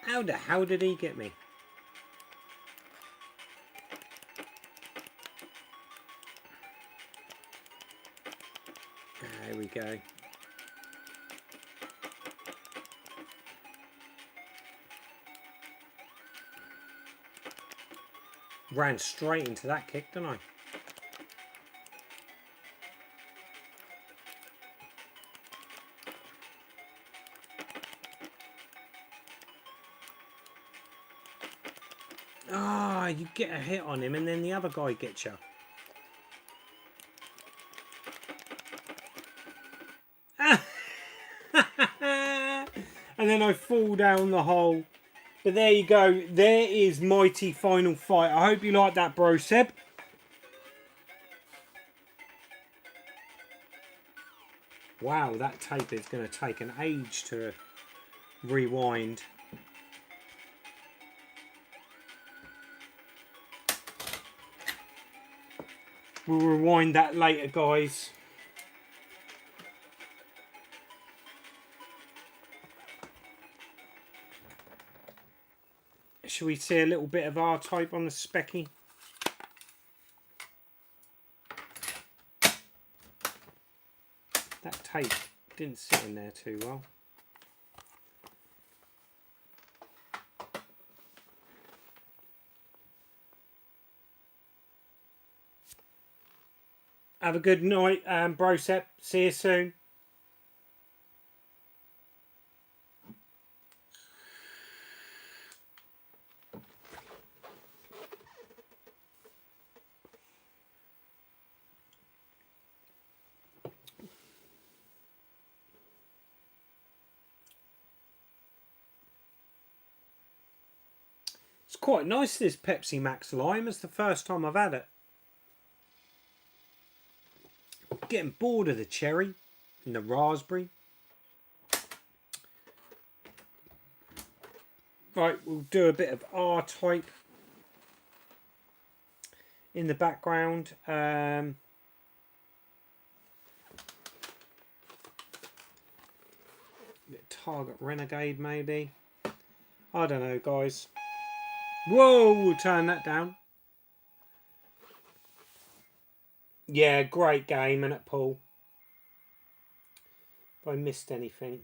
How the hell did he get me? There we go. Ran straight into that kick, didn't I? Ah, you get a hit on him and then the other guy gets you. And then I fall down the hole. But there you go. There is Mighty Final Fight. I hope you like that, bro, Seb. Wow, that tape is going to take an age to rewind. We'll rewind that later, guys. Shall we see a little bit of R-Type on the Specky? That tape didn't sit in there too well. Have a good night, Brosep. See you soon. It's quite nice, this Pepsi Max Lime. It's the first time I've had it. Getting bored of the cherry and the raspberry. Right, we'll do a bit of R-Type in the background. Target Renegade maybe. I don't know, guys. Whoa, we'll turn that down. Yeah, great game, innit, Paul? If I missed anything.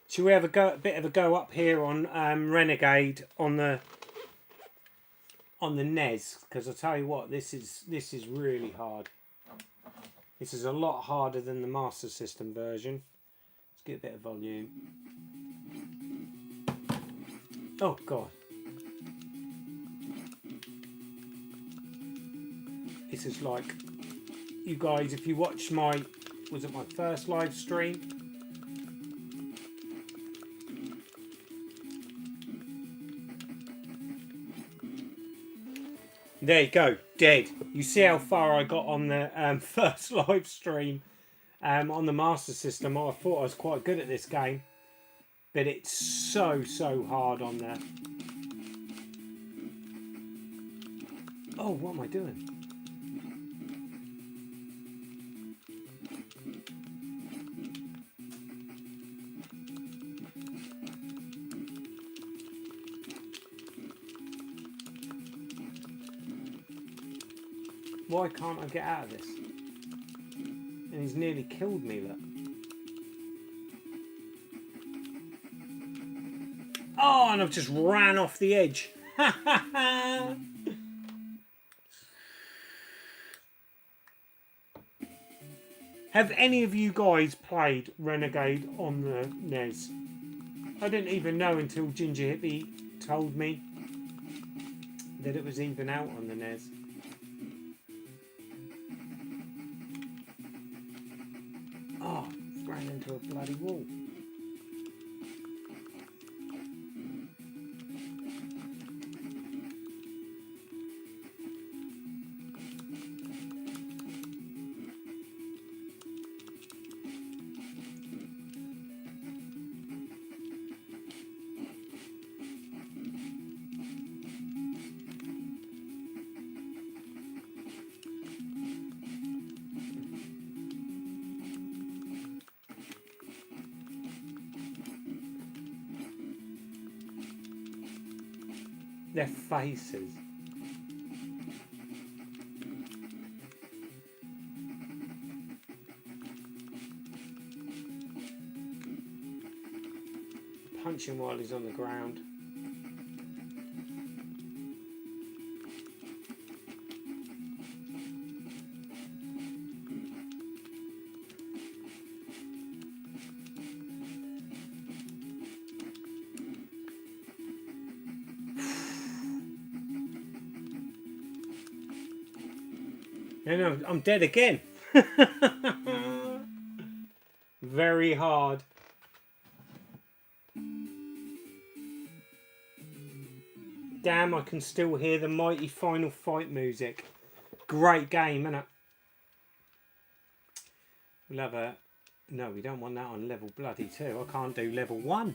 Should we have a bit of a go up here on Renegade on the NES? Because I tell you what, this is really hard. This is a lot harder than the Master System version. Let's get a bit of volume. Oh God. This is like, you guys, if you watch my, was it my first live stream? There you go, dead. You see how far I got on the first live stream on the Master System. I thought I was quite good at this game, but it's so hard on there. Oh, what am I doing? Why can't I get out of this? And he's nearly killed me, look. Oh, and I've just ran off the edge. Have any of you guys played Renegade on the NES? I didn't even know until Ginger Hippie told me that it was even out on the NES. Oh, ran into a bloody wall. Their faces. Punch him while he's on the ground. No, I'm dead again. Very hard. Damn, I can still hear the mighty Final Fight music. Great game, innit? We'll have a... No, we don't want that on level bloody 2. I can't do level 1.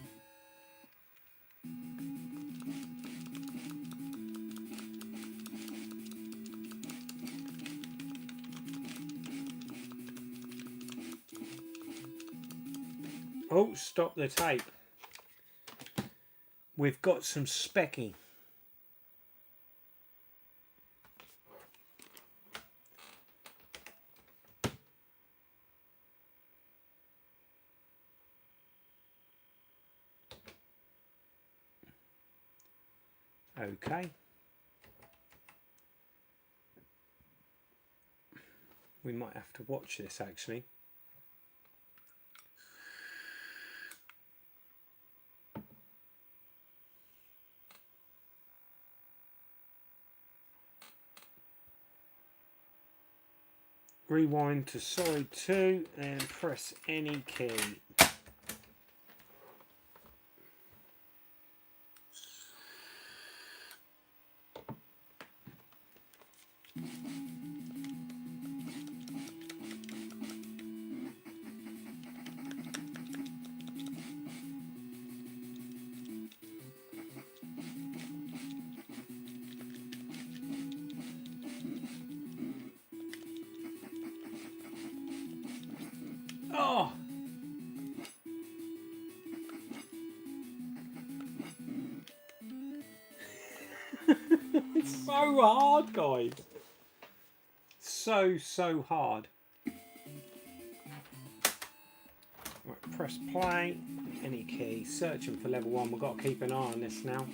Oh, stop the tape. We've got some specking. Okay. We might have to watch this actually. Rewind to side 2 and press any key. Oh! It's so hard, guys. So hard. Right, press play. Any key. Searching for level 1. We've got to keep an eye on this now.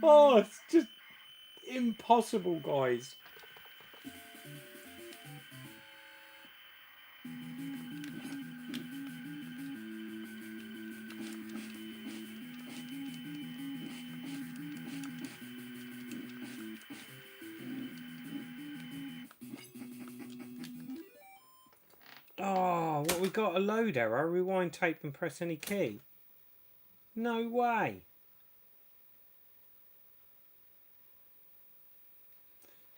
Oh, it's just impossible, guys. Oh, what we got? A load error? Rewind tape and press any key? No way.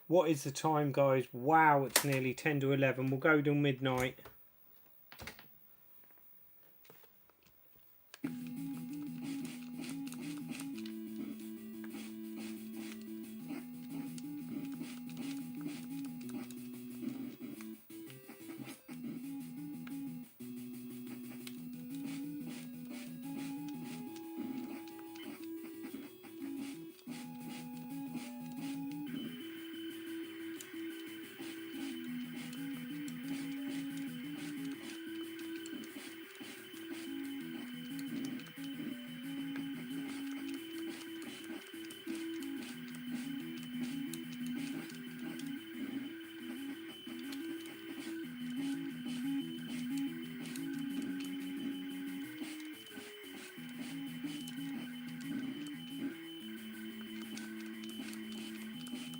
What is the time, guys? Wow, it's nearly 10 to 11. We'll go till midnight.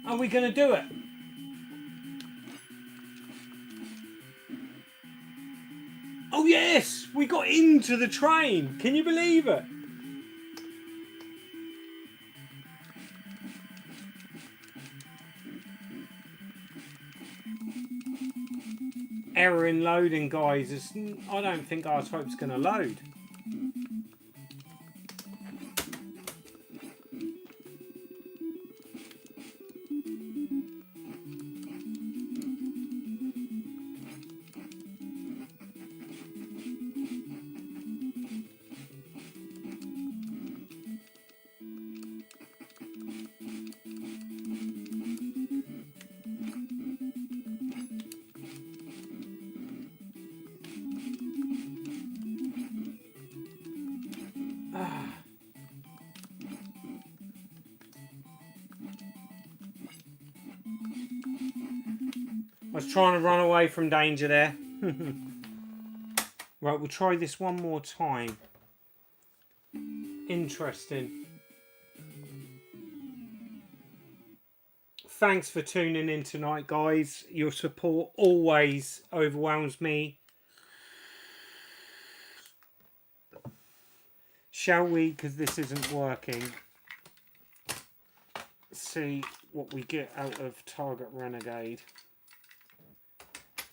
Are we going to do it? Oh yes! We got into the train! Can you believe it? Error in loading, guys. I don't think our type's going to load. I was trying to run away from danger there. Right, we'll try this one more time. Interesting. Thanks for tuning in tonight, guys. Your support always overwhelms me. Shall we, because this isn't working, see what we get out of Target Renegade?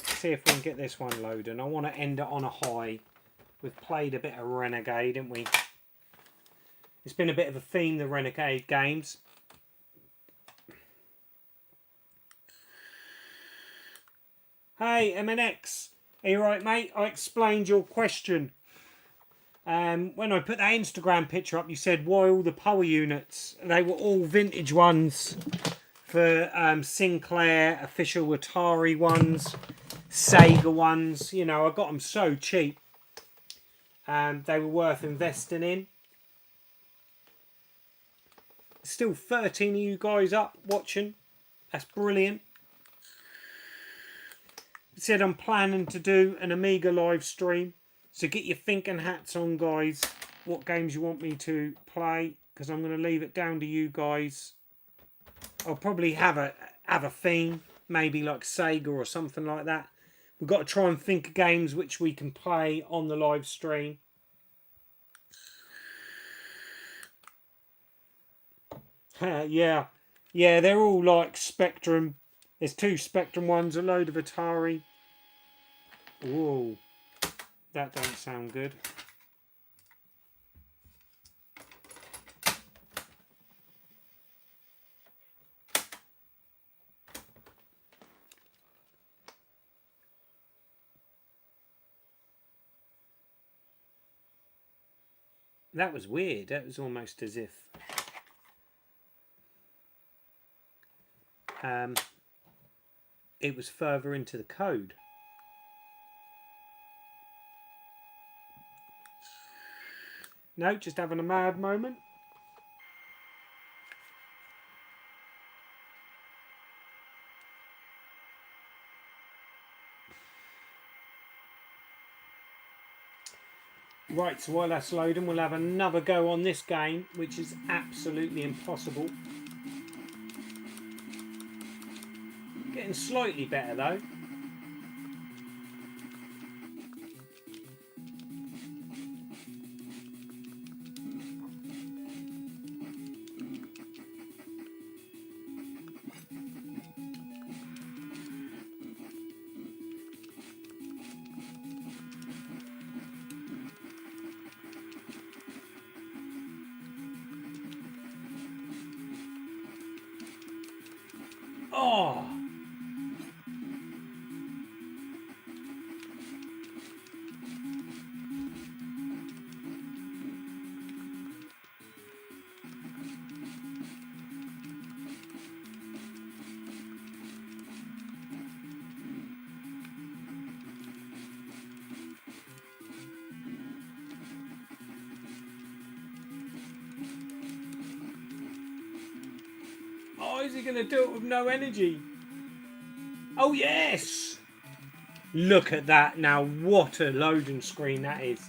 See if we can get this one loading. I want to end it on a high. We've played a bit of Renegade, haven't we? It's been a bit of a theme, the Renegade games. Hey, MNX. Are you right, mate? I explained your question. When I put that Instagram picture up, you said, why all the power units? They were all vintage ones for Sinclair, official Atari ones, Sega ones. You know, I got them so cheap. They were worth investing in. Still 13 of you guys up watching. That's brilliant. It said I'm planning to do an Amiga live stream. So get your thinking hats on, guys. What games you want me to play? Because I'm going to leave it down to you guys. I'll probably have a theme. Maybe like Sega or something like that. We've got to try and think of games which we can play on the live stream. Yeah, they're all like Spectrum. There's 2 Spectrum ones, a load of Atari. Whoa, that don't sound good. That was weird. That was almost as if it was further into the code. No, just having a mad moment. Right, so while that's loading, we'll have another go on this game, which is absolutely impossible. Getting slightly better though. Oh! Oh, is he going to do it with no energy? Oh, yes! Look at that now. What a loading screen that is.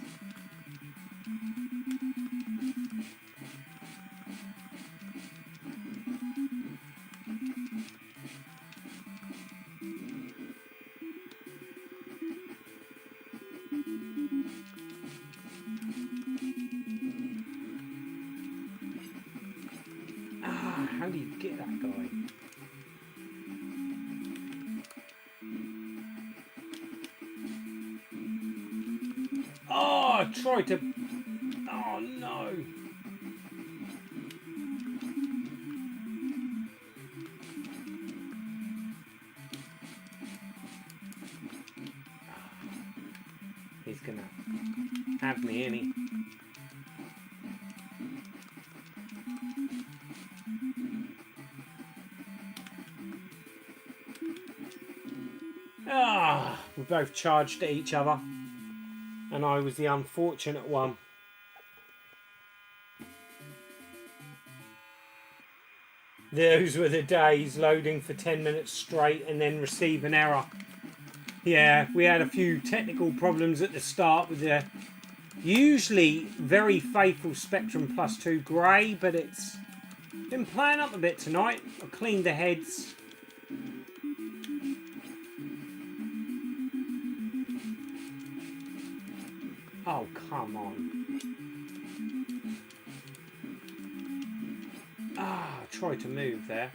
Ah, how do you get that guy? Oh, I tried to... Oh, no. have me, innit? Ah, we both charged at each other, and I was the unfortunate one. Those were the days, loading for 10 minutes straight and then receive an error. Yeah, we had a few technical problems at the start with the usually very faithful Spectrum Plus 2 Grey, but it's been playing up a bit tonight. I cleaned the heads. Oh, come on. Ah, I tried to move there.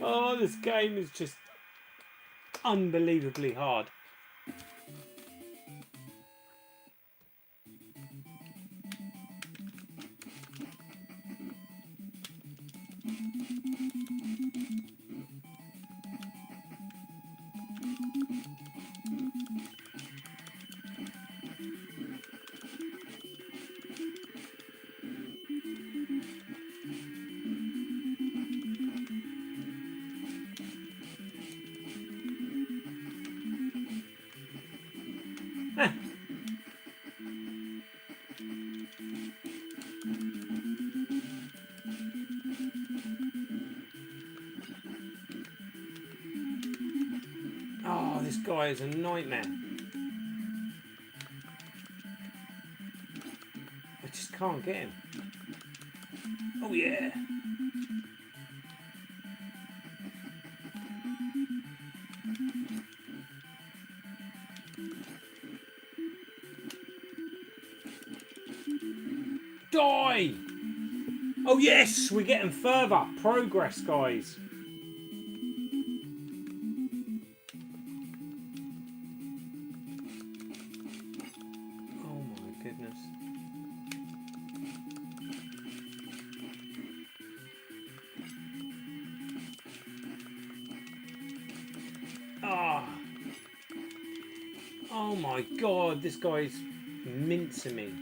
Oh, this game is just unbelievably hard. Oh, this guy is a nightmare. I just can't get him. Oh yeah. Die! Oh yes, we're getting further. Progress, guys. Oh my goodness. Ah. Oh my god, this guy's mincing me.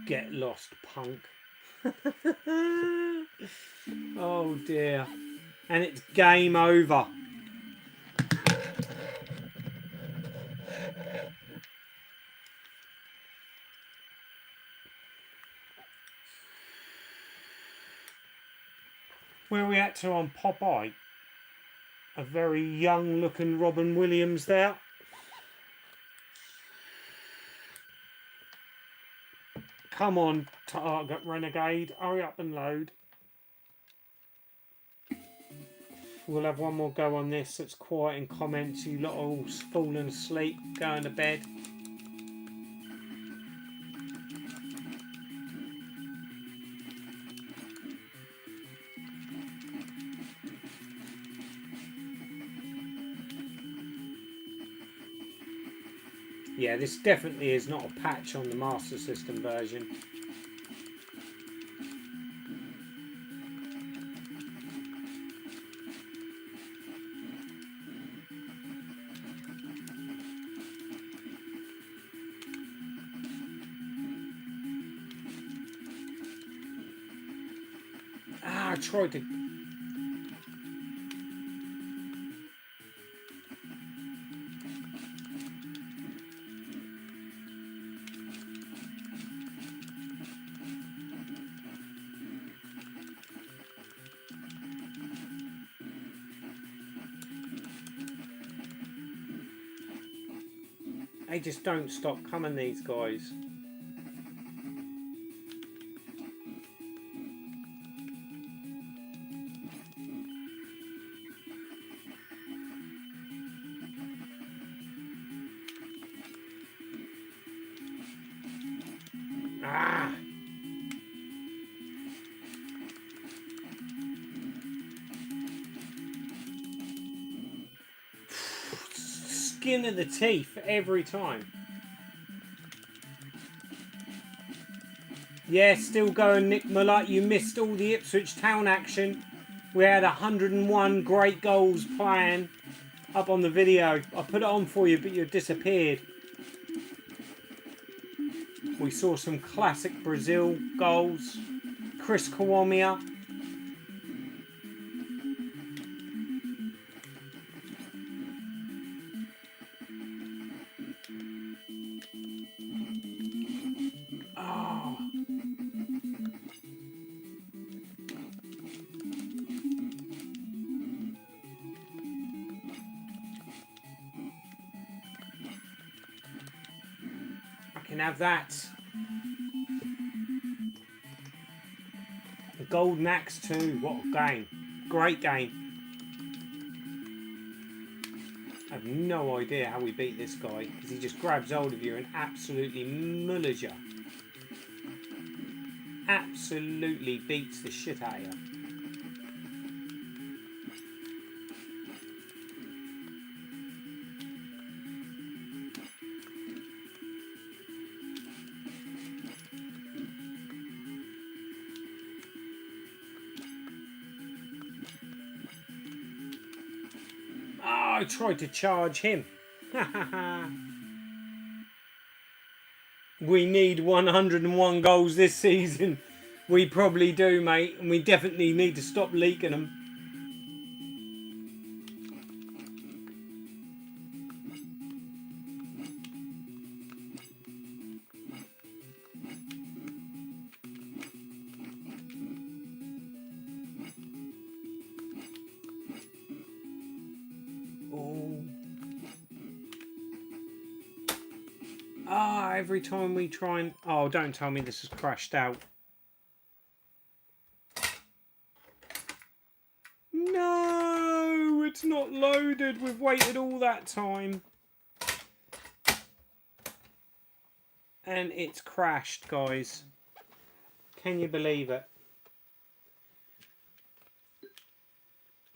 Get lost, punk. Oh dear. And it's game over. Where are we at to on Popeye? A very young looking Robin Williams there. Come on, Target Renegade, hurry up and load. We'll have one more go on this. It's quiet in comments. You lot are all falling asleep, going to bed. Yeah, this definitely is not a patch on the Master System version. Ah, I tried to... They just don't stop coming, these guys. skin of the teeth every time. Yeah, still going, Nick Muller. You missed all the Ipswich Town action. We had 101 great goals playing up on the video. I put it on for you, but you disappeared. We saw some classic Brazil goals. Chris Kawamia. Have that. The Golden Axe too. What a game. Great game. I have no idea how we beat this guy because he just grabs hold of you and absolutely mullers you. Absolutely beats the shit out of you. I tried to charge him. We need 101 goals this season. We probably do, mate. And we definitely need to stop leaking them. Every time we try and... Oh, don't tell me this has crashed out. No, it's not loaded. We've waited all that time. And it's crashed, guys. Can you believe it?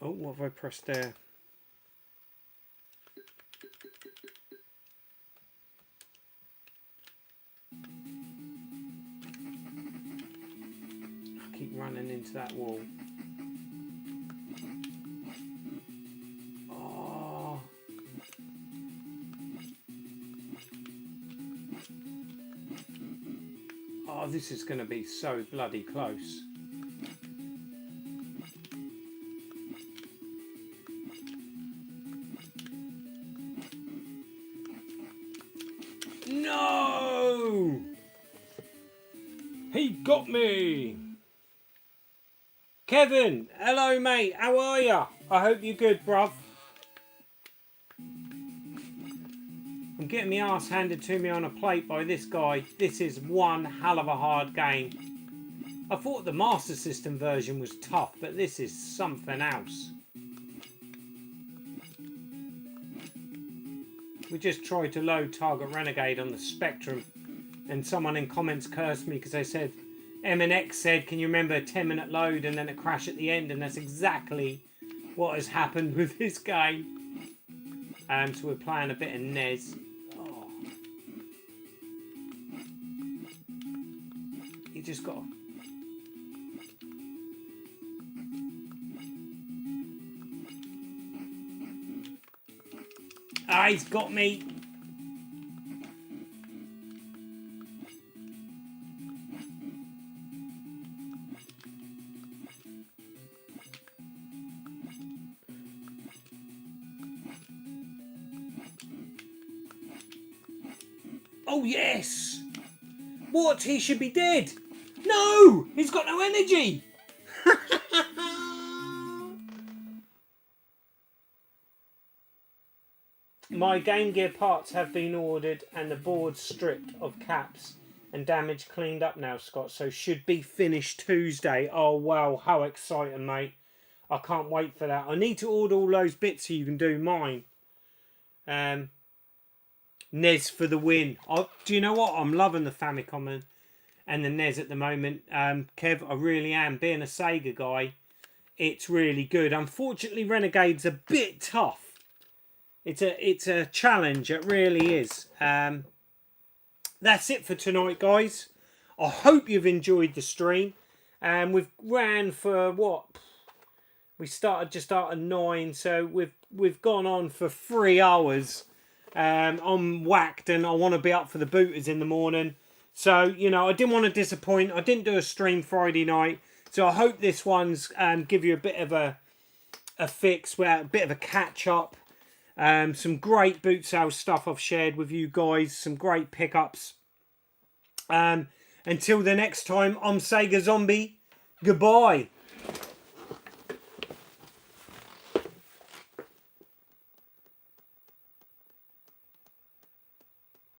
Oh, what have I pressed there? Running into that wall. Oh. Oh, this is going to be so bloody close. No! He got me! Kevin, hello mate, how are ya? I hope you're good, bruv. I'm getting my ass handed to me on a plate by this guy. This is one hell of a hard game. I thought the Master System version was tough, but this is something else. We just tried to load Target Renegade on the Spectrum, and someone in comments cursed me because they said, MNX said, can you remember a 10-minute load and then a crash at the end? And that's exactly what has happened with this game. So we're playing a bit of NES. Oh. You just got to... Ah, he's got me. Oh, yes! What? He should be dead! No! He's got no energy! My Game Gear parts have been ordered and the board stripped of caps and damage cleaned up now, Scott, so should be finished Tuesday. Oh, wow, how exciting, mate. I can't wait for that. I need to order all those bits so you can do mine. NES for the win. Do you know what? I'm loving the Famicom and the NES at the moment. Kev, I really am. Being a Sega guy, it's really good. Unfortunately, Renegade's a bit tough. it's a challenge. It really is. That's it for tonight, guys. I hope you've enjoyed the stream. We've ran for what? We started just after 9, so we've gone on for 3 hours. I'm whacked, and I want to be up for the booters in the morning. So, you know, I didn't want to disappoint. I didn't do a stream Friday night, so I hope this one's give you a bit of a fix, a bit of a catch up. Some great boot sale stuff I've shared with you guys. Some great pickups. Until the next time, I'm Sega Zombie. Goodbye.